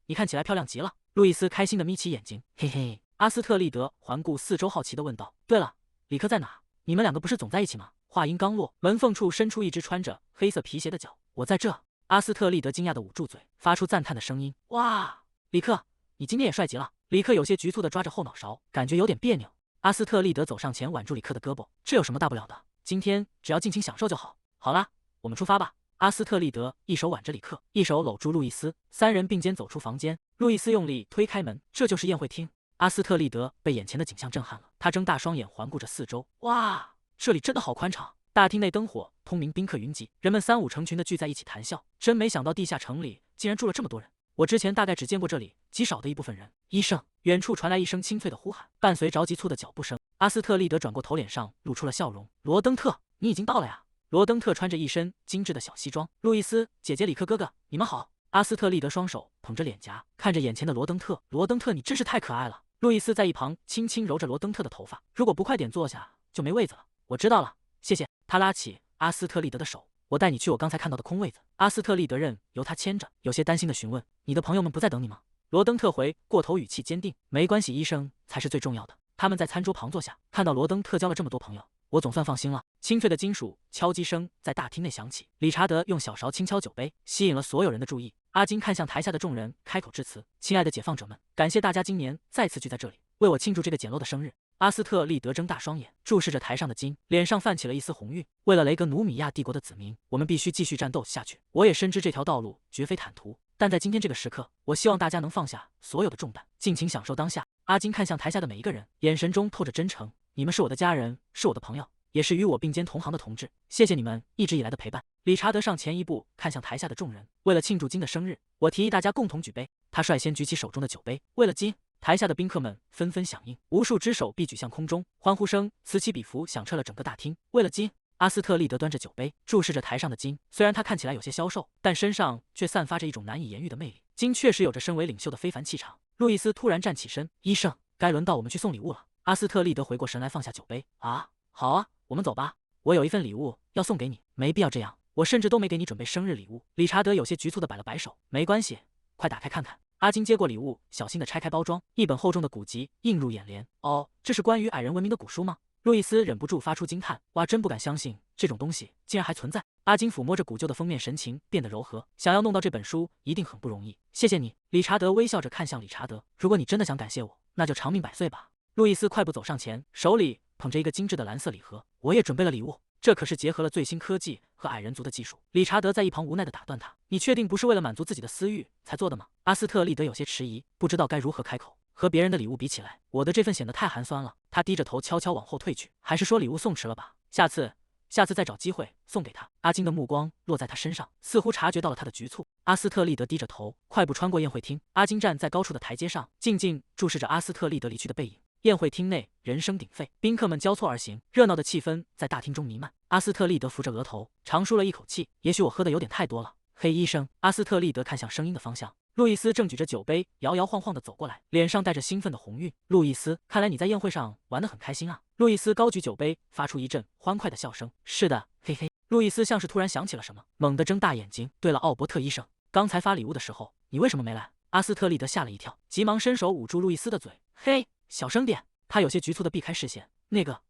你看起來漂亮極了。路易斯開心地眯起眼睛，嘿嘿。阿斯特利德環顧四周，好奇地問道：對了，里克在哪？你們兩個不是總在一起嗎？話音剛落，門縫處伸出一隻穿着黑色皮鞋的腳。我在這。阿斯特利德驚訝地捂住嘴，發出讚嘆的聲音。哇，里克，你今天也帥極了。里克有些局促地抓着後腦勺，感覺有點別扭。阿斯特利德走上前，挽住里克的胳膊。這有什麼大不了的？今天只要盡情享受就好。好啦，我們出發吧。阿斯特利德一手挽着里克，一手摟住路易斯，三人並肩走出房間。路易斯用力推開門，這就是宴會廳。阿斯特利德被眼前的景象震撼了，他睜大雙眼環顧着四周。哇，這裡真的好寬敞！大廳內燈火通明，賓客雲集，人們三五成群地聚在一起談笑。真沒想到地下城裡竟然住了這麼多人。我之前大概只見過這裡極少的一部分人。醫生，遠處傳來一聲清脆的呼喊，伴隨着急促的腳步聲。阿斯特利德轉過頭，臉上露出了笑容。羅登特，你已經到了呀！羅登特穿着一身精緻的小西裝。路易斯姐姐，里克哥哥，你們好。阿斯特利德雙手捧着臉頰，看着眼前的羅登特。羅登特，你真是太可愛了。路易斯在一旁輕輕揉着羅登特的頭髮。如果不快點坐下，就沒位子了。我知道了，謝謝。他拉起阿斯特利德的手，我帶你去我剛才看到的空位子。阿斯特利德任由他牽着，有些擔心地詢問：你的朋友們不在等你嗎？羅登特回過頭，語氣堅定：沒關係，醫生才是最重要的。他們在餐桌旁坐下，看到羅登特交了這麼多朋友，我總算放心了。清脆的金屬敲擊聲在大廳內響起，理查德用小勺輕敲酒杯，吸引了所有人的注意。阿金看向台下的众人，開口致辭：“親愛的解放者們，感謝大家今年再次聚在這裡，為我慶祝這個簡陋的生日。”阿斯特利德睜大雙眼，注視着台上的金，臉上泛起了一絲紅暈。為了雷格努米亞帝國的子民，我們必須繼續戰鬥下去。我也深知這條道路絕非坦途，但在今天這個時刻，我希望大家能放下所有的重擔，盡情享受當下。阿金看向台下的每一個人，眼神中透着真誠：“你們是我的家人，是我的朋友，也是與我並肩同行的同志。謝謝你們一直以來的陪伴。”理查德上前一步，看向台下的眾人：“為了慶祝金的生日，我提議大家共同舉杯。”他率先舉起手中的酒杯，為了金。台下的賓客們紛紛響應，無數只手臂舉向空中，歡呼聲此起彼伏，響徹了整個大廳。為了金，阿斯特利德端着酒杯，注視着台上的金。雖然他看起來有些消瘦，但身上卻散發着一種難以言喻的魅力。金確實有着身為領袖的非凡氣場。路易斯突然站起身：“醫生，該輪到我們去送禮物了。”阿斯特利德回過神來，放下酒杯：“啊，好啊，我們走吧。我有一份禮物要送給你。”“沒必要這樣，我甚至都沒給你準備生日禮物。”理查德有些局促地擺了擺手：“沒關係，快打開看看。”阿金接過禮物，小心地拆開包裝，一本厚重的古籍映入眼簾。哦，這是關於矮人文明的古書嗎？路易斯忍不住發出驚嘆。哇，真不敢相信這種東西竟然還存在。阿金撫摸着古舊的封面，神情變得柔和。想要弄到這本書一定很不容易。謝謝你，理查德微笑着看向理查德。如果你真的想感謝我，那就長命百歲吧。路易斯快步走上前，手裡捧着一個精致的藍色禮盒。我也準備了禮物。這可是結合了最新科技和矮人族的技術。理查德在一旁無奈地打斷他：“你確定不是為了滿足自己的私慾才做的嗎？”阿斯特利德有些遲疑，不知道該如何開口。和別人的禮物比起來，我的這份顯得太寒酸了。他低着頭悄悄往後退去。還是說禮物送遲了吧？下次再找機會送給他。阿金的目光落在他身上，似乎察覺到了他的局促。阿斯特利德低着頭，快步穿過宴會廳。阿金站在高處的台階上，靜靜注視着阿斯特利德離去的背影。宴會廳內人聲鼎沸，賓客們交錯而行，熱鬧的氣氛在大廳中彌漫。阿斯特利德扶着額頭，長舒了一口氣。也許我喝的有點太多了。黑醫生，阿斯特利德看向聲音的方向。路易斯正舉着酒杯，搖搖晃晃地走過來，臉上帶着興奮的紅暈。路易斯，看來你在宴會上玩得很開心啊。路易斯高舉酒杯，發出一陣歡快的笑聲。是的，嘿嘿。路易斯像是突然想起了什麼，猛地睜大眼睛。對了，奧伯特醫生，剛才發禮物的時候，你為什麼沒來？阿斯特利德嚇了一跳，急忙伸手捂住路易斯的嘴。嘿，小聲點。他有些局促地避開視線。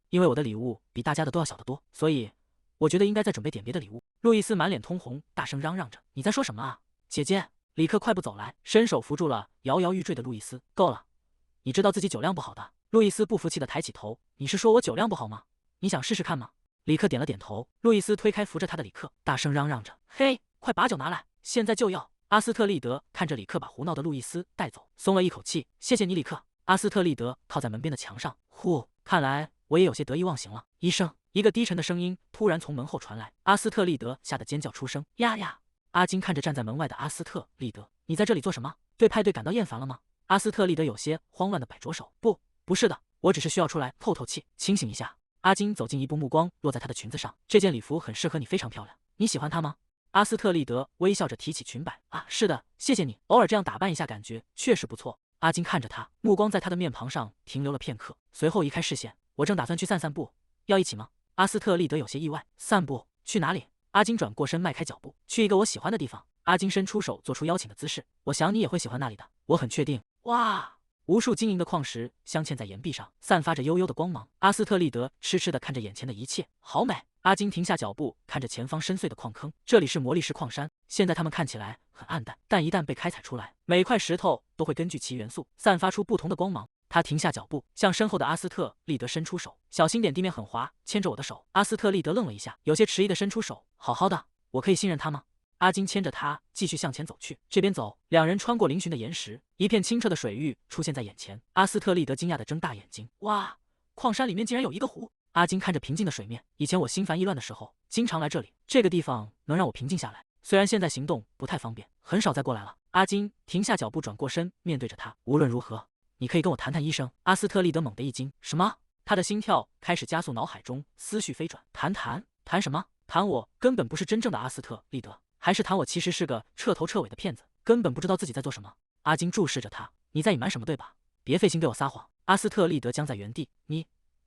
因為我的禮物比大家的都要小得多，所以我覺得應該再準備點別的禮物。路易斯滿臉通紅，大聲嚷嚷着：“你在說什麼啊，姐姐！”李克快步走來，伸手扶住了搖搖欲墜的路易斯。夠了，你知道自己酒量不好的。路易斯不服氣地抬起頭：“你是說我酒量不好嗎？你想試試看嗎？”李克點了點頭。路易斯推開扶着他的李克，大聲嚷嚷着：“嘿，快把酒拿來，現在就要！”阿斯特利德看着李克把胡鬧的路易斯帶走，鬆了一口氣：“謝謝你，李克。”阿斯特利德靠在門邊的牆上，呼，看來我也有些得意忘形了。醫生，一個低沉的聲音突然從門後傳來，阿斯特利德嚇得尖叫出聲。呀呀！阿金看着站在門外的阿斯特利德，你在這裡做什麼？对派对感到厭煩了嗎？阿斯特利德有些慌亂地擺着手，不是的，我只是需要出來透透氣，清醒一下。阿金走近一步，目光落在她的裙子上，這件禮服很適合你，非常漂亮，你喜歡它嗎？阿斯特利德微笑着提起裙擺，啊，是的，謝謝你，偶爾這樣打扮一下，感覺確實不錯。阿金看着他，目光在他的面龐上停留了片刻，隨後移開視線。我正打算去散散步，要一起嗎？阿斯特利德有些意外。散步？去哪裡？阿金轉過身，邁開腳步，去一個我喜歡的地方。阿金伸出手，做出邀請的姿勢。我想你也會喜歡那裡的，我很確定。哇！無數晶瑩的礦石鑲嵌在岩壁上，散發着幽幽的光芒。阿斯特利德痴痴地看着眼前的一切，好美。阿金停下腳步，看着前方深邃的礦坑。這裡是魔力石礦山，現在它們看起來很暗淡，但一旦被開採出來，每塊石頭都會根據其元素散發出不同的光芒。他停下腳步，向身後的阿斯特利德伸出手，小心點，地面很滑，牽着我的手。阿斯特利德愣了一下，有些遲疑地伸出手，好好的，我可以信任他嗎？阿金牽着他繼續向前走去，這邊走。兩人穿過嶙峋的岩石，一片清澈的水域出現在眼前。阿斯特利德驚訝地睜大眼睛，哇，礦山裡面竟然有一個湖。阿金看着平靜的水面，以前我心煩意亂的時候經常來這裡，這個地方能讓我平靜下來，雖然現在行動不太方便，很少再過來了。阿金停下腳步，轉過身面對着他，無論如何你可以跟我談談。醫生。阿斯特利德猛地一驚，什麼？他的心跳開始加速，腦海中思緒飛轉。談什麼？談我根本不是真正的阿斯特利德，還是談我其實是個徹頭徹尾的騙子，根本不知道自己在做什麼？阿金注視着他，你在隱瞞什麼對吧？別費心對我撒謊。阿斯特利德僵在原地，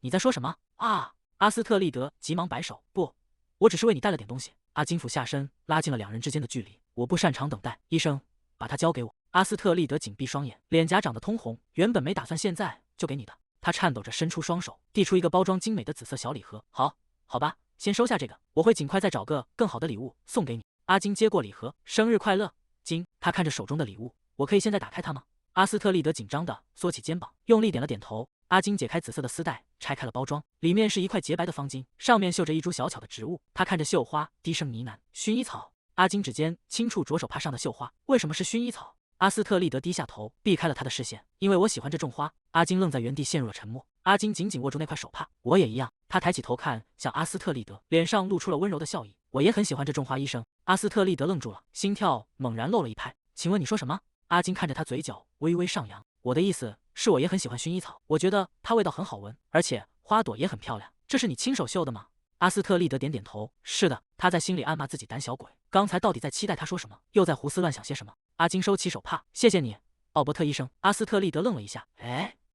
你在說什麼啊？阿斯特利德急忙擺手，不，我只是為你帶了點東西。阿金俯下身，拉近了兩人之間的距離。我不擅長等待，醫生，把它交給我。阿斯特利德緊閉雙眼，臉頰長得通紅，原本沒打算現在就給你的。他顫抖着伸出双手，遞出一個包裝精美的紫色小禮盒。好吧，先收下这個，我會盡快再找個更好的禮物送給你。阿金接過禮盒，生日快樂，金。他看着手中的禮物，我可以現在打開它嗎？阿斯特利德緊張地縮起肩膀，用力點了點頭。阿金解開紫色的絲帶，拆開了包裝，裡面是一塊潔白的方巾，上面繡着一株小巧的植物。他看着繡花，低聲呢喃：“薰衣草。”阿金指尖輕觸着手帕上的繡花，為什麼是薰衣草？阿斯特利德低下頭，避開了他的視線。因為我喜歡這種花。阿金愣在原地，陷入了沉默。阿金緊緊握住那塊手帕，我也一樣。他抬起頭看向阿斯特利德，臉上露出了溫柔的笑意。我也很喜歡這種花，醫生。阿斯特利德愣住了，心跳猛然漏了一拍。請問你說什麼？阿金看着他，嘴角微微上揚。我的意思是，我也很喜歡薰衣草，我覺得它味道很好聞，而且花朵也很漂亮。這是你親手繡的嗎？阿斯特利德點點頭，是的。他在心裡暗罵自己膽小鬼，剛才到底在期待他說什麼，又在胡思亂想些什麼。阿金收起手帕，謝謝你，奧伯特醫生。阿斯特利德愣了一下，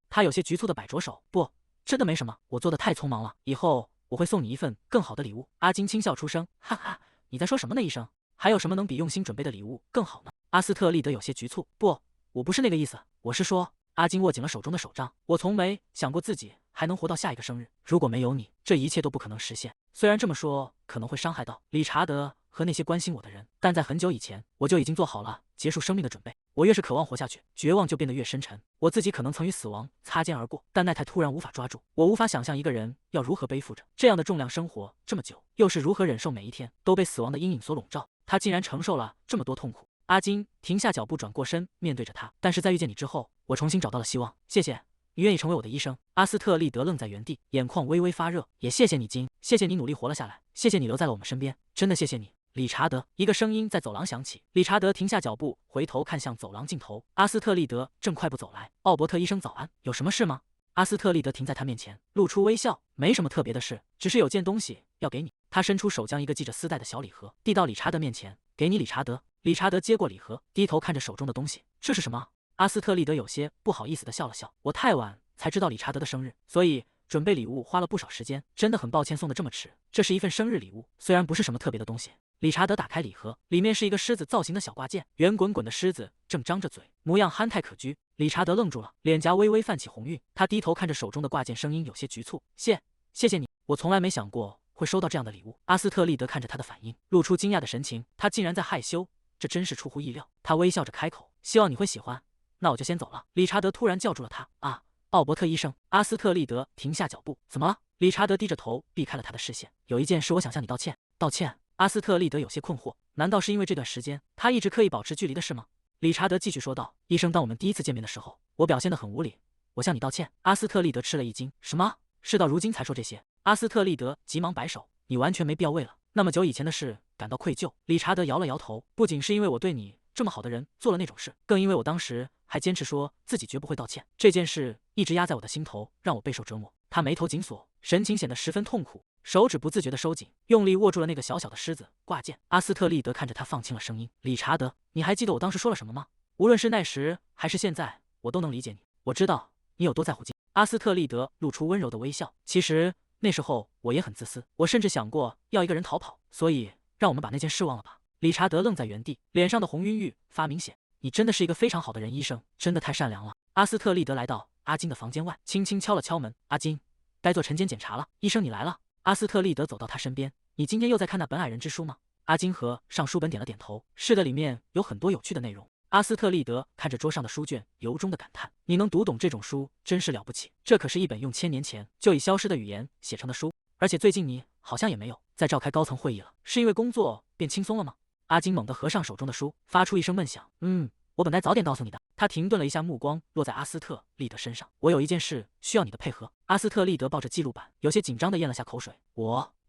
他有些局促地擺着手，不，真的沒什麼，我做的太匆忙了，以後我會送你一份更好的禮物。阿金輕笑出聲，哈哈，你在說什麼呢，醫生？還有什麼能比用心準備的禮物更好呢？阿斯特利德有些局促，不，我不是那個意思，我是說……阿金握緊了手中的手杖，我從沒想過自己還能活到下一個生日，如果沒有你，這一切都不可能實現。雖然這麼說可能會傷害到理查德和那些關心我的人，但在很久以前，我就已經做好了結束生命的準備。我越是渴望活下去，絕望就變得越深沉。我自己可能曾與死亡擦肩而過，但那太突然，無法抓住。我無法想象一個人要如何背負着這樣的重量生活這麼久，又是如何忍受每一天都被死亡的陰影所籠罩。他竟然承受了這麼多痛苦。阿金停下腳步，轉過身面對着他。但是在遇見你之後，我重新找到了希望。謝謝你願意成為我的醫生。阿斯特利德愣在原地，眼眶微微發熱。也謝謝你，金，謝謝你努力活了下來，謝謝你留在了我們身邊，真的謝謝你。理查德，一個聲音在走廊響起。理查德停下腳步，回頭看向走廊盡頭。阿斯特利德正快步走來。奧伯特醫生早安，有什麼事嗎？阿斯特利德停在他面前，露出微笑，沒什麼特別的事，只是有件東西要給你。他伸出手，將一個繫着絲帶的小禮盒遞到理查德面前，給你，理查德。理查德接過禮盒，低頭看着手中的東西，這是什麼？阿斯特利德有些不好意思地笑了笑，我太晚才知道理查德的生日，所以準備禮物花了不少時間，真的很抱歉送得這麼遲。這是一份生日禮物，雖然不是什麼特別的東西。理查德打開禮盒，裡面是一個獅子造型的小掛件，圓滾滾的獅子正張着嘴，模樣憨態可掬。理查德愣住了，臉頰微微泛起紅暈。他低頭看着手中的掛件，聲音有些局促，謝謝你，我從來沒想過會收到這樣的禮物。阿斯特利德看着他的反應，露出驚訝的神情，他竟然在害羞，這真是出乎意料。他微笑着開口，希望你會喜歡，那我就先走了。理查德突然叫住了他，啊，奧伯特醫生。阿斯特利德停下腳步，怎麼了？理查德低着頭避開了他的視線，有一件事我想向你道歉。道歉？阿斯特利德有些困惑，難道是因為這段時間他一直刻意保持距離的事嗎？理查德繼續說道，醫生，當我們第一次見面的時候，我表現得很無禮，我向你道歉。阿斯特利德吃了一驚，什麼？事到如今才說這些？阿斯特利德急忙擺手，你完全沒必要為了那麼久以前的事感到愧疚。理查德搖了搖頭，不僅是因為我對你這麼好的人做了那種事，更因為我當時還堅持說自己絕不會道歉。這件事一直壓在我的心頭，讓我備受折磨。他眉頭緊鎖，神情顯得十分痛苦，手指不自覺地收緊，用力握住了那個小小的獅子掛件。阿斯特利德看着他，放輕了聲音，理查德，你還記得我當時說了什麼嗎？無論是那時還是現在，我都能理解你，我知道你有多在乎金。阿斯特利德露出溫柔的微笑，其實那時候我也很自私，我甚至想過要一個人逃跑，所以讓我們把那件事忘了吧。理查德愣在原地，臉上的紅暈愈發明顯。你真的是一個非常好的人，醫生，真的太善良了。阿斯特利德來到阿金的房間外，輕輕敲了敲門。阿金，該做晨間檢查了，醫生你來了。阿斯特利德走到他身邊，你今天又在看那本矮人之書嗎？阿金合上書本點了點頭，是的，裡面有很多有趣的內容。阿斯特利德看着桌上的書卷，由衷的感嘆，你能讀懂這種書真是了不起，這可是一本用1000年前就已消失的語言寫成的書，而且最近你好像也沒有再召開高層會議了，是因為工作變輕鬆了嗎？阿金猛地合上手中的書，發出一聲悶響，我本該早點告訴你的。他停頓了一下，目光落在阿斯特利德身上，我有一件事需要你的配合。阿斯特利德抱着記錄板，有些緊張地咽了下口水。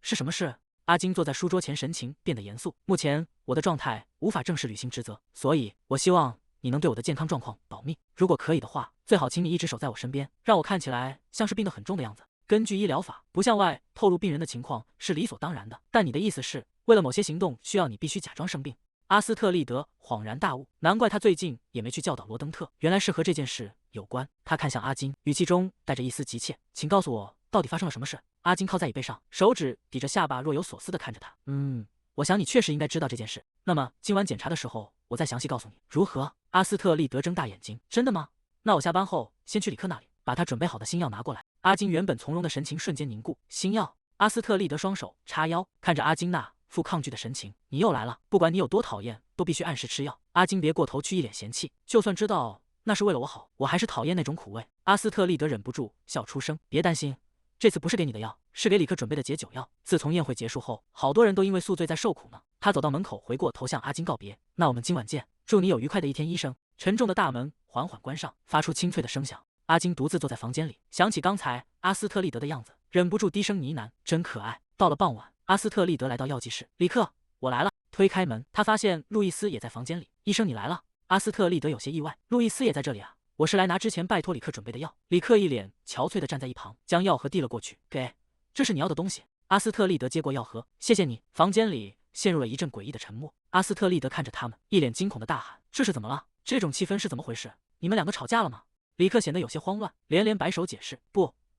是什麼事？阿金坐在書桌前，神情變得嚴肅。目前我的狀態無法正式履行職責，所以我希望你能對我的健康狀況保密。如果可以的話，最好請你一直守在我身邊，讓我看起來像是病得很重的樣子。根據醫療法，不向外透露病人的情況是理所當然的，但你的意思是，為了某些行動需要你必須假裝生病？阿斯特利德恍然大悟，難怪他最近也沒去教導羅登特，原來是和這件事有關。他看向阿金，語氣中帶着一絲急切，請告訴我到底發生了什麼事。阿金靠在椅背上，手指抵着下巴，若有所思地看着他。我想你確實應該知道這件事，那麼今晚檢查的時候我再詳細告訴你，如何？阿斯特利德睜大眼睛，真的嗎？那我下班後先去里克那裡，把他準備好的新藥拿過來。阿金原本從容的神情瞬間凝固。新藥？阿斯特利德雙手叉腰，看着阿金那副抗拒的神情。你又来了，不管你有多討厭，都必須按時吃藥。阿金別過頭去，一臉嫌棄。就算知道那是為了我好，我還是討厭那種苦味。阿斯特利德忍不住笑出聲。別擔心，這次不是給你的藥，是給李克準備的解酒藥。自從宴會結束後，好多人都因為宿醉在受苦呢。他走到門口，回過頭向阿金告別。那我們今晚見，祝你有愉快的一天。醫生。沉重的大門緩緩關上，發出清脆的聲響。阿金獨自坐在房間裡，想起剛才阿斯特利德的樣子，忍不住低聲呢喃：真可愛。到了傍晚，阿斯特利德來到藥劑室。李克，我來了。推開門，他發現路易斯也在房間裡。醫生，你來了。阿斯特利德有些意外，路易斯也在這裡啊？我是來拿之前拜托李克準備的藥。李克一臉憔悴地站在一旁，將藥盒遞了過去。給，這是你要的東西。阿斯特利德接過藥盒，謝謝你。房間裡陷入了一陣詭異的沉默。阿斯特利德看着他們，一臉驚恐地大喊：這是怎麼了？這種氣氛是怎麼回事？你們兩個吵架了嗎？李克顯得有些慌亂，連連擺手解釋：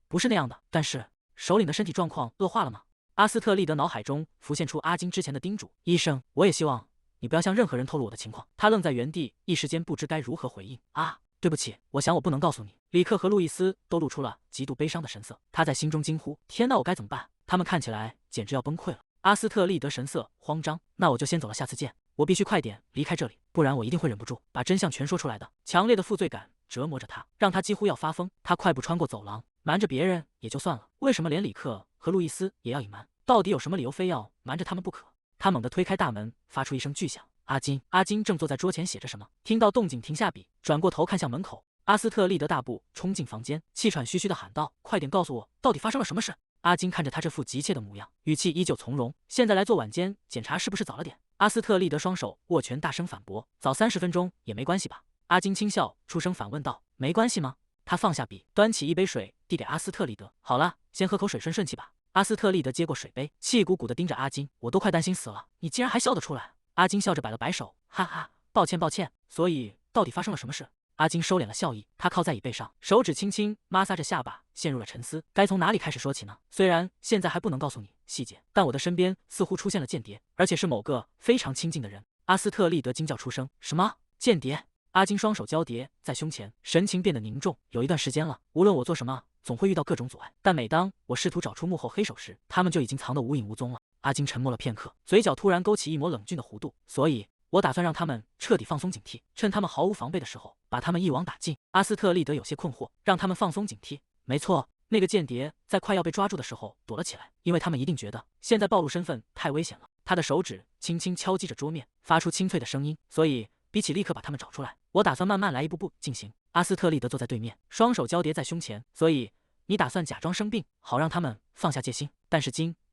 不是那樣的。但是首領的身體狀況惡化了嗎？阿斯特利德腦海中浮現出阿金之前的叮囑：醫生，我也希望你不要向任何人透露我的情況。他愣在原地，一時間不知該如何回應。啊，對不起，我想我不能告訴你。李克和路易斯都露出了極度悲傷的神色。他在心中驚呼：天哪，我該怎麼辦？他們看起來簡直要崩潰了。阿斯特利德神色慌張，那我就先走了，下次見。我必須快點離開這裡，不然我一定會忍不住把真相全說出來的。強烈的負罪感折磨着他，讓他幾乎要發瘋。他快步穿過走廊，瞞着別人也就算了，為什麼連李克和路易斯也要隱瞞？到底有什麼理由非要瞞着他們不可？他猛地推開大門，發出一聲巨響。阿金正坐在桌前寫着什麼，聽到動靜停下筆，轉過頭看向門口。阿斯特利德大步衝進房間，氣喘吁吁地喊道：快點告訴我，到底發生了什麼事？阿金看着他這副急切的模樣，語氣依舊從容。現在來做晚間檢查是不是早了點？阿斯特利德雙手握拳，大聲反駁：早30分鐘也沒關係吧？阿金輕笑出聲反問道：沒關係嗎？他放下筆，端起一杯水遞給阿斯特利德。好了，先喝口水順順氣吧。阿斯特利德接過水杯，氣鼓鼓地盯着阿金，我都快擔心死了，你竟然還笑得出來。阿金笑着擺了擺手，哈哈，抱歉。所以到底發生了什麼事？阿金收敛了笑意，他靠在椅背上，手指輕輕摩挲着下巴，陷入了沉思。該從哪裡開始說起呢？雖然現在還不能告訴你細節，但我的身邊似乎出現了間諜，而且是某個非常親近的人。阿斯特利德驚叫出聲：什麼間諜？阿金雙手交疊在胸前，神情變得凝重。有一段時間了，無論我做什麼，總會遇到各種阻礙，但每當我試圖找出幕後黑手時，他們就已經藏得無影無蹤了。阿金沉默了片刻，嘴角突然勾起一抹冷峻的弧度。所以我打算讓他們徹底放鬆警惕，趁他們毫無防備的時候，把他們一网打盡。阿斯特利德有些困惑，讓他們放鬆警惕？沒錯，那個間諜在快要被抓住的時候躲了起來，因為他們一定覺得現在暴露身份太危險了。他的手指輕輕敲擊着桌面，發出清脆的聲音。所以比起立刻把他們找出來，我打算慢慢來，一步步進行。阿斯特利德坐在对面，雙手交疊在胸前。所以你打算假裝生病，好讓他們放下戒心？但是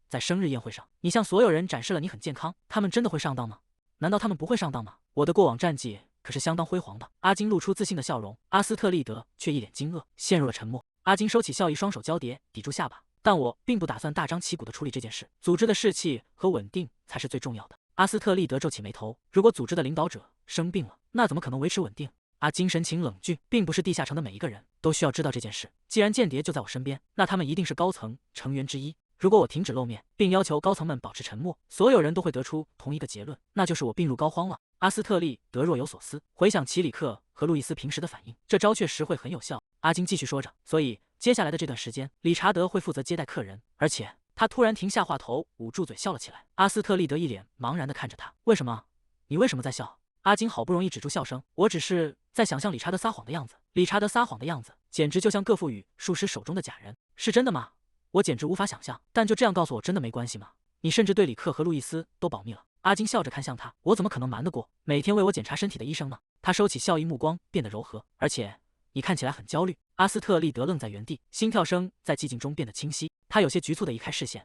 在生日宴會上，你向所有人展示了你很健康，他們真的會上當吗？難道他們不會上當嗎？我的過往戰績可是相當輝煌的。阿金露出自信的笑容，阿斯特利德卻一臉驚愕，陷入了沉默。阿金收起笑意，雙手交疊抵住下巴。但我並不打算大張旗鼓地處理這件事，組織的士氣和穩定才是最重要的。阿斯特利德皺起眉頭，如果組織的領導者生病了，那怎麼可能維持穩定？阿金神情冷峻，並不是地下城的每一個人都需要知道這件事。既然間諜就在我身邊，那他們一定是高層成員之一。如果我停止露面，並要求高層們保持沉默，所有人都会得出同一個結論，那就是我病入膏肓了。阿斯特利德若有所思，回想起李克和路易斯平時的反應，這招確實會很有效。阿金繼續說着，所以接下來的這段時間，理查德會負責接待客人，而且他突然停下話頭，捂住嘴笑了起來。阿斯特利德一臉茫然地看着他，為什麼？你為什麼在笑？阿金好不容易止住笑声，我只是在想象理查德撒謊的樣子。理查德撒謊的樣子，簡直就像各賦予術師手中的假人。是真的嗎？我簡直無法想象。但就這樣告訴我，真的沒關係嗎？你甚至對李克和路易斯都保密了。阿金笑着看向他，我怎麼可能瞞得過每天為我檢查身體的醫生呢？他收起笑意，目光變得柔和，而且你看起來很焦慮。阿斯特利德愣在原地，心跳聲在寂靜中變得清晰。他有些局促地移開視線。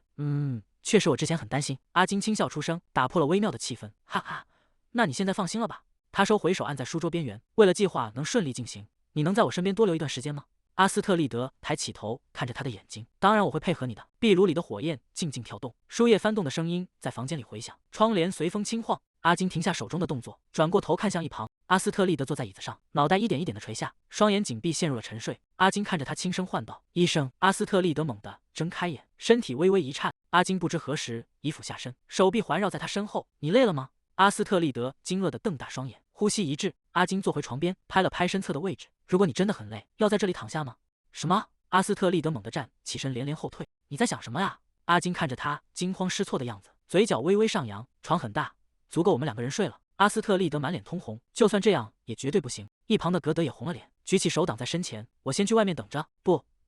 確實我之前很擔心。阿金輕笑出聲，打破了微妙的氣氛。哈哈，那你現在放心了吧？他收回手，按在書桌邊緣。為了計劃能順利進行，你能在我身邊多留一段時間嗎？阿斯特利德抬起頭看着他的眼睛，當然我會配合你的。壁爐裡的火焰靜靜跳動，書頁翻動的聲音在房間裡回響，窗簾隨風輕晃。阿金停下手中的動作，轉過頭看向一旁。阿斯特利德坐在椅子上，腦袋一點一點地垂下，雙眼緊閉，陷入了沉睡。阿金看着他，輕聲喚道：醫生。阿斯特利德猛地睜開眼，身體微微一顫。阿金不知何時已俯下身，手臂環繞在他身後。你累了嗎？阿斯特利德驚愕地瞪大雙眼，呼吸一滯。阿金坐回床邊，拍了拍身側的位置。如果你真的很累，要在這裡躺下嗎？什麼？阿斯特利德猛地站起身，连连後退。你在想什麼呀？阿金看着他驚慌失措的樣子，嘴角微微上揚。床很大，足夠我們2個人睡了。阿斯特利德滿臉通紅，就算這樣也絕對不行。一旁的格德也紅了臉，舉起手擋在身前。我先去外面等着。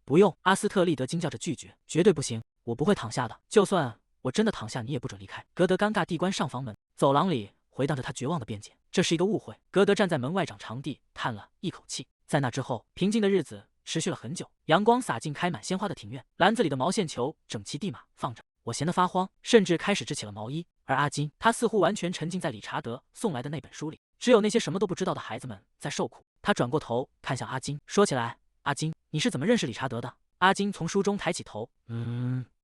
不用。阿斯特利德驚叫着拒絕，絕對不行，我不會躺下的。就算我真的躺下，你也不准離開。格德尷尬地關上房門。走廊裡回蕩着他絕望的辯解，這是一個誤會。格德站在門外長長地嘆了一口氣。在那之後，平靜的日子持續了很久。陽光灑進開滿鮮花的庭院，籃子裡的毛線球整齊地碼放着。我閒得發慌，甚至開始織起了毛衣。而阿金，他似乎完全沉浸在理查德送來的那本書裡，只有那些什麼都不知道的孩子們在受苦。他轉過頭看向阿金，說起來，阿金，你是怎麼認識理查德的？阿金從書中抬起頭，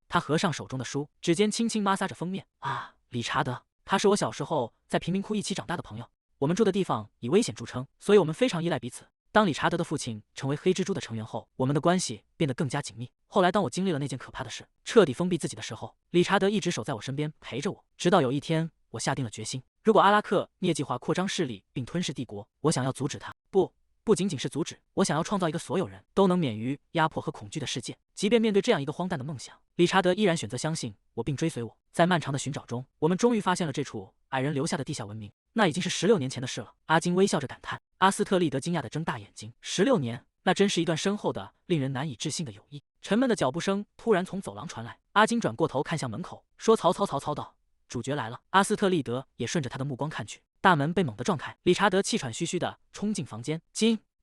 他合上手中的書，指尖輕輕摩挲着封面。啊，理查德，他是我小時候在貧民窟一起長大的朋友。我们住的地方以危險著稱，所以我們非常依賴彼此。當理查德的父親成為黑蜘蛛的成員後，我們的關係變得更加緊密。後來，當我經歷了那件可怕的事，徹底封閉自己的時候，理查德一直守在我身邊陪着我，直到有一天，我下定了決心：如果阿拉克涅計劃擴張勢力並吞噬帝國，我想要阻止他。不僅僅是阻止，我想要創造一個所有人都能免於壓迫和恐懼的世界。即便面對這樣一個荒誕的夢想，理查德依然選擇相信我並追隨我。在漫長的尋找中，我們終於發現了這處矮人留下的地下文明。那已經是16年前的事了。阿金微笑着感嘆。阿斯特利德驚訝地睜大眼睛：16年，那真是一段深厚的、令人難以置信的友誼。沉悶的腳步聲突然從走廊傳來，阿金轉過頭看向門口，說：“曹操道，主角來了。”阿斯特利德也順着他的目光看去，大門被猛地撞開，理查德气喘吁吁地衝進房間。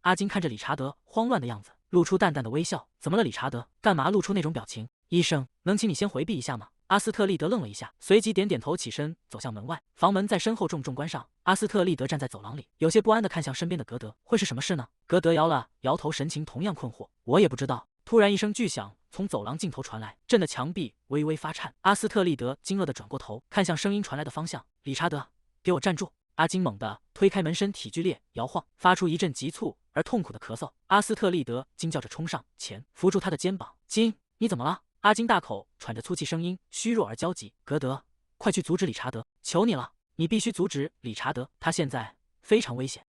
阿金看着理查德慌亂的樣子，露出淡淡的微笑。怎麼了，理查德？幹嘛露出那種表情？醫生，能請你先回避一下嗎？阿斯特利德愣了一下，隨即點點頭，起身走向門外。房門在身後重重關上。阿斯特利德站在走廊裡，有些不安地看向身邊的格德。會是什麼事呢？格德搖了搖頭，神情同樣困惑。我也不知道。突然一聲巨響從走廊盡頭傳來，震得牆壁微微發顫。阿斯特利德驚愕地轉過頭，看向聲音傳來的方向。理查德，給我站住！阿金猛地推開門，身體劇烈搖晃，發出一陣急促而痛苦的咳嗽。阿斯特利德驚叫着衝上前，扶住他的肩膀。金，你怎麼了？阿金大口喘着粗氣，聲音虛弱而焦急。格德，快去阻止理查德！求你了，你必須阻止理查德，他現在非常危險。